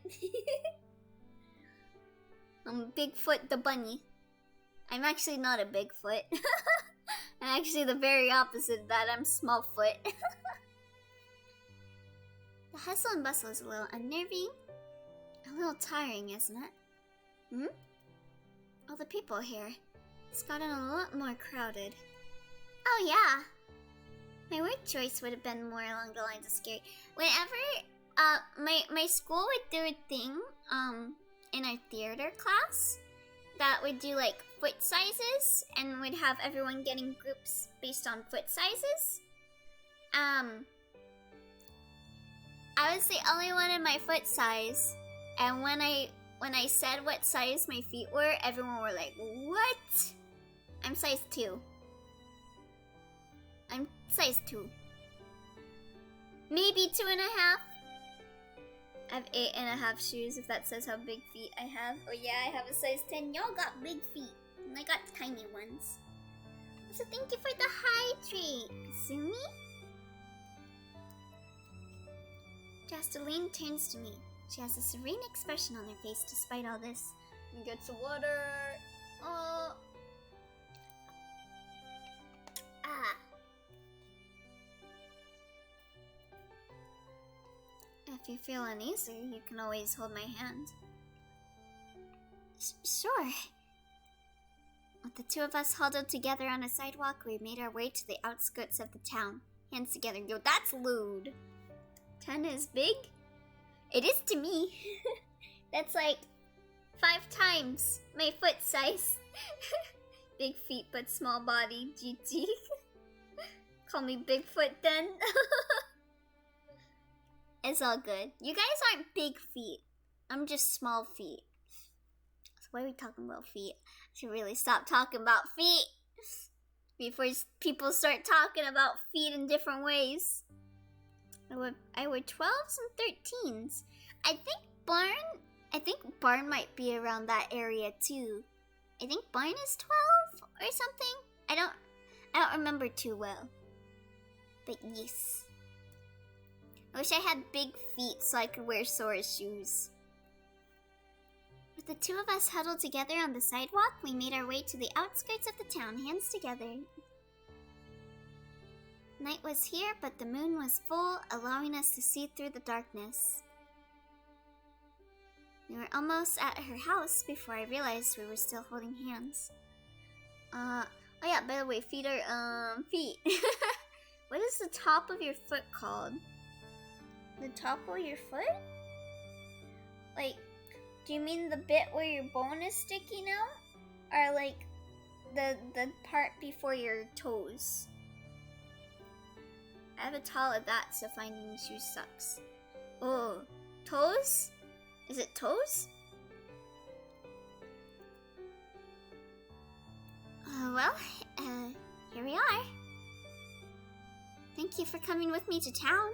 I'm Bigfoot the bunny. I'm actually not a Bigfoot. I'm actually the very opposite of that. I'm Smallfoot. The hustle and bustle is a little unnerving. A little tiring, isn't it? All the people here. It's gotten a lot more crowded. Oh yeah. My word choice would have been more along the lines of scary. Whenever my school would do a thing in our theater class that would do like foot sizes and would have everyone getting groups based on foot sizes. I was the only one in my foot size, and when I said what size my feet were, everyone were like, "What?" I'm size 2. I'm size 2. Maybe 2.5. I have 8.5 shoes, if that says how big feet I have. Oh yeah, I have a size 10. Y'all got big feet, and I got tiny ones. So thank you for the hydrate, Kasumi. Jasteline turns to me. She has a serene expression on her face despite all this. And gets some water. Oh. Ah. If you feel uneasy, you can always hold my hand. Sure. With the two of us huddled together on a sidewalk, we made our way to the outskirts of the town. Hands together. Yo, that's lewd. 10 is big? It is to me. That's like 5 times my foot size. Big feet but small body. GG. Call me Bigfoot then. It's all good. You guys aren't big feet. I'm just small feet. So why are we talking about feet? I should really stop talking about feet before people start talking about feet in different ways. I wear 12s and 13s. I think Barn might be around that area too. I think Barn is 12 or something. I don't remember too well. But yes. I wish I had big feet so I could wear Sora's shoes. With the two of us huddled together on the sidewalk, we made our way to the outskirts of the town, hands together. Night was here, but the moon was full, allowing us to see through the darkness. We were almost at her house before I realized we were still holding hands. Oh yeah, by the way, feet are, feet. What is the top of your foot called? The top of your foot? Like, do you mean the bit where your bone is sticking out? Or like, the part before your toes? I have a tall at that, so finding shoes sucks. Oh, toes? Is it toes? Here we are. Thank you for coming with me to town.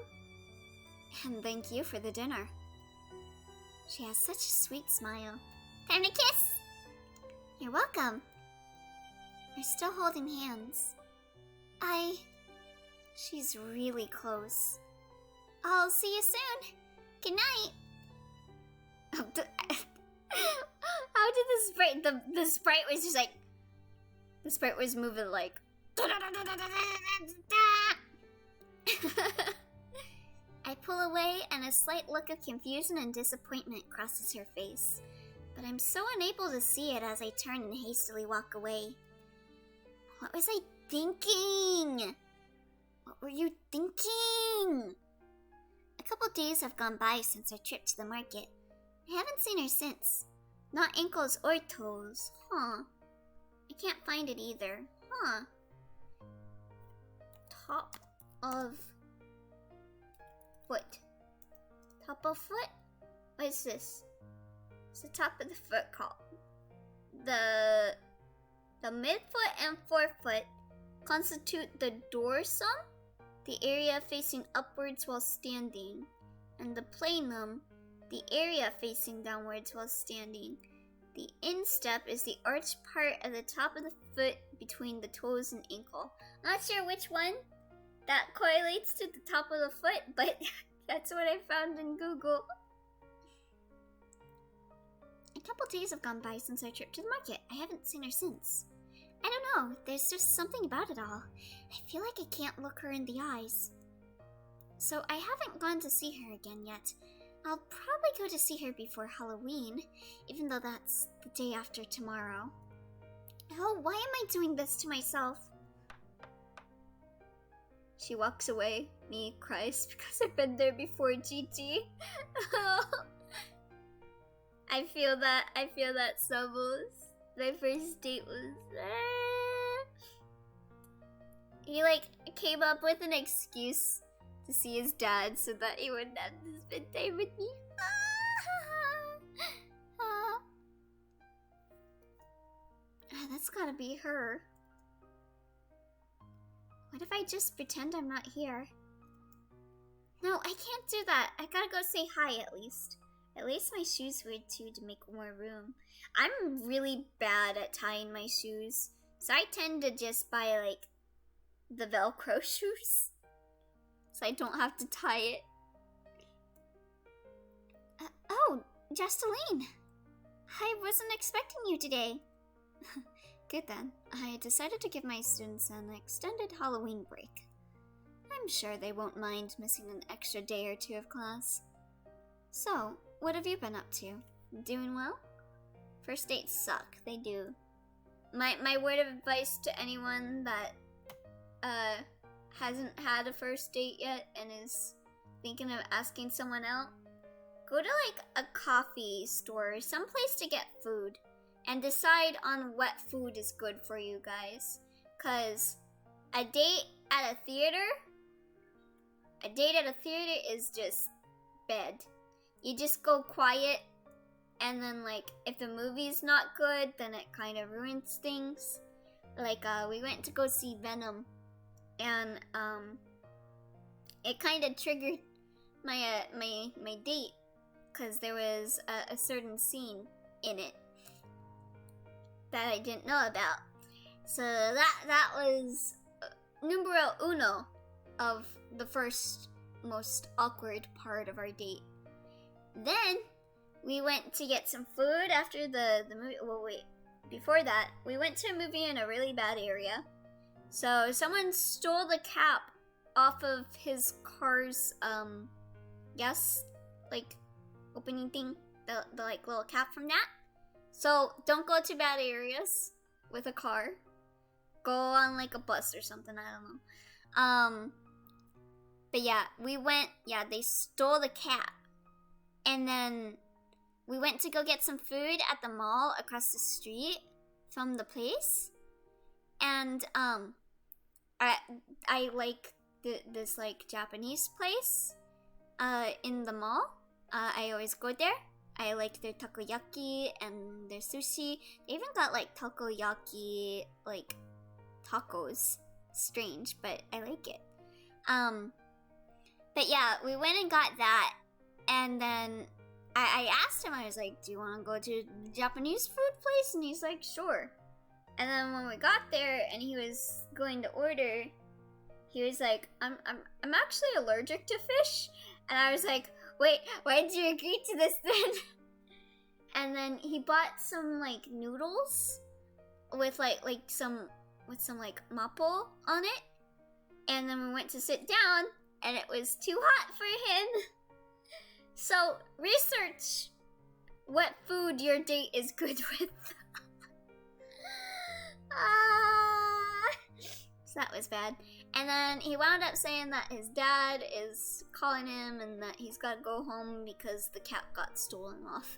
And thank you for the dinner. She has such a sweet smile. Time to kiss! You're welcome. We're still holding hands. She's really close. I'll see you soon. Good night. How did the sprite, the sprite was just like, the sprite was moving like, I pull away and a slight look of confusion and disappointment crosses her face. But I'm so unable to see it as I turn and hastily walk away. What was I thinking? What were you thinking? A couple days have gone by since our trip to the market. I haven't seen her since. Not ankles or toes. Huh. I can't find it either. Huh. Top of foot. Top of foot? What is this? What's the top of the foot called? The midfoot and forefoot constitute the dorsum, the area facing upwards while standing, and the planum, the area facing downwards while standing. The instep is the arched part of the top of the foot between the toes and ankle. Not sure which one that correlates to the top of the foot, but that's what I found in Google. A couple days have gone by since our trip to the market. I haven't seen her since. I don't know, there's just something about it all. I feel like I can't look her in the eyes. So I haven't gone to see her again yet. I'll probably go to see her before Halloween, even though that's the day after tomorrow. Oh, why am I doing this to myself? She walks away. Me cries because I've been there before, GG. I feel that, Subbles. My first date was... He like came up with an excuse to see his dad so that he wouldn't have to spend time with me. That's gotta be her. What if I just pretend I'm not here? No, I can't do that. I gotta go say hi at least. At least my shoes weird too to make more room. I'm really bad at tying my shoes, So I tend to just buy like the Velcro shoes, so I don't have to tie it. Oh, Justeline! I wasn't expecting you today. Good then. I decided to give my students an extended Halloween break. I'm sure they won't mind missing an extra day or two of class. So, what have you been up to? Doing well? First dates suck. They do. My word of advice to anyone that hasn't had a first date yet and is thinking of asking someone out, go to like a coffee store or someplace to get food and decide on what food is good for you guys. Cause a date at a theater is just bad. You just go quiet, and then like if the movie's not good, then it kind of ruins things. Like we went to go see Venom, and it kind of triggered my my date, because there was a certain scene in it that I didn't know about. So that was numero uno of the first most awkward part of our date. Then we went to get some food after the movie. Well, wait, before that, we went to a movie in a really bad area. So someone stole the cap off of his car's gas like opening thing, the like little cap from that. So don't go to bad areas with a car. Go on like a bus or something, I don't know. But yeah, we went, they stole the cap. And then we went to go get some food at the mall across the street from the place. And I like this like Japanese place in the mall. I always go there. I like their takoyaki and their sushi. They even got like takoyaki like tacos. Strange, but I like it. But yeah, we went and got that, and then I asked him, I was like, do you want to go to the Japanese food place? And he's like, sure. And then when we got there and he was going to order, he was like, I'm actually allergic to fish. And I was like, wait, why did you agree to this then? And then he bought some like noodles with some like mapo on it. And then we went to sit down and it was too hot for him. So research what food your date is good with. So that was bad. And then he wound up saying that his dad is calling him and that he's got to go home because the cat got stolen off.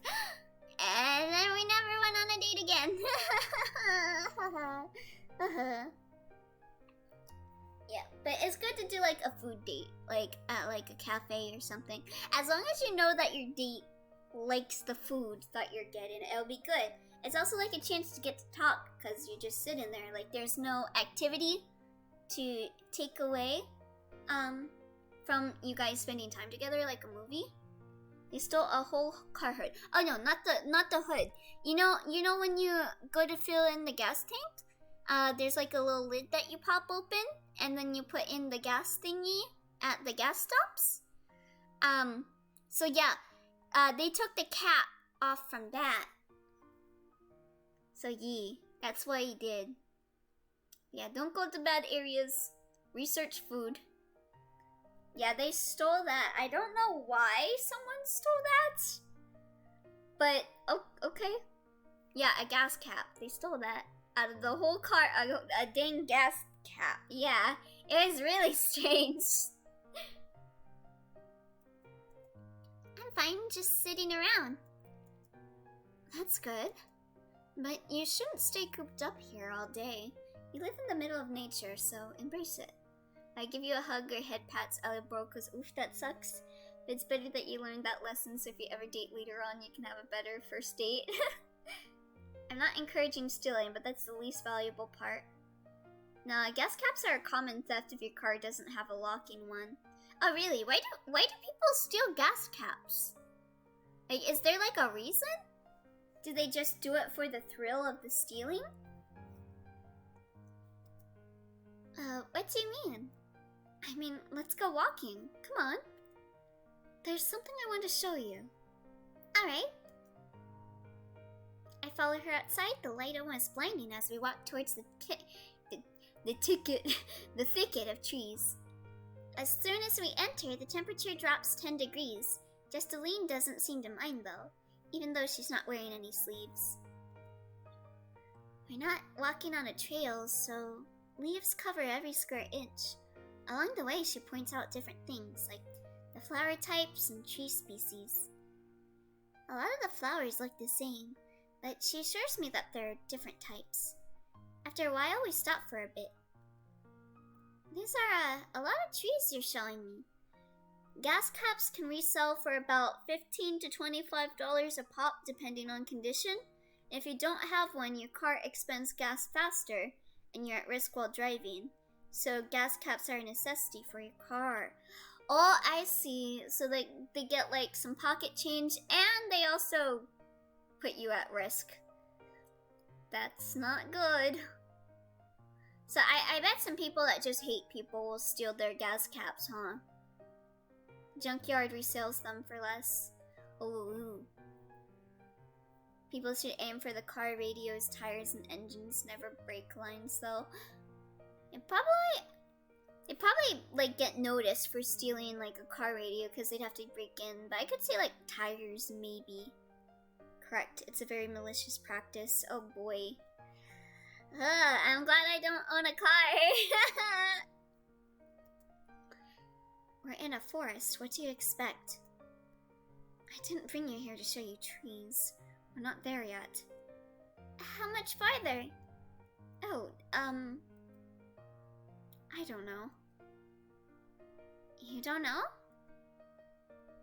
And then we never went on a date again. Yeah, but it's good to do like a food date, like at like a cafe or something. As long as you know that your date likes the food that you're getting, it'll be good. It's also like a chance to get to talk because you just sit in there. Like there's no activity to take away from you guys spending time together, like a movie. They stole a whole car hood. Oh no, not the hood. You know when you go to fill in the gas tank, there's like a little lid that you pop open, and then you put in the gas thingy at the gas stops. So yeah, they took the cap off from that. So that's what he did. Yeah, don't go to bad areas. Research food. Yeah, they stole that. I don't know why someone stole that. But, okay. Yeah, a gas cap. They stole that out of the whole car. A dang gas cap. Yeah, it was really strange. I'm fine, just sitting around. That's good. But you shouldn't stay cooped up here all day. You live in the middle of nature, so embrace it. I give you a hug or head pats, bro, cause oof, that sucks. But it's better that you learned that lesson, so if you ever date later on, you can have a better first date. I'm not encouraging stealing, but that's the least valuable part. Now, gas caps are a common theft if your car doesn't have a locking one. Oh, really? Why do people steal gas caps? Like, is there like a reason? Do they just do it for the thrill of the stealing? What do you mean? I mean, let's go walking. Come on. There's something I want to show you. Alright. I follow her outside, the light almost blinding as we walk towards the thicket of trees. As soon as we enter, the temperature drops 10 degrees. Justaline doesn't seem to mind though, even though she's not wearing any sleeves. We're not walking on a trail, so leaves cover every square inch. Along the way, she points out different things, like the flower types and tree species. A lot of the flowers look the same, but she assures me that there are different types. After a while, we stop for a bit. These are a lot of trees you're showing me. Gas caps can resell for about $15 to $25 a pop depending on condition. If you don't have one, your car expends gas faster and you're at risk while driving. So gas caps are a necessity for your car. Oh, I see. So they get like some pocket change and they also put you at risk. That's not good. So I bet some people that just hate people will steal their gas caps, huh? Junkyard resells them for less. Ooh. People should aim for the car radios, tires, and engines, never brake lines, though. It probably like get noticed for stealing like a car radio because they'd have to break in. But I could say like tires, maybe. Correct. It's a very malicious practice. Oh boy. I'm glad I don't own a car. We're in a forest. What do you expect? I didn't bring you here to show you trees. We're not there yet. How much farther? Oh, I don't know. You don't know?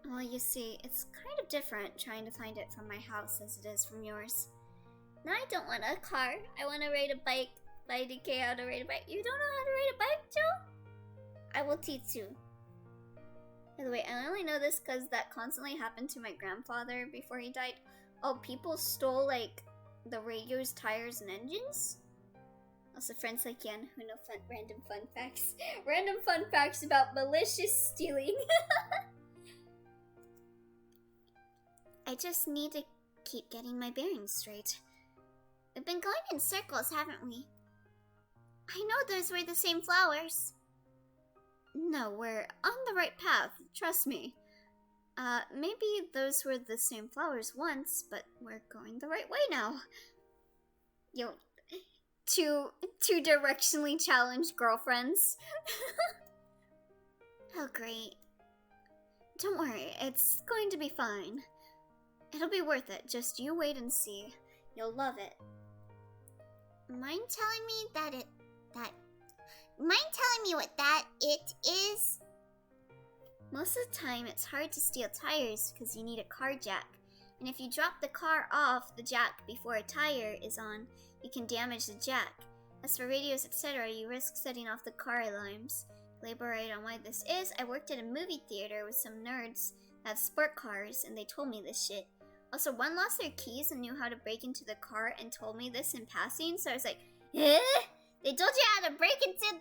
Well, you see, it's kind of different trying to find it from my house as it is from yours. No, I don't want a car. I want to ride a bike. By DK how to ride a bike. You don't know how to ride a bike, Joe? I will teach you. By the way, I only know this because that constantly happened to my grandfather before he died. Oh, people stole, like, the radios, tires, and engines? Also, friends like Yan who know random fun facts. Random fun facts about malicious stealing. I just need to keep getting my bearings straight. We've been going in circles, haven't we? I know those were the same flowers. No, we're on the right path, trust me. Maybe those were the same flowers once, but we're going the right way now. Yo, two directionally challenged girlfriends. Oh, great. Don't worry, it's going to be fine. It'll be worth it, just you wait and see. You'll love it. Mind telling me Mind telling me what that it is? Most of the time, it's hard to steal tires because you need a car jack. And if you drop the car off the jack before a tire is on, you can damage the jack. As for radios, etc., you risk setting off the car alarms. Elaborate on why this is, I worked at a movie theater with some nerds that have sport cars, and they told me this shit. Also, one lost their keys and knew how to break into the car and told me this in passing, so I was like, eh? They told you how to break into...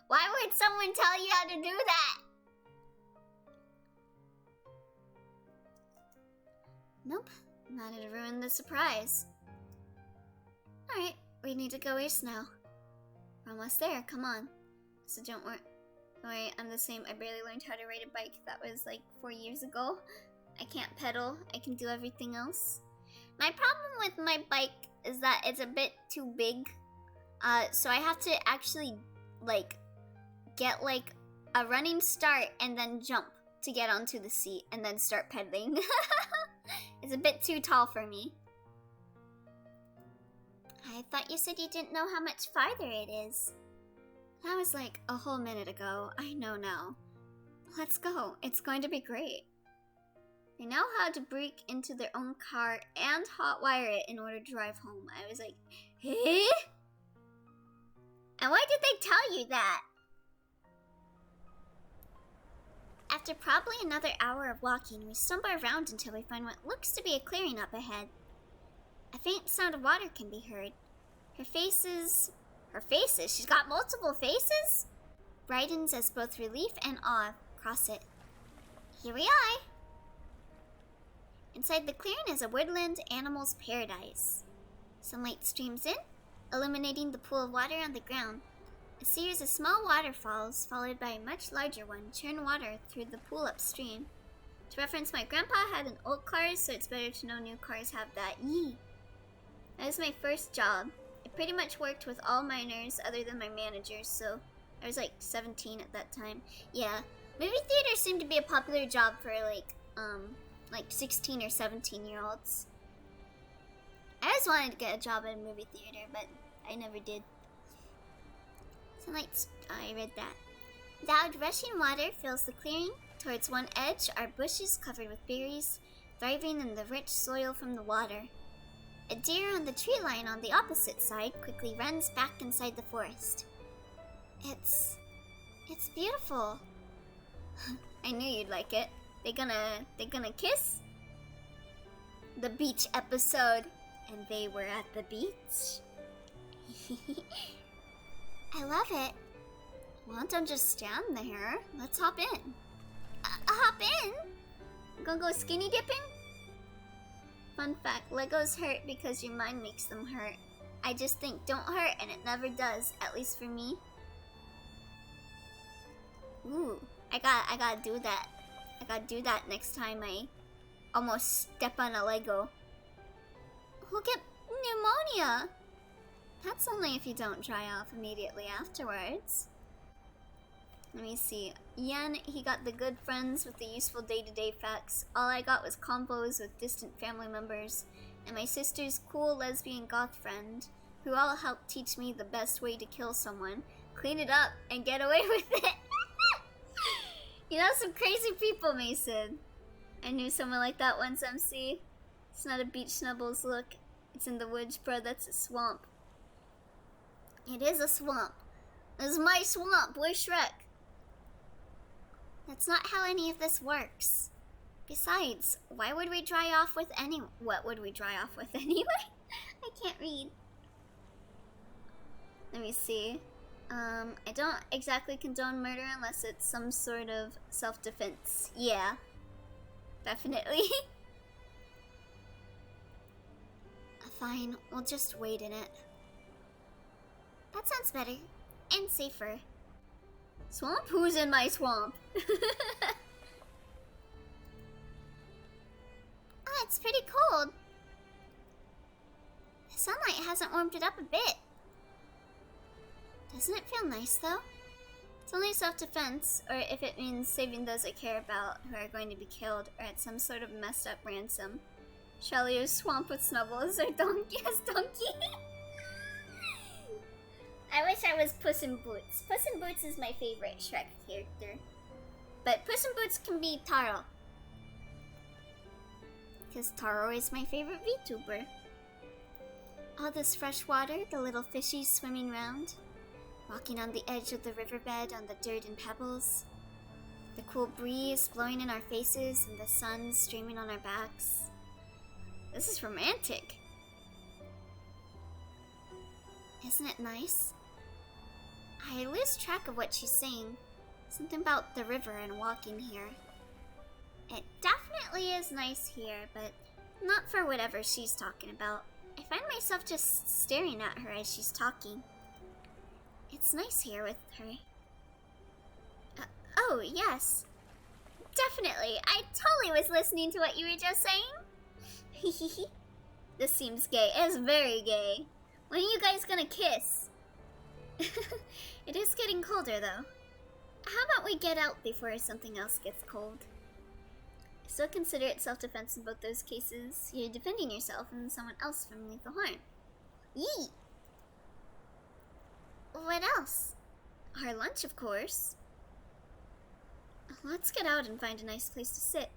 Why would someone tell you how to do that? Nope, not to ruin the surprise. Alright, we need to go east now. We're almost there, come on. So don't worry, I'm the same. I barely learned how to ride a bike. That was like 4 years ago. I can't pedal, I can do everything else. My problem with my bike is that it's a bit too big. So I have to actually, like, get, like, a running start and then jump to get onto the seat and then start pedaling. It's a bit too tall for me. I thought you said you didn't know how much farther it is. That was like a whole minute ago. I know now. Let's go. It's going to be great. They know how to break into their own car and hotwire it in order to drive home. I was like, eh? And why did they tell you that? After probably another hour of walking, we stumble around until we find what looks to be a clearing up ahead. A faint sound of water can be heard. Her face is Her faces? She's got multiple faces? Brightens as both relief and awe cross it. Here we are. Inside the clearing is a woodland animal's paradise. Sunlight streams in, illuminating the pool of water on the ground. A series of small waterfalls, followed by a much larger one, churn water through the pool upstream. To reference, my grandpa had an old car, so it's better to know new cars have that. Yee! That was my first job. I pretty much worked with all minors other than my managers, so I was like 17 at that time. Yeah, movie theater seemed to be a popular job for like 16 or 17-year-olds. I always wanted to get a job at a movie theater, but I never did. Sunlight, I read that. Loud rushing water fills the clearing. Towards one edge are bushes covered with berries, thriving in the rich soil from the water. A deer on the tree line on the opposite side quickly runs back inside the forest. It's beautiful. I knew you'd like it. They gonna kiss? The beach episode. And they were at the beach. I love it. Well, don't just stand there. Let's hop in. Hop in? Gonna go skinny dipping? Fun fact, Legos hurt because your mind makes them hurt. I just think don't hurt and it never does, at least for me. Ooh, I gotta do that. I gotta do that next time I almost step on a Lego. We'll get pneumonia. That's only if you don't dry off immediately afterwards. Let me see. Yen, he got the good friends with the useful day-to-day facts. All I got was combos with distant family members. And my sister's cool lesbian goth friend, who all helped teach me the best way to kill someone, clean it up, and get away with it. You know, some crazy people, Mason. I knew someone like that once, MC. It's not a beach snubbles, look. It's in the woods, bro. That's a swamp. It is a swamp. This is my swamp. Where's Shrek? That's not how any of this works. Besides, why would we dry off with any... What would we dry off with anyway? I can't read. Let me see. I don't exactly condone murder unless it's some sort of self-defense. Yeah. Definitely. Fine, we'll just wait in it. That sounds better. And safer. Swamp? Who's in my swamp? Ah, it's pretty cold. The sunlight hasn't warmed it up a bit. Doesn't it feel nice, though? It's only self-defense, or if it means saving those I care about who are going to be killed, or at some sort of messed up ransom. Shelly's swamp with Snubbles, or Donkey as Donkey. I wish I was Puss in Boots. Puss in Boots is my favorite Shrek character. But Puss in Boots can be Taro. Because Taro is my favorite VTuber. All this fresh water, the little fishies swimming around. Walking on the edge of the riverbed on the dirt and pebbles. The cool breeze blowing in our faces and the sun streaming on our backs. This is romantic. Isn't it nice? I lose track of what she's saying. Something about the river and walking here. It definitely is nice here, but not for whatever she's talking about. I find myself just staring at her as she's talking. It's nice here with her. Oh, yes. Definitely. I totally was listening to what you were just saying. This seems gay. It's very gay. When are you guys gonna kiss? It is getting colder, though. How about we get out before something else gets cold? I still consider it self-defense in both those cases. You're defending yourself and someone else from lethal harm. Yee! What else? Our lunch, of course. Let's get out and find a nice place to sit.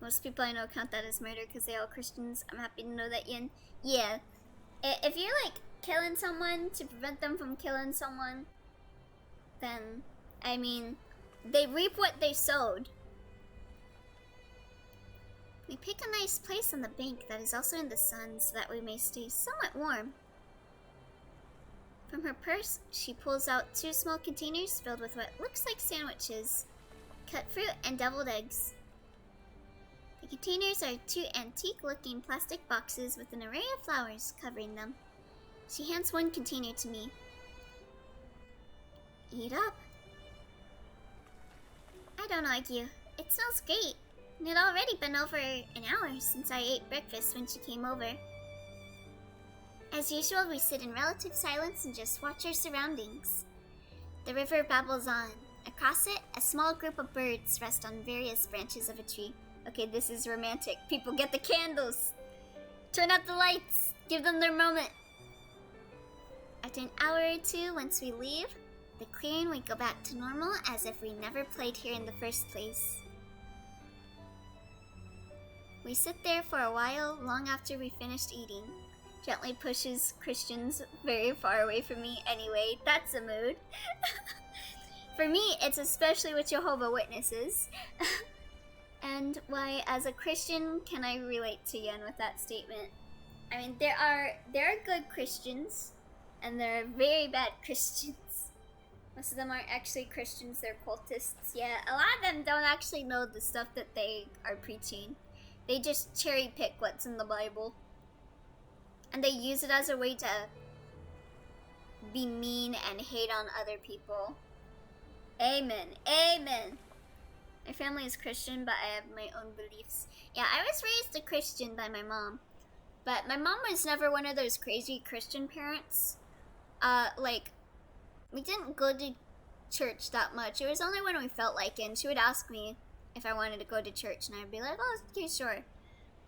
Most people I know count that as murder because they're all Christians. I'm happy to know that, Yin. Yeah. If you're, like, killing someone to prevent them from killing someone, then, I mean, they reap what they sowed. We pick a nice place on the bank that is also in the sun so that we may stay somewhat warm. From her purse, she pulls out 2 small containers filled with what looks like sandwiches, cut fruit, and deviled eggs. The containers are 2 antique-looking plastic boxes with an array of flowers covering them. She hands one container to me. Eat up. I don't argue. It smells great. And it had already been over an hour since I ate breakfast when she came over. As usual, we sit in relative silence and just watch our surroundings. The river babbles on. Across it, a small group of birds rest on various branches of a tree. Okay, this is romantic. People, get the candles! Turn out the lights! Give them their moment! After an hour or two, once we leave, the clearing would go back to normal as if we never played here in the first place. We sit there for a while, long after we finished eating. Gently pushes Christians very far away from me anyway. That's a mood. For me, it's especially with Jehovah's Witnesses. And why, as a Christian, can I relate to Yen with that statement? I mean, there are good Christians, and there are very bad Christians. Most of them aren't actually Christians, they're cultists. Yeah, a lot of them don't actually know the stuff that they are preaching. They just cherry pick what's in the Bible. And they use it as a way to be mean and hate on other people. Amen. Amen. My family is Christian, but I have my own beliefs. Yeah, I was raised a Christian by my mom. But my mom was never one of those crazy Christian parents. Like, we didn't go to church that much. It was only when we felt like it, and she would ask me if I wanted to go to church, and I'd be like, oh, okay, sure.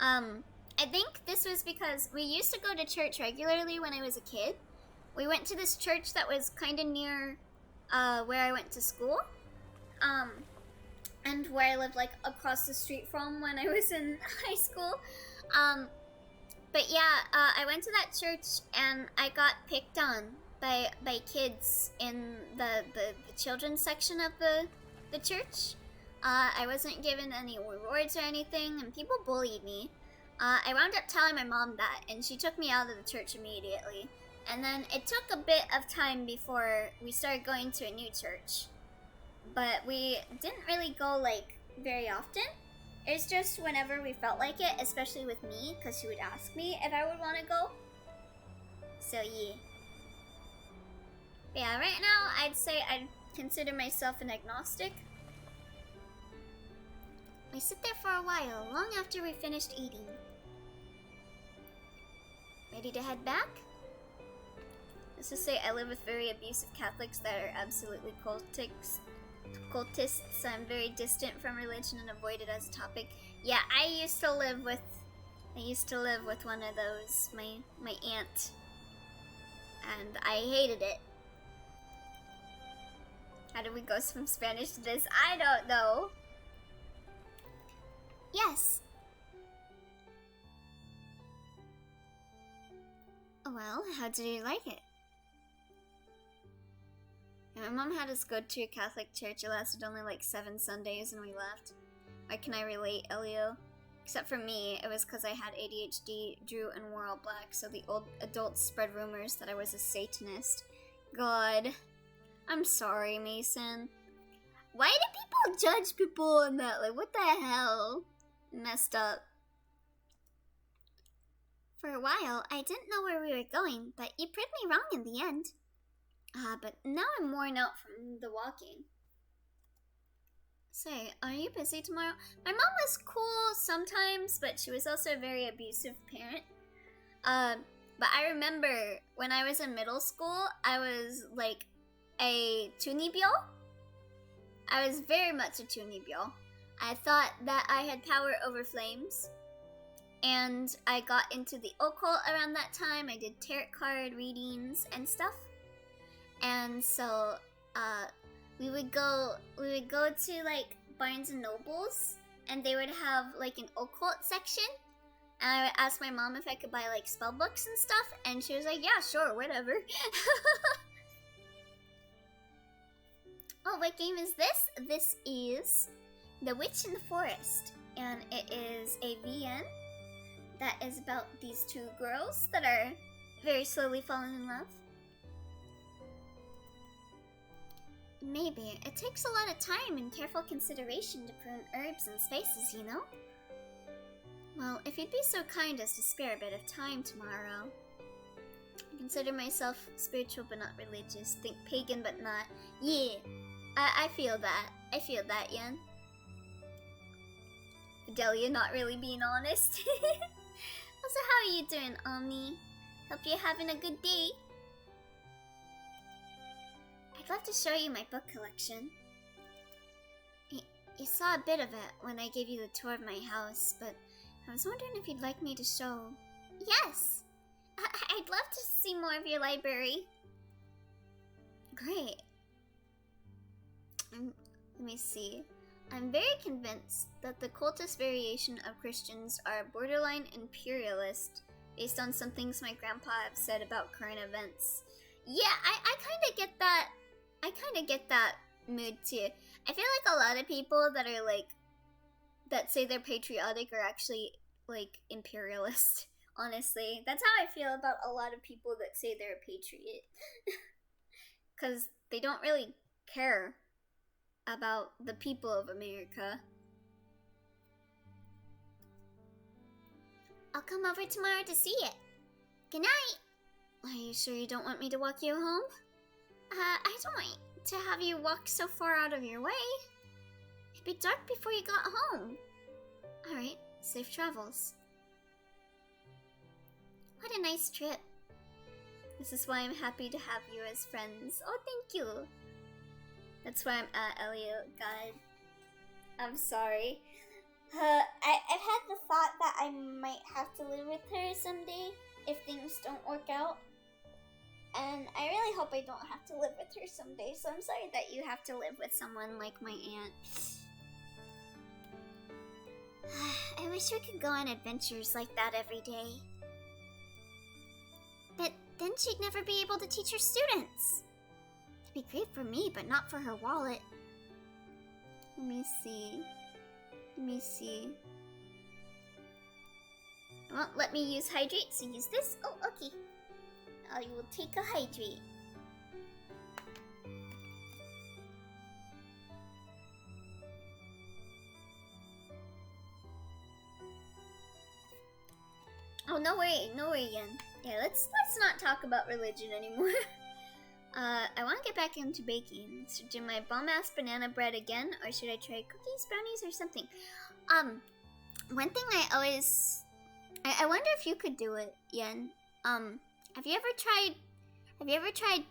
I think this was because we used to go to church regularly when I was a kid. We went to this church that was kind of near where I went to school. And where I lived, like, across the street from when I was in high school. But yeah, I went to that church, and I got picked on by kids in the children's section of the church. I wasn't given any rewards or anything, and people bullied me. I wound up telling my mom that, and she took me out of the church immediately. And then it took a bit of time before we started going to a new church. But we didn't really go, like, very often. It was just whenever we felt like it, especially with me, because she would ask me if I would want to go. So, yeah. But yeah, right now, I'd say I'd consider myself an agnostic. We sit there for a while, long after we finished eating. Ready to head back? Let's just say I live with very abusive Catholics that are absolutely cultists. I'm very distant from religion and avoid it as a topic. Yeah, I used to live with one of those, my aunt. And I hated it. How did we go from Spanish to this? I don't know. Yes. Well, how did you like it? My mom had us go to a Catholic church. It lasted only like 7 Sundays and we left. Why can I relate, Elio? Except for me, it was because I had ADHD, drew, and wore all black, so the old adults spread rumors that I was a Satanist. God. I'm sorry, Mason. Why do people judge people on that? Like, what the hell? Messed up. For a while, I didn't know where we were going, but you proved me wrong in the end. But now I'm worn out from the walking. Say, are you busy tomorrow? My mom was cool sometimes, but she was also a very abusive parent. But I remember when I was in middle school, I was like a tunibyo. I was very much a tunibyo. I thought that I had power over flames. And I got into the occult around that time. I did tarot card readings and stuff. And so, we would go to like Barnes and Nobles, and they would have like an occult section. And I would ask my mom if I could buy like spell books and stuff, and she was like, "Yeah, sure, whatever." Oh, what game is this? This is The Witch in the Forest, and it is a VN that is about these 2 girls that are very slowly falling in love. Maybe. It takes a lot of time and careful consideration to prune herbs and spices, you know? Well, if you'd be so kind as to spare a bit of time tomorrow. I consider myself spiritual but not religious. Think pagan but not. Yeah, I feel that. I feel that, Yen. Fidelia not really being honest. Also, how are you doing, Omni? Hope you're having a good day. I'd love to show you my book collection. You saw a bit of it when I gave you the tour of my house, but I was wondering if you'd like me to show... Yes! I'd love to see more of your library. Great. Let me see. I'm very convinced that the cultist variation of Christians are borderline imperialist, based on some things my grandpa have said about current events. Yeah, I kind of get that. I kind of get that mood too. I feel like a lot of people that are like, that say they're patriotic are actually like imperialist. Honestly, that's how I feel about a lot of people that say they're a patriot. Because they don't really care about the people of America. I'll come over tomorrow to see it. Good night. Are you sure you don't want me to walk you home? I don't want to have you walk so far out of your way. It'd be dark before you got home. Alright, safe travels. What a nice trip. This is why I'm happy to have you as friends. Oh, thank you. That's why I'm at Elliot, God. I'm sorry. I've had the thought that I might have to live with her someday if things don't work out. And I really hope I don't have to live with her someday, so I'm sorry that you have to live with someone like my aunt. I wish we could go on adventures like that every day. But then she'd never be able to teach her students. It'd be great for me, but not for her wallet. Let me see. Let me see. It won't let me use hydrate, so use this. Oh, okay. I will take a hydrate. Oh, no way, Yen. Yeah, let's not talk about religion anymore. I want to get back into baking. So do my bomb-ass banana bread again, or should I try cookies, brownies, or something? One thing I always... I wonder if you could do it, Yen. Have you ever tried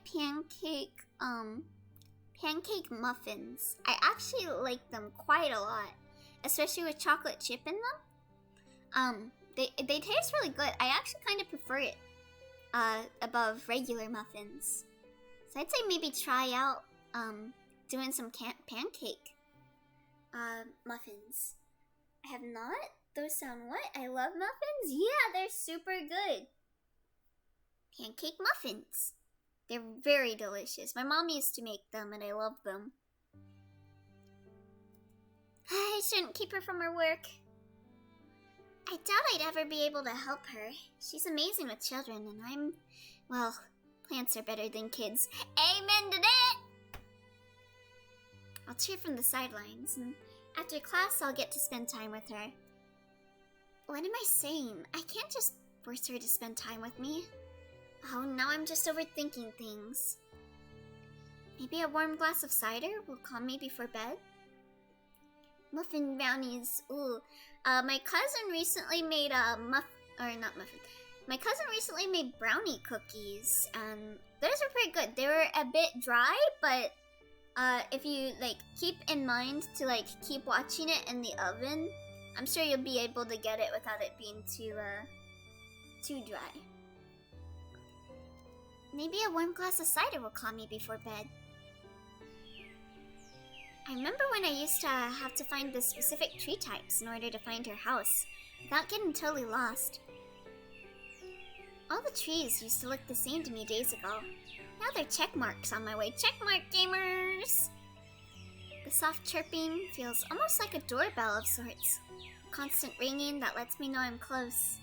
pancake muffins? I actually like them quite a lot, especially with chocolate chip in them. They taste really good. I actually kind of prefer it above regular muffins. So I'd say maybe try out doing some pancake muffins. I have not. Those sound what? I love muffins? Yeah, they're super good. Pancake muffins. They're very delicious. My mom used to make them and I love them. I shouldn't keep her from her work. I doubt I'd ever be able to help her. She's amazing with children and well, plants are better than kids. Amen to that! I'll cheer from the sidelines, and after class I'll get to spend time with her. What am I saying? I can't just force her to spend time with me. Oh, now I'm just overthinking things. Maybe a warm glass of cider will calm me before bed? Muffin brownies, ooh. My cousin recently made My cousin recently made brownie cookies, and those were pretty good. They were a bit dry, but if you keep in mind to keep watching it in the oven, I'm sure you'll be able to get it without it being too dry. Maybe a warm glass of cider will calm me before bed. I remember when I used to have to find the specific tree types in order to find her house, without getting totally lost. All the trees used to look the same to me days ago. Now they're check marks on my way. Checkmark, gamers! The soft chirping feels almost like a doorbell of sorts. Constant ringing that lets me know I'm close.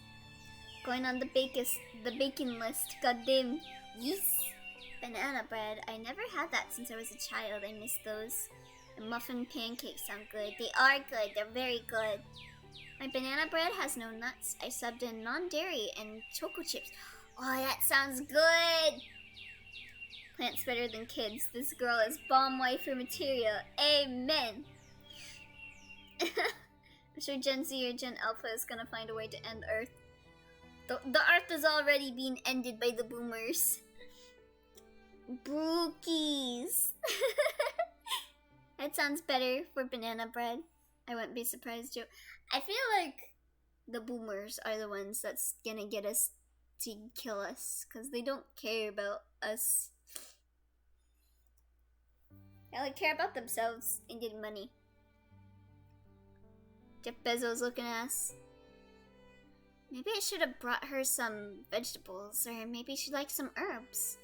Going on the baking list, goddamn. Yes! Banana bread. I never had that since I was a child. I miss those. The muffin pancakes sound good. They are good. They're very good. My banana bread has no nuts. I subbed in non-dairy and choco chips. Oh, that sounds good. Plants better than kids. This girl is bomb waifu material. Amen. I'm sure Gen Z or Gen Alpha is gonna find a way to end Earth. The Earth is already being ended by the boomers. Brookies. That sounds better for banana bread. I wouldn't be surprised, Joe. I feel like the boomers are the ones that's gonna get us to kill us, because they don't care about us. They only care about themselves and getting money. Jeff Bezos looking ass. Maybe I should have brought her some vegetables, or maybe she likes some herbs.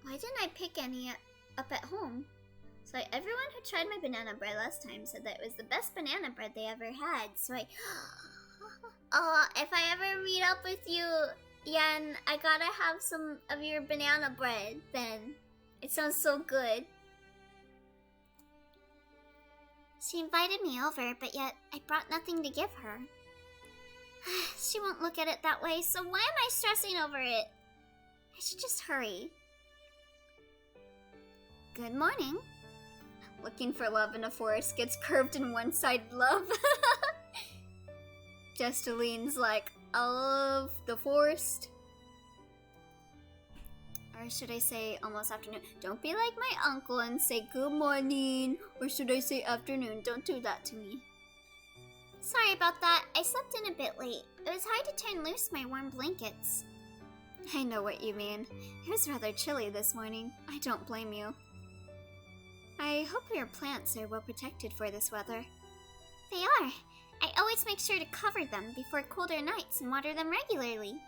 Why didn't I pick any up at home? So everyone who tried my banana bread last time said that it was the best banana bread they ever had. So if I ever meet up with you, Yan, I gotta have some of your banana bread then. It sounds so good. She invited me over, but yet I brought nothing to give her. She won't look at it that way, so why am I stressing over it? I should just hurry. Good morning. Looking for love in a forest gets curved in one-sided love. Justeline's like, I love the forest. Or should I say almost afternoon? Don't be like my uncle and say good morning. Or should I say afternoon? Don't do that to me. Sorry about that. I slept in a bit late. It was hard to turn loose my warm blankets. I know what you mean. It was rather chilly this morning. I don't blame you. I hope your plants are well protected for this weather. They are. I always make sure to cover them before colder nights and water them regularly.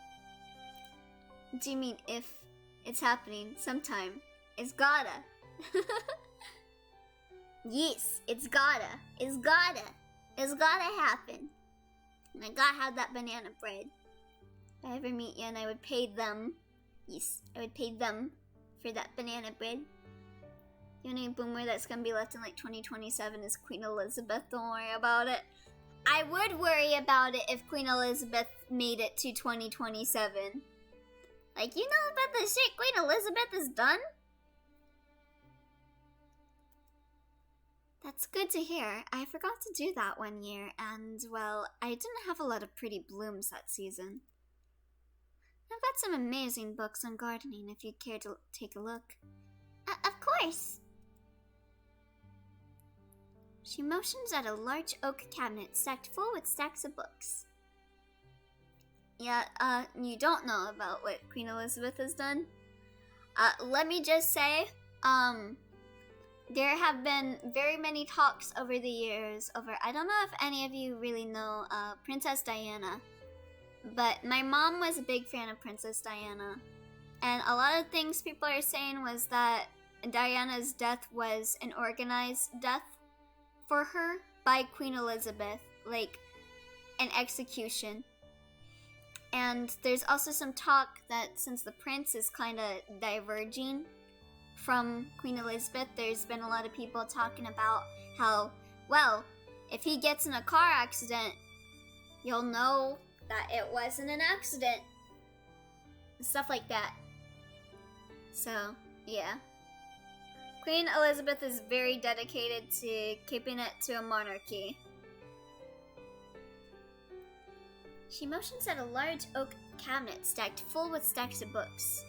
Do you mean if it's happening sometime? It's gotta. Yes, it's gotta. It's gotta. It's gotta happen. And I gotta have that banana bread. If I ever meet you and I would pay them. Yes, I would pay them for that banana bread. The only boomer that's gonna be left in like 2027 is Queen Elizabeth. Don't worry about it. I would worry about it if Queen Elizabeth made it to 2027. Like, you know about the shit Queen Elizabeth has done? That's good to hear. I forgot to do that one year, and, well, I didn't have a lot of pretty blooms that season. I've got some amazing books on gardening if you'd care to take a look. Of course! She motions at a large oak cabinet stacked full with stacks of books. Yeah, you don't know about what Queen Elizabeth has done? Let me just say, there have been very many talks over the years over, I don't know if any of you really know, Princess Diana. But my mom was a big fan of Princess Diana. And a lot of things people are saying was that Diana's death was an organized death for her by Queen Elizabeth, like an execution. And there's also some talk that since the prince is kind of diverging from Queen Elizabeth, there's been a lot of people talking about how, well, if he gets in a car accident, you'll know that it wasn't an accident. Stuff like that. So, yeah. Queen Elizabeth is very dedicated to keeping it to a monarchy. She motions at a large oak cabinet stacked full with stacks of books.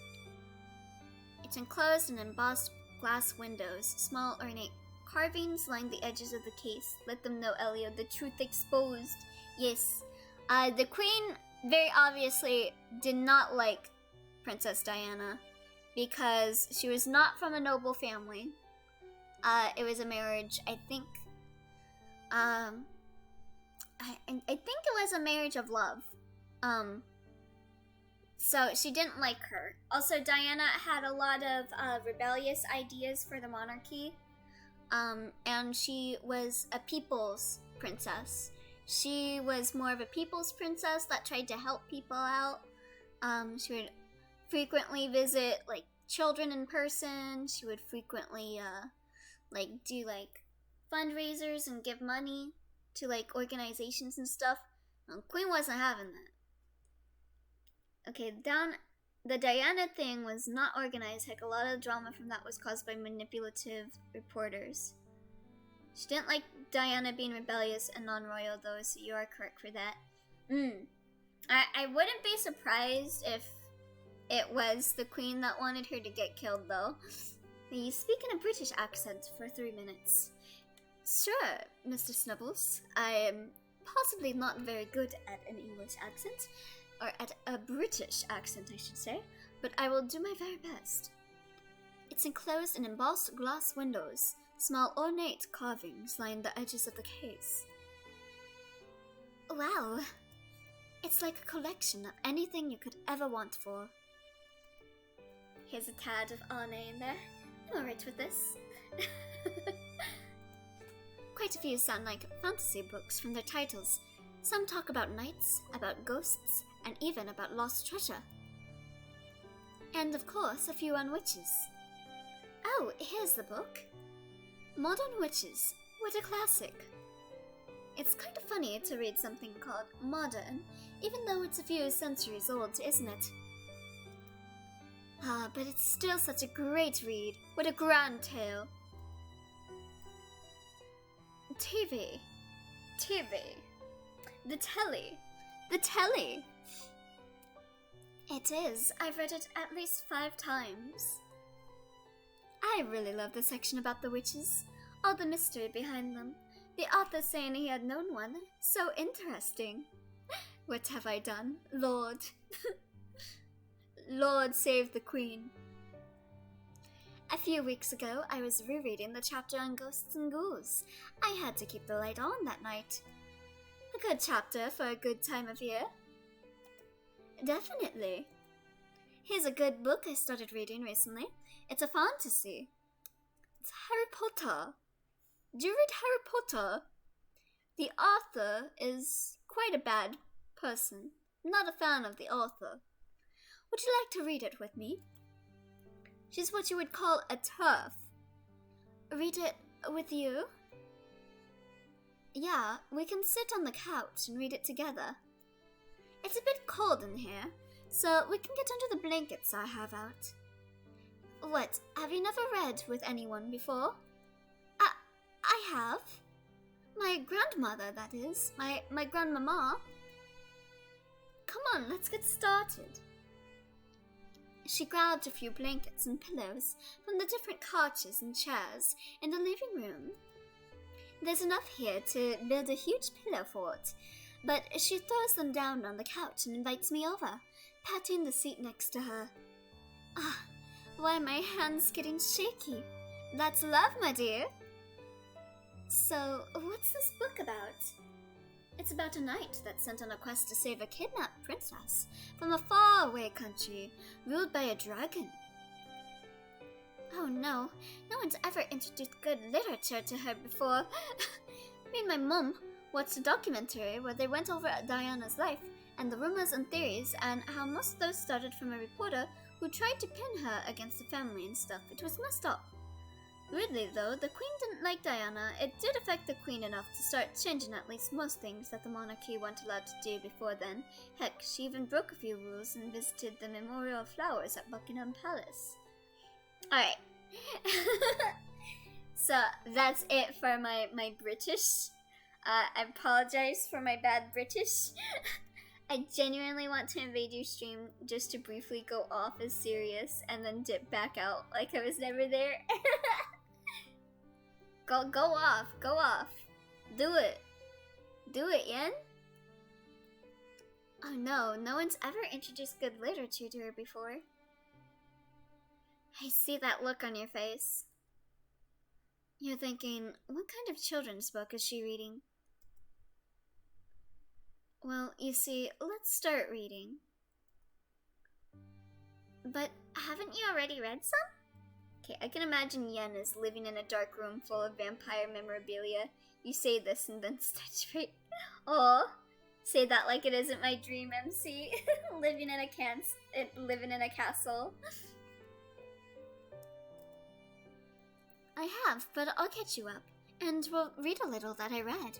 It's enclosed in embossed glass windows. Small ornate carvings line the edges of the case. Let them know, Elio, the truth exposed. Yes. The queen very obviously did not like Princess Diana because she was not from a noble family. It was a marriage, I think, I think it was a marriage of love. So she didn't like her. Also, Diana had a lot of rebellious ideas for the monarchy. And she was a people's princess. She was more of a people's princess that tried to help people out. She would frequently visit like children in person. She would frequently do fundraisers and give money to organizations and stuff. Well, Queen wasn't having that. Okay, the Diana thing was not organized. Heck, a lot of drama from that was caused by manipulative reporters. She didn't like Diana being rebellious and non-royal though, so you are correct for that. I wouldn't be surprised if it was the Queen that wanted her to get killed though. You speak in a British accent for 3 minutes. Sure, Mr. Snubbles. I am possibly not very good at an English accent, or at a British accent I should say, but I will do my very best. It's enclosed in embossed glass windows. Small ornate carvings line the edges of the case. Wow, it's like a collection of anything you could ever want for. Here's a tad of Anne in there. I'm alright with this. Quite a few sound like fantasy books from their titles. Some talk about knights, about ghosts, and even about lost treasure. And of course, a few on witches. Oh, here's the book. Modern Witches. What a classic. It's kind of funny to read something called modern, even though it's a few centuries old, isn't it? Ah, but it's still such a great read. What a grand tale. TV. The telly. It is. I've read it at least 5 times. I really love the section about the witches. All the mystery behind them. The author saying he had known one. So interesting. What have I done? Lord. Lord save the Queen. A few weeks ago, I was rereading the chapter on ghosts and ghouls. I had to keep the light on that night. A good chapter for a good time of year. Definitely. Here's a good book I started reading recently. It's a fantasy. It's Harry Potter. Do you read Harry Potter? The author is quite a bad person. I'm not a fan of the author. Would you like to read it with me? She's what you would call a TWITF. Read it with you? Yeah, we can sit on the couch and read it together. It's a bit cold in here, so we can get under the blankets I have out. What, have you never read with anyone before? I have. My grandmother, that is. My grandmama. Come on, let's get started. She grabbed a few blankets and pillows from the different couches and chairs in the living room. There's enough here to build a huge pillow fort, but she throws them down on the couch and invites me over, patting the seat next to her. Ah, why are my hands getting shaky? That's love, my dear. So, what's this book about? It's about a knight that's sent on a quest to save a kidnapped princess from a faraway country ruled by a dragon. Oh no one's ever introduced good literature to her before. Me and my mum watched a documentary where they went over Diana's life and the rumors and theories and how most of those started from a reporter who tried to pin her against the family and stuff. It was messed up. Weirdly though, the Queen didn't like Diana. It did affect the Queen enough to start changing at least most things that the monarchy weren't allowed to do before then. Heck, she even broke a few rules and visited the memorial flowers at Buckingham Palace. Alright. So, that's it for my British. I apologize for my bad British. I genuinely want to invade your stream just to briefly go off as serious and then dip back out like I was never there. Go off. Do it, Yen? Oh no one's ever introduced good literature to her before. I see that look on your face. You're thinking, what kind of children's book is she reading? Well, you see, let's start reading. But haven't you already read some? Okay, I can imagine Yen is living in a dark room full of vampire memorabilia. You say this and then stretch right. Oh, say that like it isn't my dream, MC. living in a castle. I have, but I'll catch you up, and we'll read a little that I read.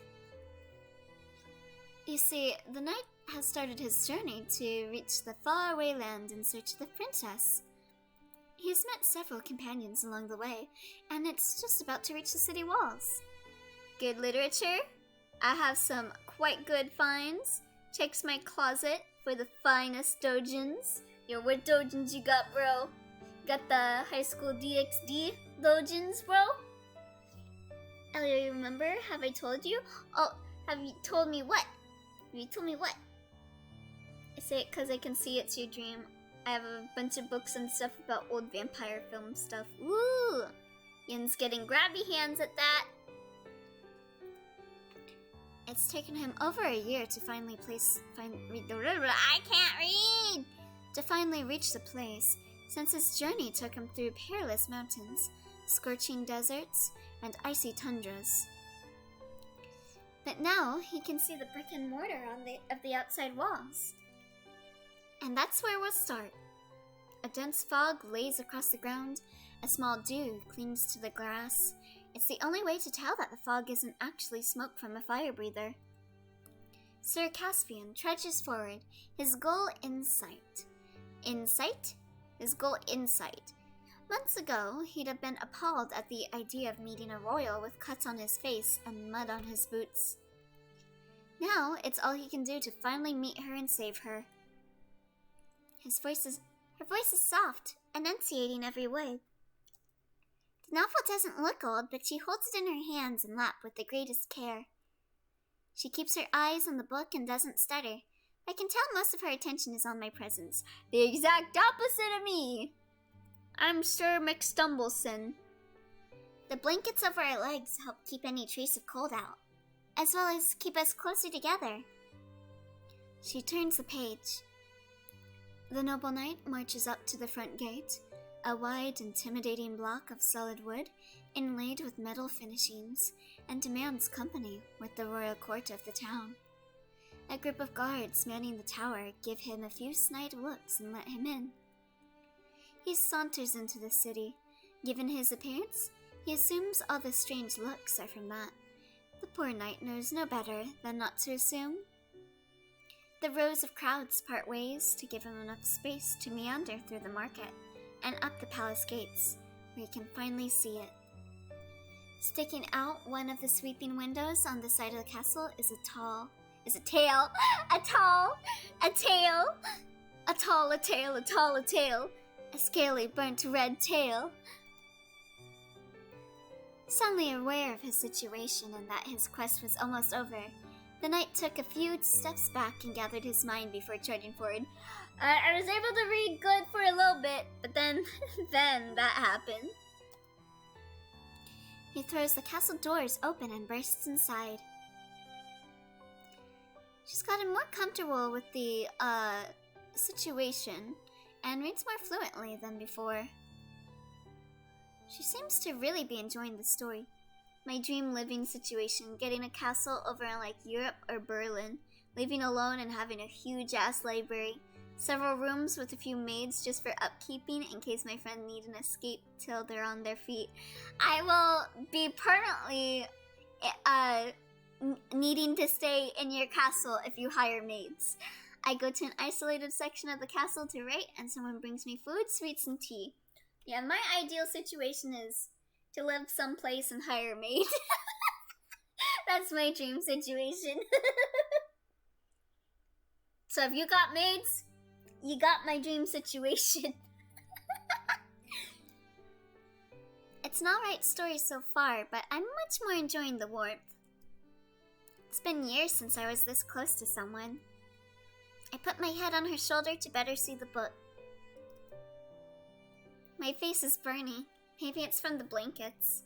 You see, the knight has started his journey to reach the faraway land in search of the princess. He's met several companions along the way, and it's just about to reach the city walls. Good literature? I have some quite good finds. Checks my closet for the finest dojins. Yo, what dojins you got, bro? Got the high school DxD dojins, bro? Ellie, you remember? Have I told you? Oh, have you told me what? Have you told me what? I say it because I can see it's your dream. I have a bunch of books and stuff about old vampire film stuff. Woo! Yin's getting grabby hands at that. It's taken him over a year to finally I can't read! To finally reach the place, since his journey took him through perilous mountains, scorching deserts, and icy tundras. But now he can see the brick and mortar of the outside walls. And that's where we'll start. A dense fog lays across the ground, a small dew clings to the grass. It's the only way to tell that the fog isn't actually smoke from a fire breather. Sir Caspian trudges forward, his goal in sight. In sight? His goal in sight. Months ago, he'd have been appalled at the idea of meeting a royal with cuts on his face and mud on his boots. Now, it's all he can do to finally meet her and save her. Her voice is soft, enunciating every word. The novel doesn't look old, but she holds it in her hands and lap with the greatest care. She keeps her eyes on the book and doesn't stutter. I can tell most of her attention is on my presence. The exact opposite of me! I'm Sir McStumbleson. The blankets over our legs help keep any trace of cold out, as well as keep us closer together. She turns the page. The noble knight marches up to the front gate, a wide, intimidating block of solid wood inlaid with metal finishings, and demands company with the royal court of the town. A group of guards manning the tower give him a few snide looks and let him in. He saunters into the city. Given his appearance, he assumes all the strange looks are from that. The poor knight knows no better than not to assume. The rows of crowds part ways to give him enough space to meander through the market and up the palace gates, where he can finally see it. Sticking out one of the sweeping windows on the side of the castle is a scaly burnt red tail. Suddenly aware of his situation and that his quest was almost over, the knight took a few steps back and gathered his mind before charging forward. I was able to read good for a little bit, but then that happened. He throws the castle doors open and bursts inside. She's gotten more comfortable with the situation and reads more fluently than before. She seems to really be enjoying the story. My dream living situation, getting a castle over in like Europe or Berlin, living alone and having a huge ass library, several rooms with a few maids just for upkeeping in case my friend need an escape till they're on their feet. I will be permanently needing to stay in your castle if you hire maids. I go to an isolated section of the castle to write, and someone brings me food, sweets, and tea. Yeah, my ideal situation is to live someplace and hire a maid. That's my dream situation. So if you got maids, you got my dream situation. It's an alright story so far, but I'm much more enjoying the warmth. It's been years since I was this close to someone. I put my head on her shoulder to better see the book. My face is burning. Maybe it's from the blankets.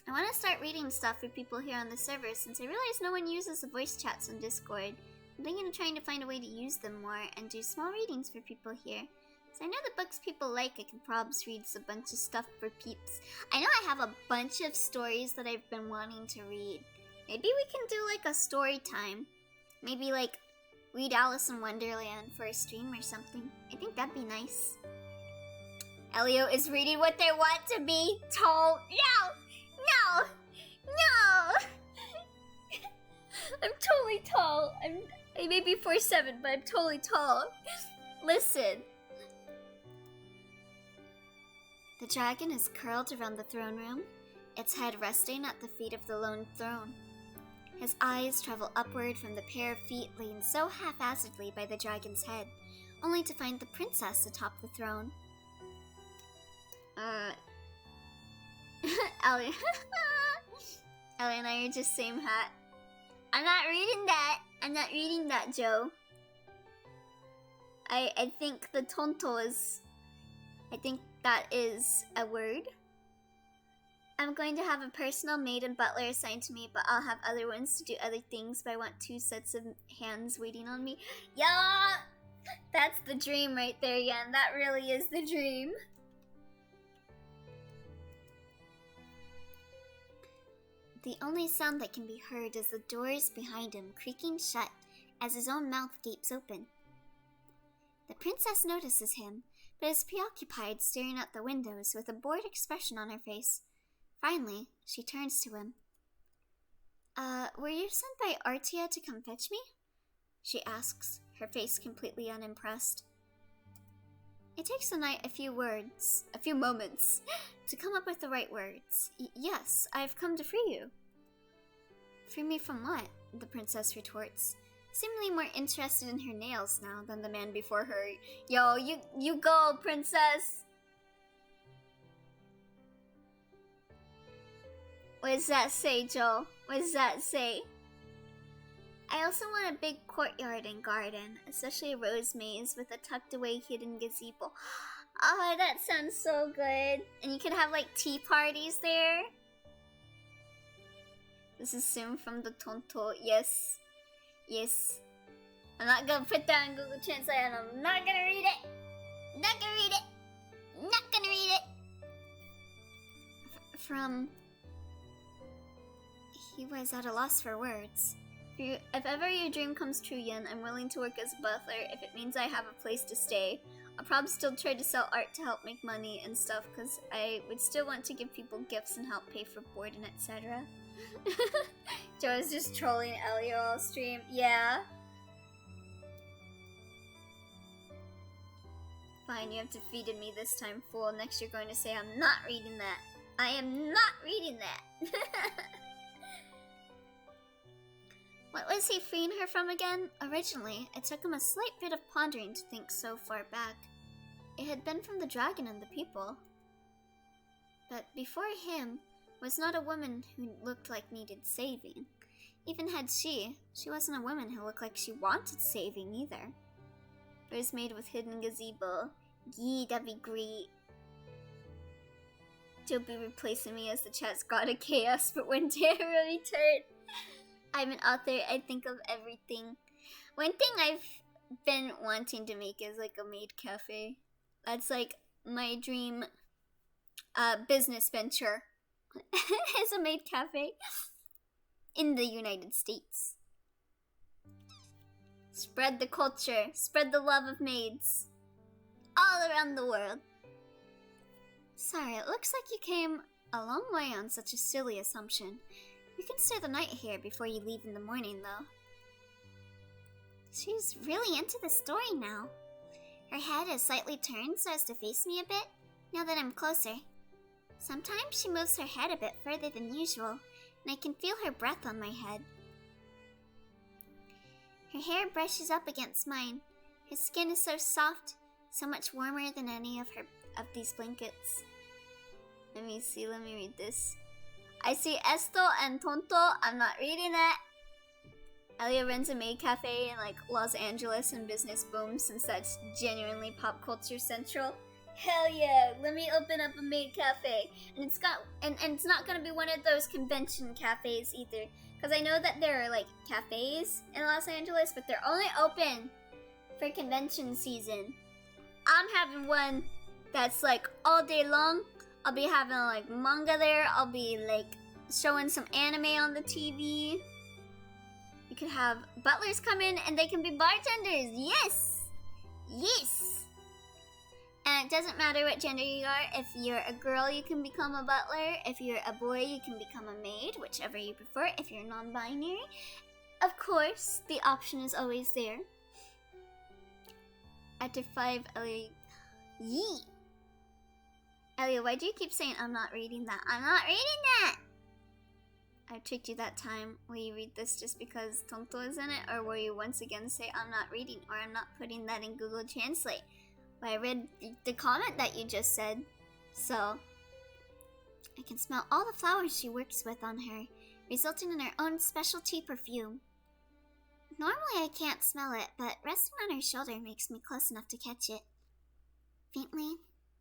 I want to start reading stuff for people here on the server since I realize no one uses the voice chats on Discord. I'm thinking of trying to find a way to use them more and do small readings for people here. So I know the books people like, I can probs read a bunch of stuff for peeps. I know I have a bunch of stories that I've been wanting to read. Maybe we can do like a story time. Maybe like read Alice in Wonderland for a stream or something. I think that'd be nice. Elio is reading what they want to be told. No! I'm totally tall. I may be 4'7", but I'm totally tall. Listen. The dragon is curled around the throne room, its head resting at the feet of the lone throne. His eyes travel upward from the pair of feet leaned so haphazardly by the dragon's head, only to find the princess atop the throne. Ellie. Ellie and I are just same hat. I'm not reading that, Joe. I think the tonto is... I think that is a word. I'm going to have a personal maid and butler assigned to me, but I'll have other ones to do other things, but I want 2 sets of hands waiting on me. Yeah! That's the dream right there, Yan. That really is the dream. The only sound that can be heard is the doors behind him creaking shut as his own mouth gapes open. The princess notices him, but is preoccupied staring out the windows with a bored expression on her face. Finally, she turns to him. Were you sent by Artia to come fetch me? She asks, her face completely unimpressed. It takes the knight a few moments, to come up with the right words. Yes, I've come to free you. Free me from what? The princess retorts, seemingly more interested in her nails now than the man before her. Yo, you go, princess! What does that say, Joel? What does that say? I also want a big courtyard and garden, especially a rose maze with a tucked away hidden gazebo. Oh, that sounds so good. And you could have like tea parties there. This is Sim from the Tonto. Yes. Yes. I'm not gonna put that in Google Translate and I'm not gonna read it. Not gonna read it. Not gonna read it. From... He was at a loss for words. If ever your dream comes true, Yen, I'm willing to work as a butler if it means I have a place to stay. I'll probably still try to sell art to help make money and stuff, because I would still want to give people gifts and help pay for board and etc. Joe is just trolling Elio all stream. Yeah. Fine, you have defeated me this time, fool. Next you're going to say I'm not reading that. I am not reading that. What was he freeing her from again? Originally, it took him a slight bit of pondering to think so far back. It had been from the dragon and the people. But before him was not a woman who looked like needed saving. Even had she wasn't a woman who looked like she wanted saving either. It was made with hidden gazebo. Gee, that'd be great. You'll be replacing me as the chat's god of chaos, but when Tara returned. I'm an author, I think of everything. One thing I've been wanting to make is like a maid cafe. That's like my dream business venture. Is a maid cafe in the United States. Spread the culture, spread the love of maids all around the world. Sorry, it looks like you came a long way on such a silly assumption. You can stay the night here before you leave in the morning, though. She's really into the story now. Her head is slightly turned so as to face me a bit, now that I'm closer. Sometimes she moves her head a bit further than usual, and I can feel her breath on my head. Her hair brushes up against mine. Her skin is so soft, so much warmer than any of these blankets. Let me see, let me read this. I see esto and tonto. I'm not reading that. Elio runs a maid cafe in like Los Angeles and business booms since that's genuinely pop culture central. Hell yeah, let me open up a maid cafe. And it's not gonna be one of those convention cafes either. Because I know that there are like cafes in Los Angeles, but they're only open for convention season. I'm having one that's like all day long. I'll be having like manga there. I'll be like showing some anime on the TV. You could have butlers come in and they can be bartenders. Yes! Yes! And it doesn't matter what gender you are. If you're a girl, you can become a butler. If you're a boy, you can become a maid, whichever you prefer. If you're non-binary, of course, the option is always there. After 5, Elliot. Yee! Elliot, why do you keep saying I'm not reading that? I'm not reading that! I tricked you that time. Will you read this just because Tonto is in it? Or will you once again say I'm not reading or I'm not putting that in Google Translate? Well, I read the comment that you just said. So, I can smell all the flowers she works with on her, resulting in her own specialty perfume. Normally I can't smell it, but resting on her shoulder makes me close enough to catch it. Faintly,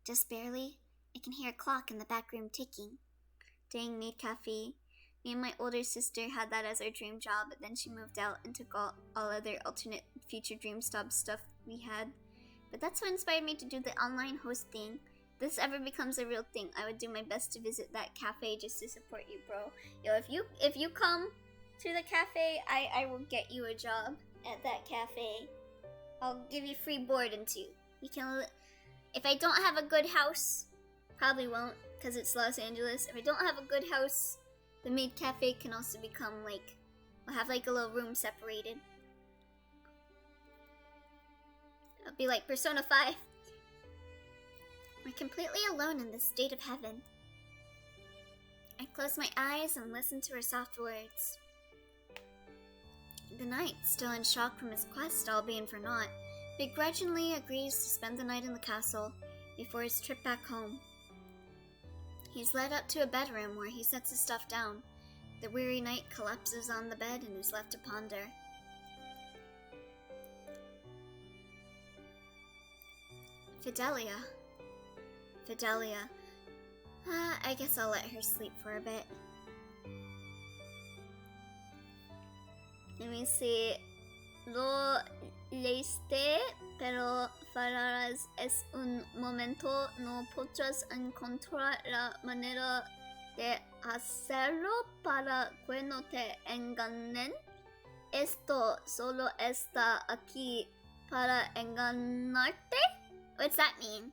just barely, I can hear a clock in the back room ticking. Dang Maid Cafe. Me and my older sister had that as our dream job, but then she moved out and took all other alternate future dream stop stuff we had. But that's what inspired me to do the online host thing. If this ever becomes a real thing, I would do my best to visit that cafe just to support you, bro. Yo, if you come to the cafe, I will get you a job at that cafe. I'll give you free board and too. You can. If I don't have a good house, probably won't, because it's Los Angeles. If I don't have a good house, the Maid Cafe can also become like, we'll have like a little room separated. It'll be like Persona 5. We're completely alone in this state of heaven. I close my eyes and listen to her soft words. The knight, still in shock from his quest all being for naught, begrudgingly agrees to spend the night in the castle before his trip back home. He's led up to a bedroom where he sets his stuff down. The weary knight collapses on the bed and is left to ponder. Fidelia. I guess I'll let her sleep for a bit. Let me see. Lo leíste, pero farás es un momento. No podrás encontrar la manera de hacerlo para que no te engañen. Esto solo está aquí para engañarte? What's that mean?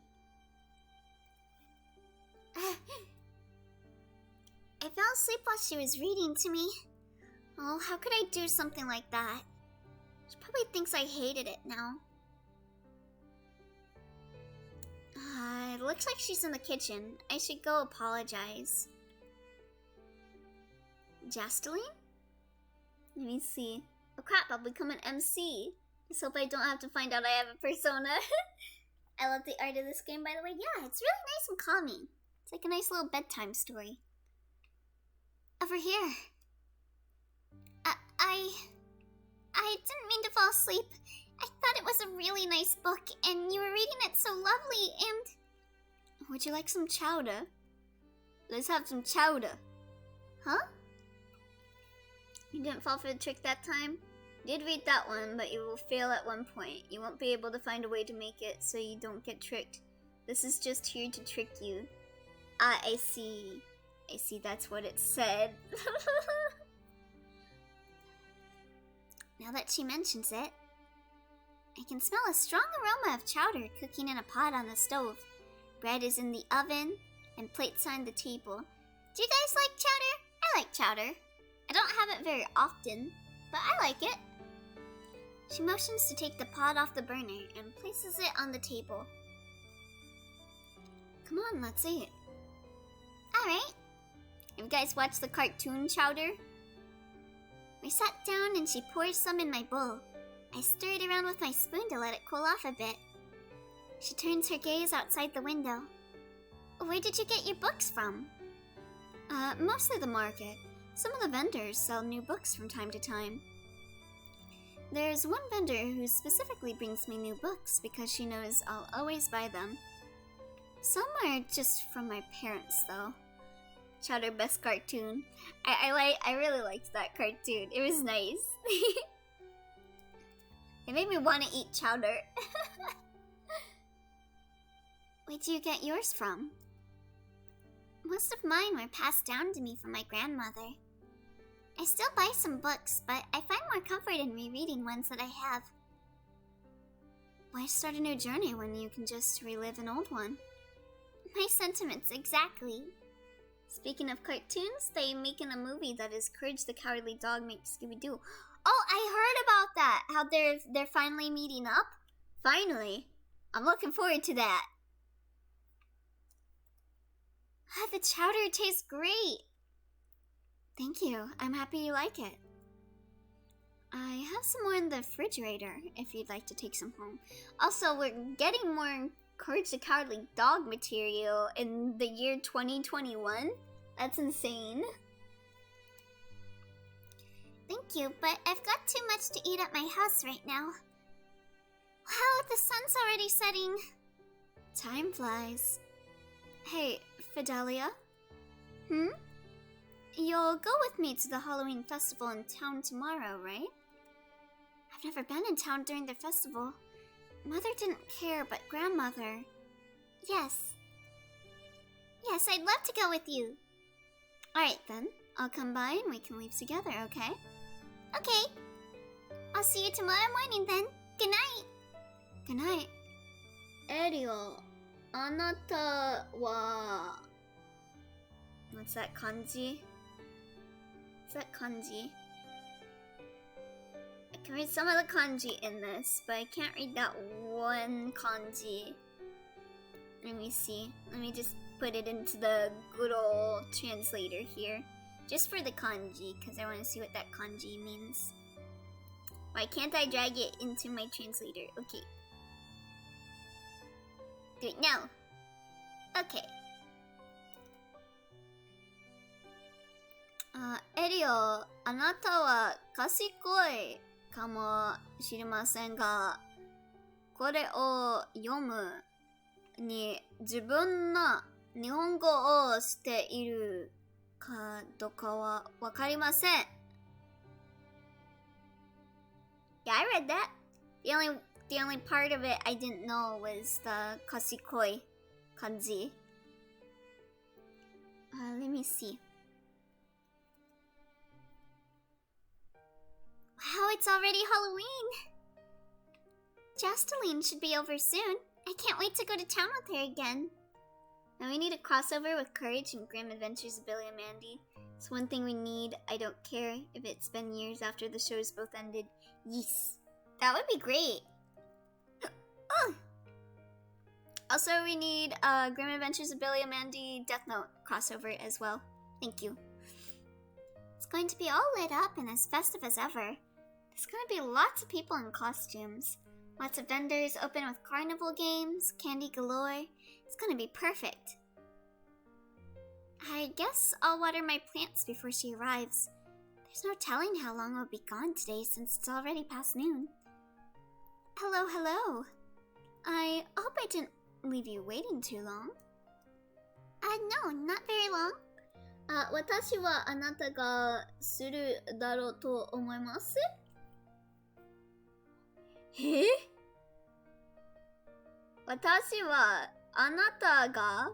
I fell asleep while she was reading to me. Oh, how could I do something like that? She probably thinks I hated it now. It looks like she's in the kitchen. I should go apologize. Jasteline? Let me see. Oh crap, I'll become an MC. Just hope I don't have to find out I have a persona. I love the art of this game, by the way. Yeah, it's really nice and calming. It's like a nice little bedtime story. Over here. I didn't mean to fall asleep. I thought it was a really nice book, and you were reading it so lovely, and... Would you like some chowder? Let's have some chowder. Huh? You didn't fall for the trick that time? You did read that one, but you will fail at one point. You won't be able to find a way to make it so you don't get tricked. This is just here to trick you. Ah, I see. I see, that's what it said. Now that she mentions it, I can smell a strong aroma of chowder cooking in a pot on the stove. Bread is in the oven, and plates are on the table. Do you guys like chowder? I like chowder. I don't have it very often, but I like it. She motions to take the pot off the burner and places it on the table. Come on, let's eat. Alright. Have you guys watched the cartoon Chowder? We sat down and she poured some in my bowl. I stirred around with my spoon to let it cool off a bit. She turns her gaze outside the window. Where did you get your books from? Mostly the market. Some of the vendors sell new books from time to time. There's one vendor who specifically brings me new books because she knows I'll always buy them. Some are just from my parents, though. Chowder best cartoon. I really liked that cartoon. It was nice. It made me want to eat chowder. Where'd you get yours from? Most of mine were passed down to me from my grandmother. I still buy some books, but I find more comfort in rereading ones that I have. Why start a new journey when you can just relive an old one? My sentiments, exactly. Speaking of cartoons, they making a movie that is Courage the Cowardly Dog meets Scooby-Doo. Oh, I heard about that! How they're finally meeting up? Finally. I'm looking forward to that. Ah, the chowder tastes great. Thank you. I'm happy you like it. I have some more in the refrigerator if you'd like to take some home. Also, we're getting more Courage the Cowardly Dog material in the year 2021. That's insane. Thank you, but I've got too much to eat at my house right now. Wow, the sun's already setting. Time flies. Hey, Fidelia? You'll go with me to the Halloween festival in town tomorrow, right? I've never been in town during the festival. Mother didn't care, but Grandmother... Yes. Yes, I'd love to go with you. Alright then, I'll come by and we can leave together, okay? Okay. I'll see you tomorrow morning then. Good night. Good night. Ariel, あなたは... What's that kanji? What's that kanji? I can read some of the kanji in this, but I can't read that one kanji. Let me see. Let me just put it into the good old translator here. Just for the kanji, because I want to see what that kanji means. Why can't I drag it into my translator? Okay. Do it now. Okay. Ariel, あなたは賢いかもしれませんが、これを読むに自分の日本語をしているかどうかはわかりません。Yeah, I read that. The only part of it I didn't know was the kasikoi kanji. Let me see. Wow, it's already Halloween! Jasteline should be over soon. I can't wait to go to town with her again. Now we need a crossover with Courage and Grim Adventures of Billy and Mandy. It's one thing we need. I don't care if it's been years after the shows both ended. Yes. That would be great. Oh. Also, we need Grim Adventures of Billy and Mandy Death Note crossover as well. Thank you. It's going to be all lit up and as festive as ever. There's going to be lots of people in costumes. Lots of vendors open with carnival games, candy galore. It's going to be perfect. I guess I'll water my plants before she arrives. There's no telling how long I'll be gone today since it's already past noon. Hello, hello. I hope I didn't leave you waiting too long. No, not very long. 私はあなたがするだろうと思います。私はあなたが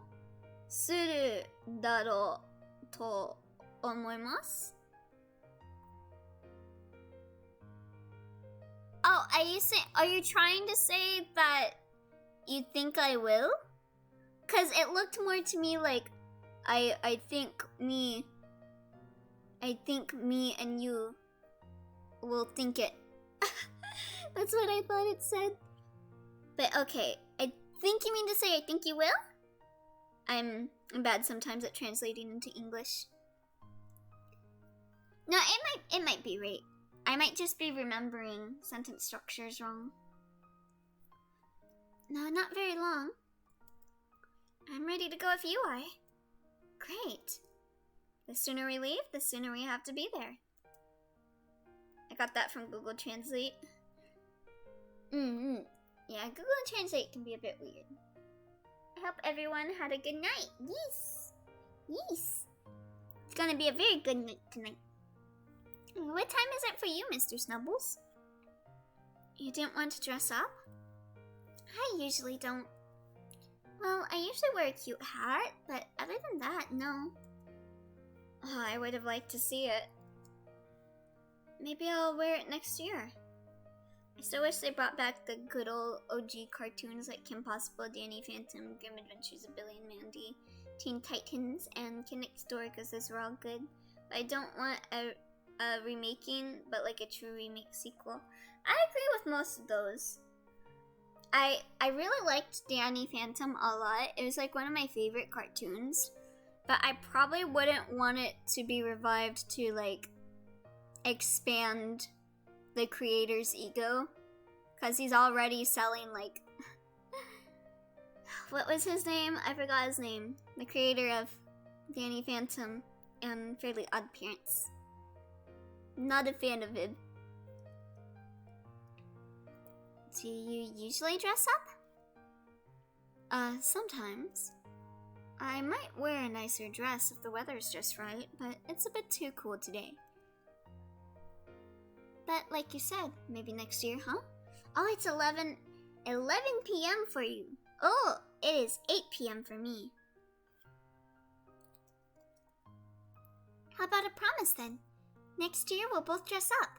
するだろうと思います。Oh, are you trying to say that you think I will? Cause it looked more to me like I think me and you will think it. That's what I thought it said. But okay, I think you mean to say I think you will? I'm bad sometimes at translating into English. No, it might be right. I might just be remembering sentence structures wrong. No, not very long. I'm ready to go if you are. Great. The sooner we leave, the sooner we have to be there. I got that from Google Translate. Yeah, Google Translate can be a bit weird. I hope everyone had a good night. Yes. Yes. It's gonna be a very good night tonight. What time is it for you, Mr. Snubbles? You didn't want to dress up? I usually don't. Well, I usually wear a cute hat, but other than that, no. Oh, I would have liked to see it. Maybe I'll wear it next year. I still wish they brought back the good old OG cartoons like Kim Possible, Danny Phantom, Grim Adventures of Billy and Mandy, Teen Titans, and Kid Next Door, because those were all good. But I don't want a remaking, but like a true remake sequel. I agree with most of those. I really liked Danny Phantom a lot. It was like one of my favorite cartoons. But I probably wouldn't want it to be revived to like expand the creator's ego, because he's already selling like what was his name? I forgot his name. The creator of Danny Phantom and Fairly Odd Parents. Not a fan of him. Do you usually dress up? Sometimes. I might wear a nicer dress if the weather's just right, but it's a bit too cool today. But like you said, maybe next year, huh? Oh, it's 11 p.m. for you. Oh, it is 8 p.m. for me. How about a promise then? Next year we'll both dress up.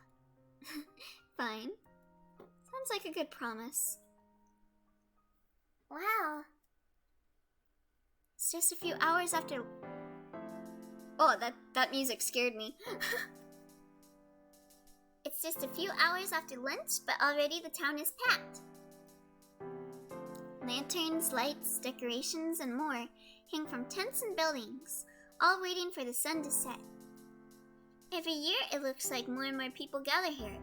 Fine. Sounds like a good promise. Wow. It's just a few hours after... Oh, that music scared me. It's just a few hours after lunch, but already the town is packed. Lanterns, lights, decorations, and more hang from tents and buildings, all waiting for the sun to set. Every year it looks like more and more people gather here.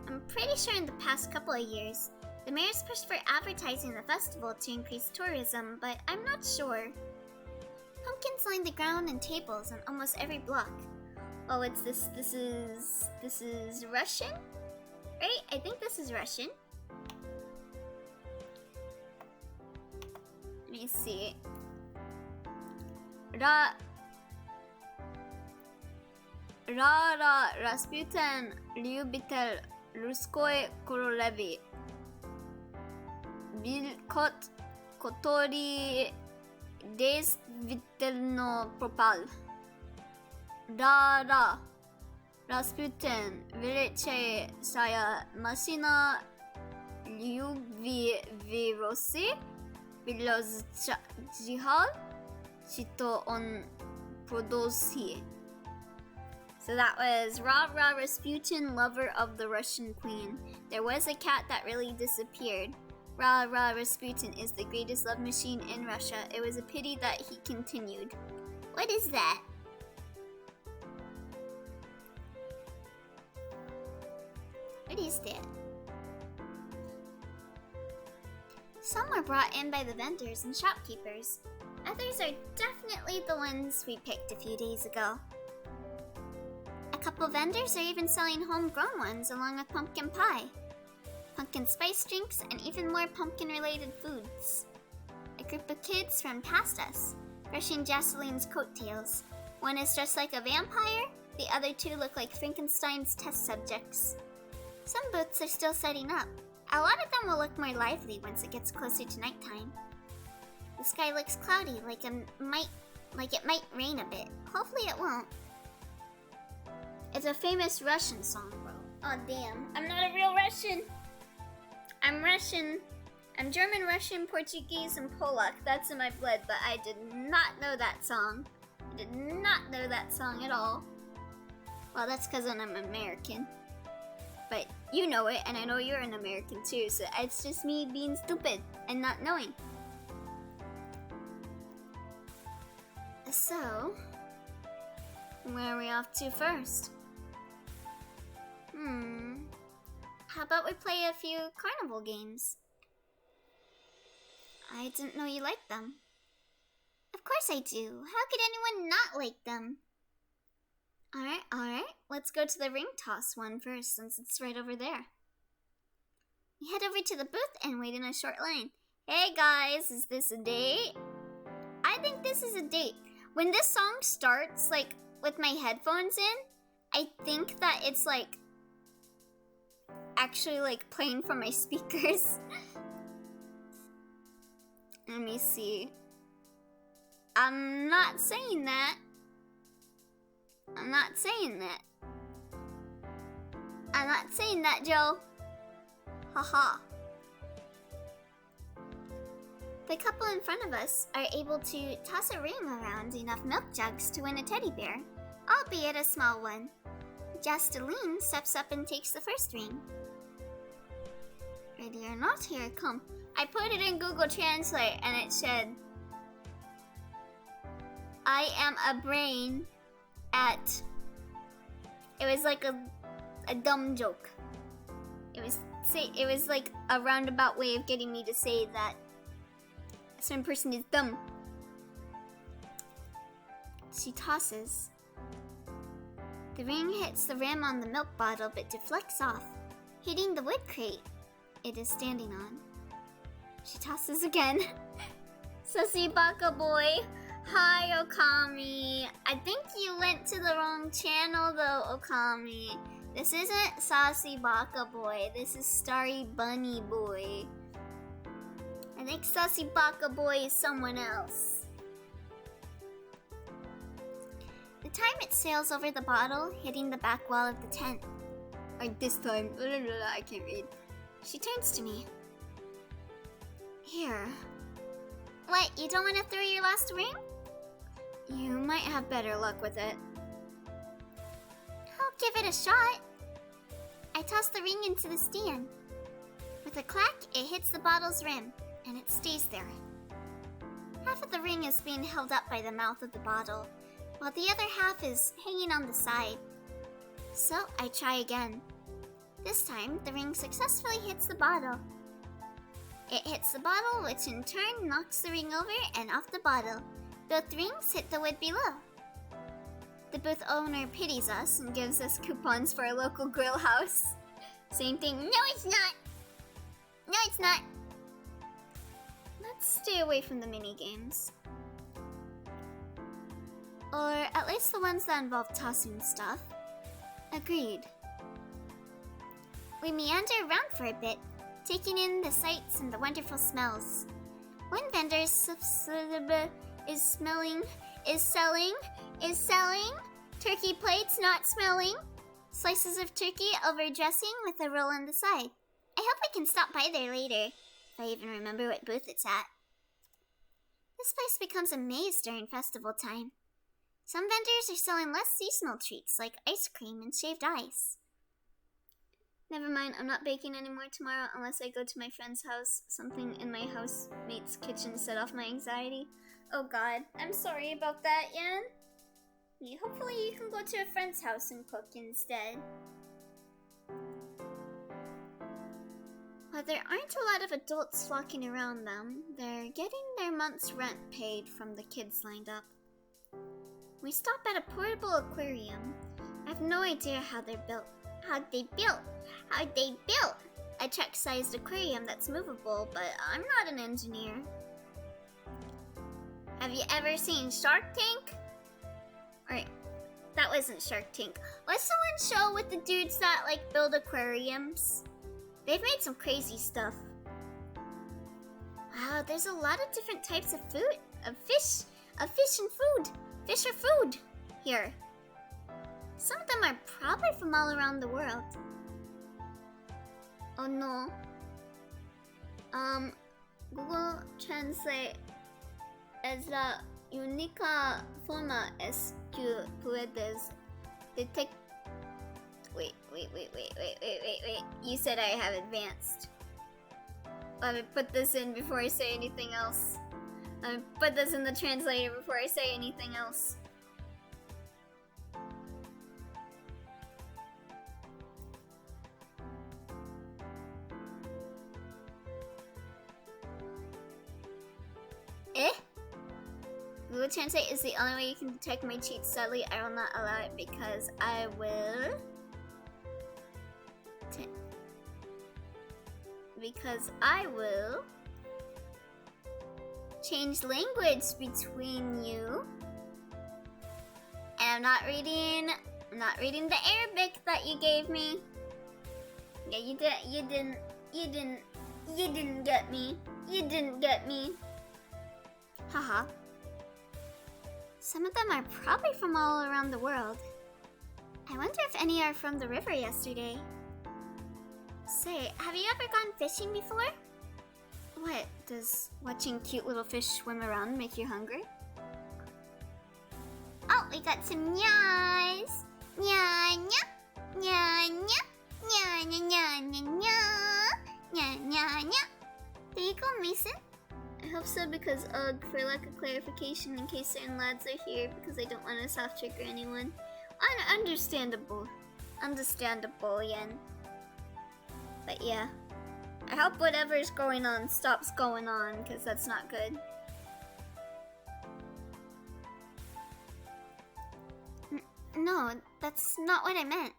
I'm pretty sure in the past couple of years, the mayor's pushed for advertising the festival to increase tourism, but I'm not sure. Pumpkins line the ground and tables on almost every block. Oh, it's this is Russian? Right? I think this is Russian. Let me see. Rasputin Lyubitel Ruskoy Korolevi Vilkot Kotori Des Vitelno Propal Rasputin Velice Saya Masina Lyuvirosi Vilozjihal Chito on Prodosi. So that was Rah Rah Rasputin, lover of the Russian queen. There was a cat that really disappeared. Rah Rah Rasputin is the greatest love machine in Russia. It was a pity that he continued. What is that? What is that? Some were brought in by the vendors and shopkeepers. Others are definitely the ones we picked a few days ago. A couple vendors are even selling homegrown ones along with pumpkin pie, pumpkin spice drinks, and even more pumpkin-related foods. A group of kids ran past us, brushing Joceline's coattails. One is dressed like a vampire, the other two look like Frankenstein's test subjects. Some booths are still setting up. A lot of them will look more lively once it gets closer to nighttime. The sky looks cloudy, like it might rain a bit. Hopefully it won't. It's a famous Russian song, bro. Aw, damn. I'm not a real Russian. I'm Russian. I'm German, Russian, Portuguese, and Polak. That's in my blood, but I did not know that song. I did not know that song at all. Well, that's because I'm American. But you know it, and I know you're an American too, so it's just me being stupid and not knowing. So, where are we off to first? How about we play a few carnival games? I didn't know you liked them. Of course I do. How could anyone not like them? Alright. Let's go to the ring toss one first, since it's right over there. We head over to the booth and wait in a short line. Hey guys, is this a date? I think this is a date. When this song starts, like, with my headphones in, I think that it's, like, actually, like, playing from my speakers. Let me see. I'm not saying that. I'm not saying that, Joe. Haha. The couple in front of us are able to toss a ring around enough milk jugs to win a teddy bear, albeit a small one. Jasteline steps up and takes the first ring. Ready or not, here it comes. I put it in Google Translate and it said, I am a brain at... It was like a dumb joke. It was like a roundabout way of getting me to say that a certain person is dumb. She tosses. The ring hits the rim on the milk bottle but deflects off, hitting the wood crate it is standing on. She tosses again. Sussy Baka Boy. Hi, Okami. I think you went to the wrong channel though, Okami. This isn't Saucy Baka Boy. This is starrybunnieboy. I think Saucy Baka Boy is someone else. The time it sails over the bottle, hitting the back wall of the tent. Or this time, I can't read. She turns to me. Here. What, you don't want to throw your last ring? You might have better luck with it. I'll give it a shot. I toss the ring into the stand. With a clack, it hits the bottle's rim, and it stays there. Half of the ring is being held up by the mouth of the bottle, while the other half is hanging on the side. So I try again. This time, the ring successfully hits the bottle. It hits the bottle, which in turn knocks the ring over and off the bottle. Both rings hit the wood below. The booth owner pities us and gives us coupons for a local grill house. Same thing. No, it's not! No, it's not! Let's stay away from the mini games. Or at least the ones that involve tossing stuff. Agreed. We meander around for a bit, taking in the sights and the wonderful smells. One vendor is selling turkey plates not smelling, slices of turkey over dressing with a roll on the side. I hope we can stop by there later, if I even remember what booth it's at. This place becomes a maze during festival time. Some vendors are selling less seasonal treats like ice cream and shaved ice. Never mind, I'm not baking anymore tomorrow unless I go to my friend's house. Something in my housemate's kitchen set off my anxiety. Oh god, I'm sorry about that, Yan. Hopefully you can go to a friend's house and cook instead. While there aren't a lot of adults flocking around them, they're getting their month's rent paid from the kids lined up. We stop at a portable aquarium. I have no idea how they're built. How'd they built a truck-sized aquarium that's movable, but I'm not an engineer. Have you ever seen Shark Tank? Or, that wasn't Shark Tank. What's the one show with the dudes that like build aquariums? They've made some crazy stuff. Wow, there's a lot of different types of food, of fish and food. Fish are food here. Some of them are probably from all around the world. Oh no. Google Translate es la única forma es que puedes detect. Wait. You said I have advanced. Let me put this in before I say anything else. Let me put this in the translator before I say anything else. Google Translate is the only way you can detect my cheats. Sadly, I will not allow it because I will... change language between you. And I'm not reading the Arabic that you gave me. Yeah, you didn't get me. You didn't get me. Haha. Some of them are probably from all around the world. I wonder if any are from the river yesterday. Say, have you ever gone fishing before? What, does watching cute little fish swim around make you hungry? Oh, we got some nyas! Nya nya! Nya nya! Nya nya nya nya nya! Nya nya nya! There you go, Mason. I hope so because, for lack of clarification in case certain lads are here because I don't want to soft trigger anyone. Understandable. Understandable, Yen. But yeah. I hope whatever's going on stops going on because that's not good. No, that's not what I meant.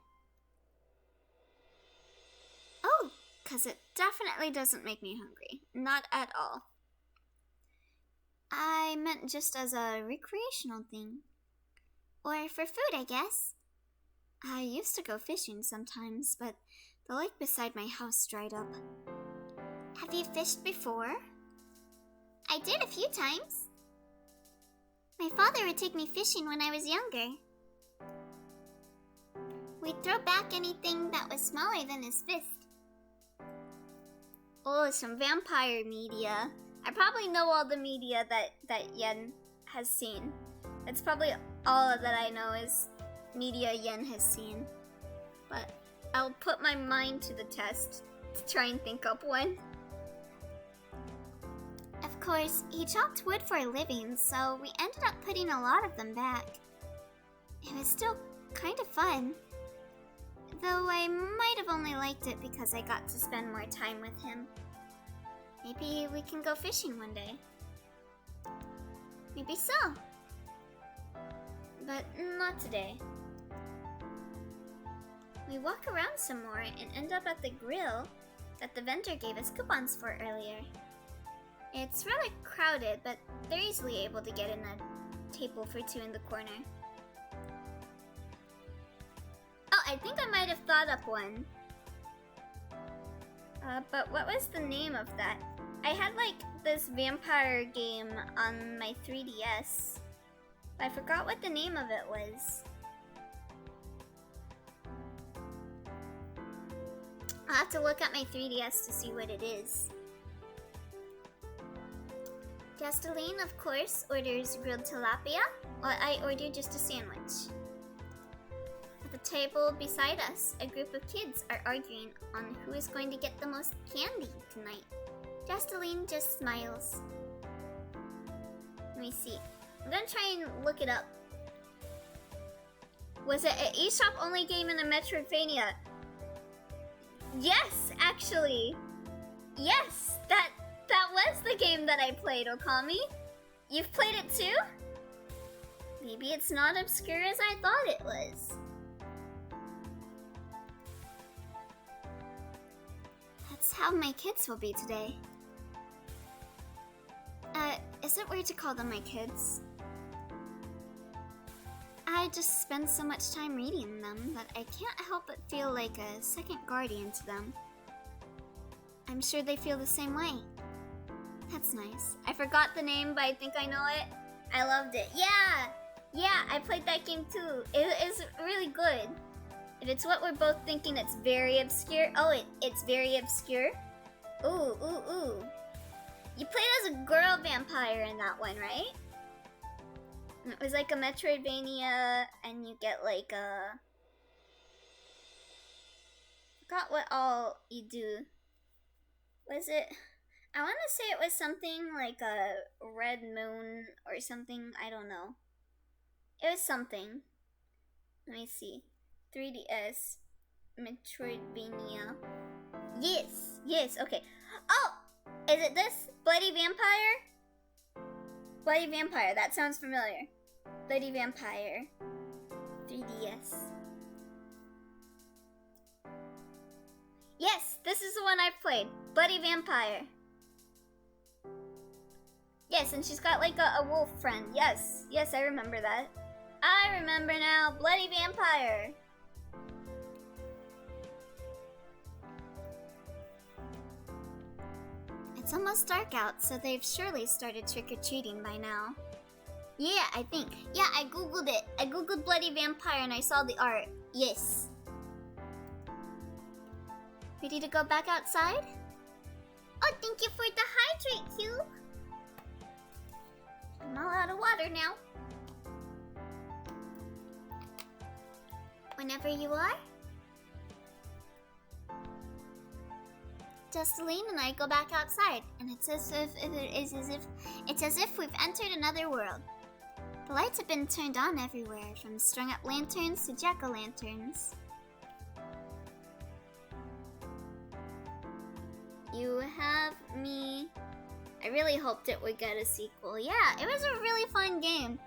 Oh, because it definitely doesn't make me hungry. Not at all. I meant just as a recreational thing. Or for food, I guess. I used to go fishing sometimes, but the lake beside my house dried up. Have you fished before? I did a few times. My father would take me fishing when I was younger. We'd throw back anything that was smaller than his fist. Oh, some vampire media. I probably know all the media that Yen has seen. That's probably all that I know is media Yen has seen. But I'll put my mind to the test to try and think up one. Of course, he chopped wood for a living, so we ended up putting a lot of them back. It was still kind of fun. Though I might have only liked it because I got to spend more time with him. Maybe we can go fishing one day. Maybe so. But not today. We walk around some more and end up at the grill that the vendor gave us coupons for earlier. It's rather crowded, but they're easily able to get in a table for two in the corner. Oh, I think I might have thought up one. But what was the name of that? I had like this vampire game on my 3DS. I forgot what the name of it was. I'll have to look at my 3DS to see what it is. Gastoline, of course, orders grilled tilapia, while I order just a sandwich. At the table beside us, a group of kids are arguing on who is going to get the most candy tonight. Gastoline just smiles. Let me see. I'm gonna try and look it up. Was it an eShop only game in a Metroidvania? Yes, actually. Yes, that was the game that I played, Okami. You've played it too? Maybe it's not obscure as I thought it was. That's how my kids will be today. Is it weird to call them my kids? I just spend so much time reading them that I can't help but feel like a second guardian to them. I'm sure they feel the same way. That's nice. I forgot the name, but I think I know it. I loved it. Yeah, I played that game too. It is really good. If it's what we're both thinking, it's very obscure. Oh, it's very obscure. Ooh. You played as a girl vampire in that one, right? And it was like a Metroidvania, and you get like a... Forgot what all you do. Was it... I want to say it was something like a Red Moon or something. I don't know. It was something. Let me see. 3DS. Metroidvania. Yes, okay. Oh! Is it this? Bloody Vampire? Bloody Vampire, that sounds familiar. Bloody Vampire. 3DS. Yes, this is the one I've played. Bloody Vampire. Yes, and she's got like a wolf friend. Yes, I remember that. I remember now. Bloody Vampire. It's almost dark out, so they've surely started trick-or-treating by now. Yeah, I think. Yeah, I googled it. I googled Bloody Vampire and I saw the art. Yes. Ready to go back outside? Oh, thank you for the hydrate cube. I'm all out of water now. Whenever you are. Justeline and I go back outside, and it's as if we've entered another world. The lights have been turned on everywhere, from strung-up lanterns to jack-o'-lanterns. You have me. I really hoped it would get a sequel. Yeah, it was a really fun game.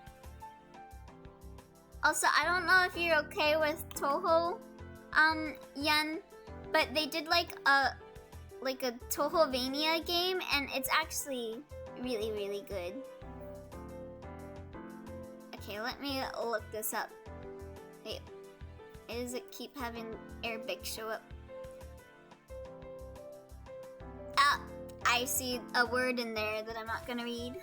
Also, I don't know if you're okay with Toho, Yen, but they did like a Tohovania game, and it's actually really, really good. Okay, let me look this up. Wait, does it keep having Arabic show up? Ah, I see a word in there that I'm not gonna read.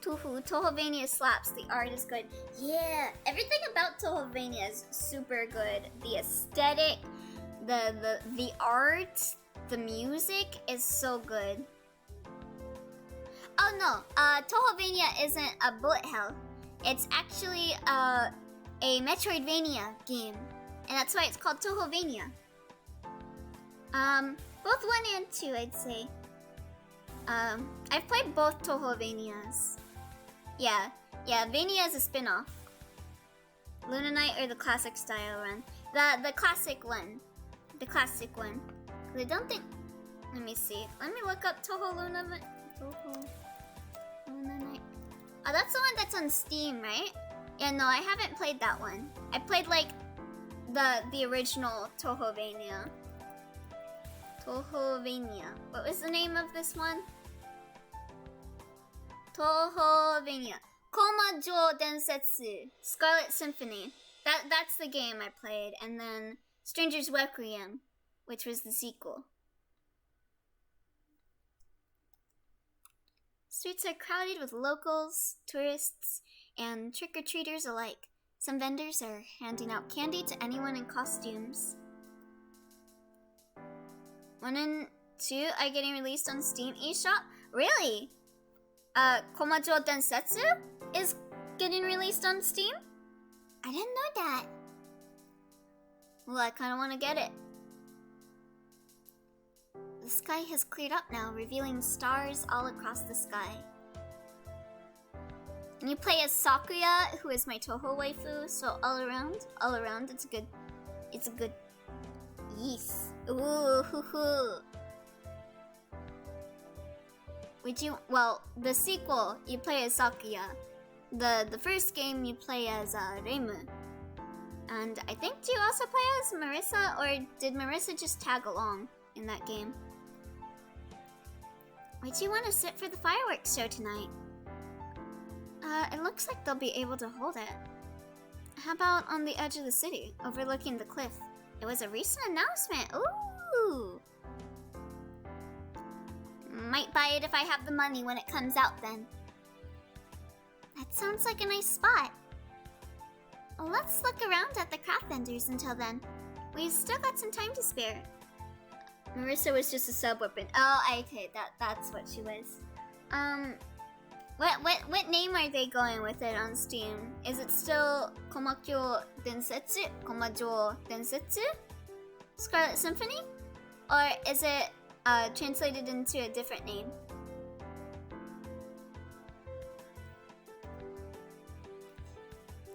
Tohovania slaps. The art is good. Yeah, everything about Tohovania is super good. The aesthetic, the art, the music is so good. Oh no, Tohovania isn't a bullet hell. It's actually a Metroidvania game, and that's why it's called Tohovania. Both 1 and 2, I'd say. I've played both Tohovanias. Yeah, Vania is a spin-off. Luna Knight or the classic style run. The classic one. The classic one. I don't think... Let me see. Let me look up Toho Luna Knight. Oh, that's the one that's on Steam, right? Yeah, no, I haven't played that one. I played, like, the original Tohovania. Tohovania. What was the name of this one? Tohovania. Komajo Densetsu. Scarlet Symphony. That's the game I played. And then Stranger's Requiem, which was the sequel. Streets are crowded with locals, tourists, and trick-or-treaters alike. Some vendors are handing out candy to anyone in costumes. 1 and 2 are getting released on Steam eShop? Really? Komajo Densetsu is getting released on Steam? I didn't know that. Well, I kind of want to get it. The sky has cleared up now, revealing stars all across the sky. And you play as Sakuya, who is my Toho waifu, so all around, it's a good, yes. Ooh, hoo hoo. Well, the sequel, you play as Sakuya. The first game, you play as Reimu. And I think, do you also play as Marissa, or did Marissa just tag along in that game? Where do you want to sit for the fireworks show tonight? It looks like they'll be able to hold it. How about on the edge of the city, overlooking the cliff? It was a recent announcement. Ooh! Might buy it if I have the money when it comes out then. That sounds like a nice spot. Well, let's look around at the craft vendors until then. We've still got some time to spare. Marissa was just a sub weapon. Oh, okay, that's what she was. What name are they going with it on Steam? Is it still Komajo Densetsu? Komajo Densetsu? Scarlet Symphony? Or is it translated into a different name?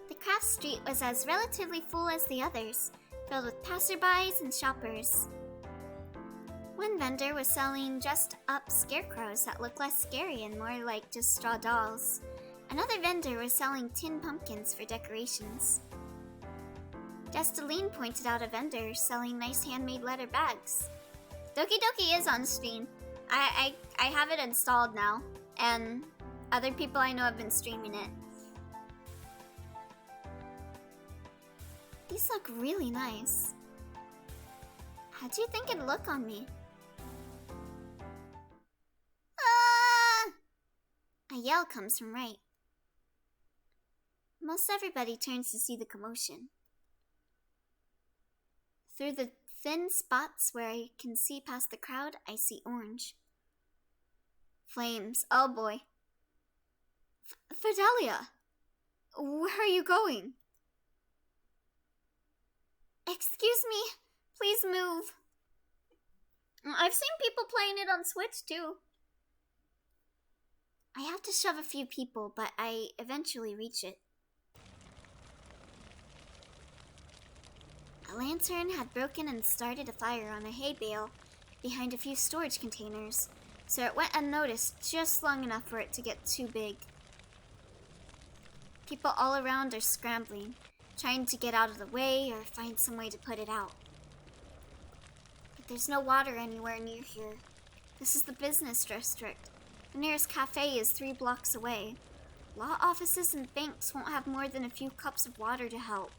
The craft street was as relatively full as the others, filled with passerbys and shoppers. One vendor was selling dressed-up scarecrows that looked less scary and more like just straw dolls. Another vendor was selling tin pumpkins for decorations. Justeline pointed out a vendor selling nice handmade leather bags. Doki Doki is on Steam. I have it installed now, and other people I know have been streaming it. These look really nice. How do you think it'd look on me? A yell comes from right. Most everybody turns to see the commotion. Through thin spots where I can see past the crowd, I see orange. Flames. Oh boy. Fidelia! Where are you going? Excuse me. Please move. I've seen people playing it on Switch too. I have to shove a few people, but I eventually reach it. A lantern had broken and started a fire on a hay bale behind a few storage containers, so it went unnoticed just long enough for it to get too big. People all around are scrambling, trying to get out of the way or find some way to put it out. But there's no water anywhere near here. This is the business district. The nearest cafe is 3 blocks away. Law offices and banks won't have more than a few cups of water to help.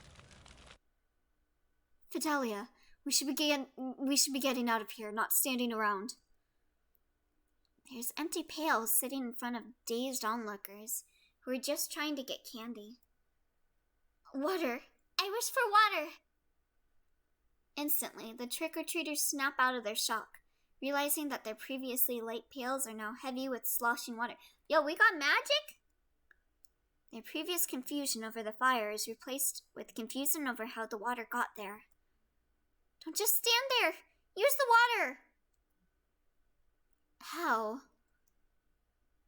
Fidelia, we should be getting out of here, not standing around. There's empty pails sitting in front of dazed onlookers who are just trying to get candy. Water! I wish for water! Instantly, the trick-or-treaters snap out of their shock, realizing that their previously light pails are now heavy with sloshing water. Yo, we got magic? Their previous confusion over the fire is replaced with confusion over how the water got there. Don't just stand there! Use the water! How?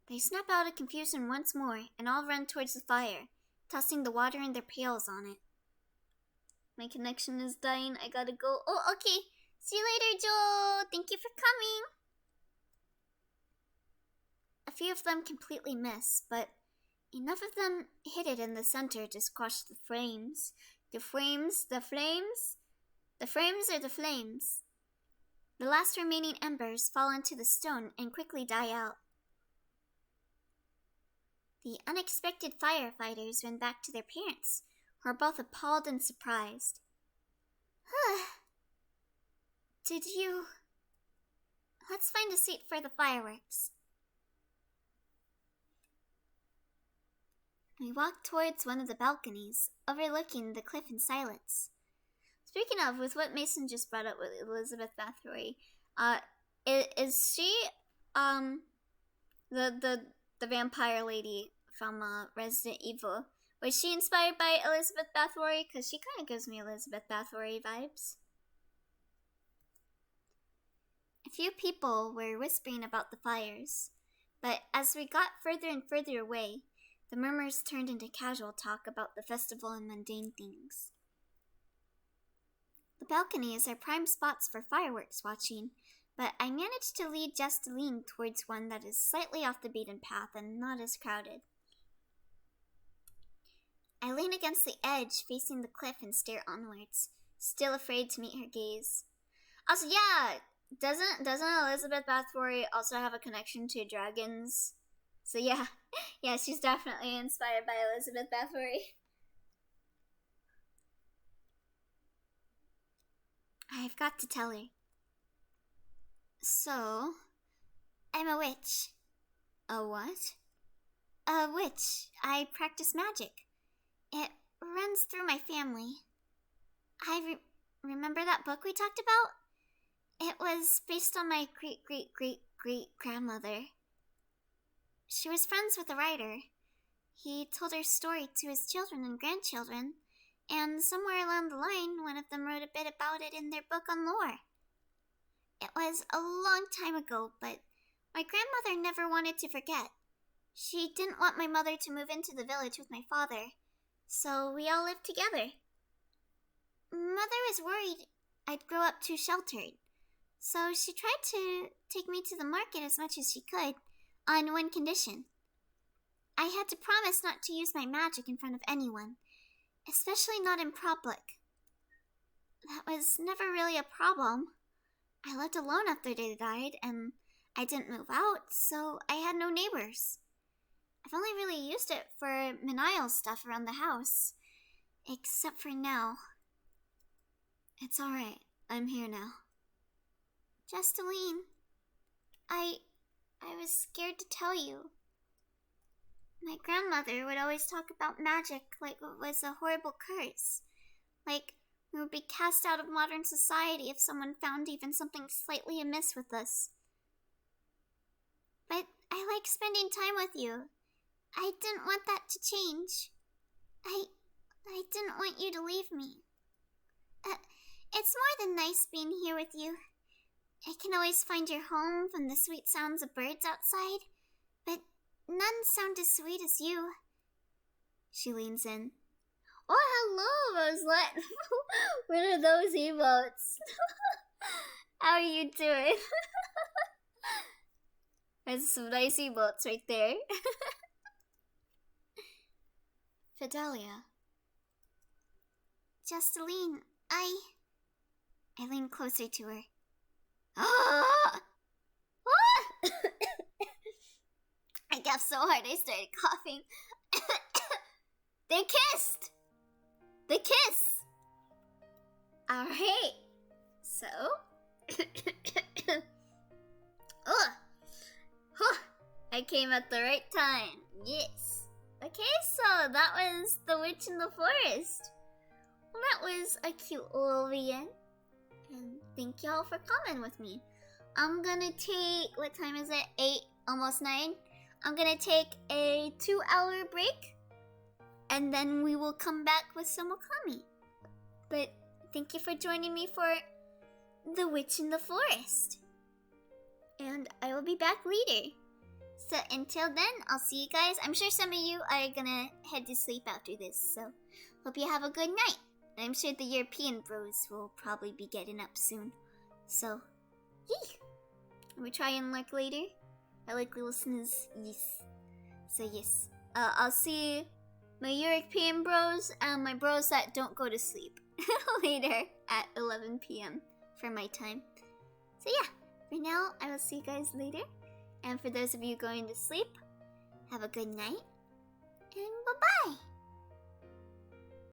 They snap out of confusion once more and all run towards the fire, tossing the water in their pails on it. My connection is dying. I gotta go. Oh, okay. See you later, Joe. Thank you for coming. A few of them completely miss, but enough of them hit it in the center to squash the flames. The flames are the flames. The last remaining embers fall into the stone and quickly die out. The unexpected firefighters run back to their parents, who are both appalled and surprised. Let's find a seat for the fireworks. We walk towards one of the balconies, overlooking the cliff in silence. Speaking of, with what Mason just brought up with Elizabeth Bathory, is she, the vampire lady from, Resident Evil, was she inspired by Elizabeth Bathory? Because she kind of gives me Elizabeth Bathory vibes. A few people were whispering about the fires, but as we got further and further away, the murmurs turned into casual talk about the festival and mundane things. The balconies are prime spots for fireworks watching, but I managed to lead Justeline towards one that is slightly off the beaten path and not as crowded. I lean against the edge facing the cliff and stare onwards, still afraid to meet her gaze. Also, yeah, doesn't Elizabeth Bathory also have a connection to dragons? So yeah, she's definitely inspired by Elizabeth Bathory. I've got to tell her. So, I'm a witch. A what? A witch. I practice magic. It runs through my family. I remember that book we talked about? It was based on my great-great-great-great-grandmother. She was friends with the writer. He told her story to his children and grandchildren, and somewhere along the line, one of them wrote a bit about it in their book on lore. It was a long time ago, but my grandmother never wanted to forget. She didn't want my mother to move into the village with my father, so we all lived together. Mother was worried I'd grow up too sheltered, so she tried to take me to the market as much as she could, on one condition. I had to promise not to use my magic in front of anyone, especially not in public. That was never really a problem. I lived alone after they died, and I didn't move out, so I had no neighbors. I've only really used it for menial stuff around the house, except for now. It's alright, I'm here now. Justeline, I was scared to tell you. My grandmother would always talk about magic like it was a horrible curse. Like We would be cast out of modern society if someone found even something slightly amiss with us. But I like spending time with you. I didn't want that to change. I didn't want you to leave me. It's more than nice being here with you. I can always find your home from the sweet sounds of birds outside, but none sound as sweet as you. She leans in. Oh, hello, Roselet. What are those emotes? How are you doing? There's some nice emotes right there. Fidelia. Justeline, I lean closer to her. Ah! I gasped so hard I started coughing. They kissed! The kiss! Alright. So. I came at the right time. Yes. Okay, so that was The Witch in the Forest. Well, that was a cute little VN. And thank y'all for coming with me. I'm gonna take, what time is it? 8, almost 9. I'm gonna take a 2-hour break. And then we will come back with some Okami. But thank you for joining me for The Witch in the Forest. And I will be back later. So until then, I'll see you guys. I'm sure some of you are gonna head to sleep after this. So hope you have a good night. I'm sure the European bros will probably be getting up soon. So, yee! We try and lurk later. I like the listeners, yes. So yes, I'll see my European bros and my bros that don't go to sleep later at 11 p.m. for my time. So yeah, for now, I will see you guys later. And for those of you going to sleep, have a good night, and bye-bye!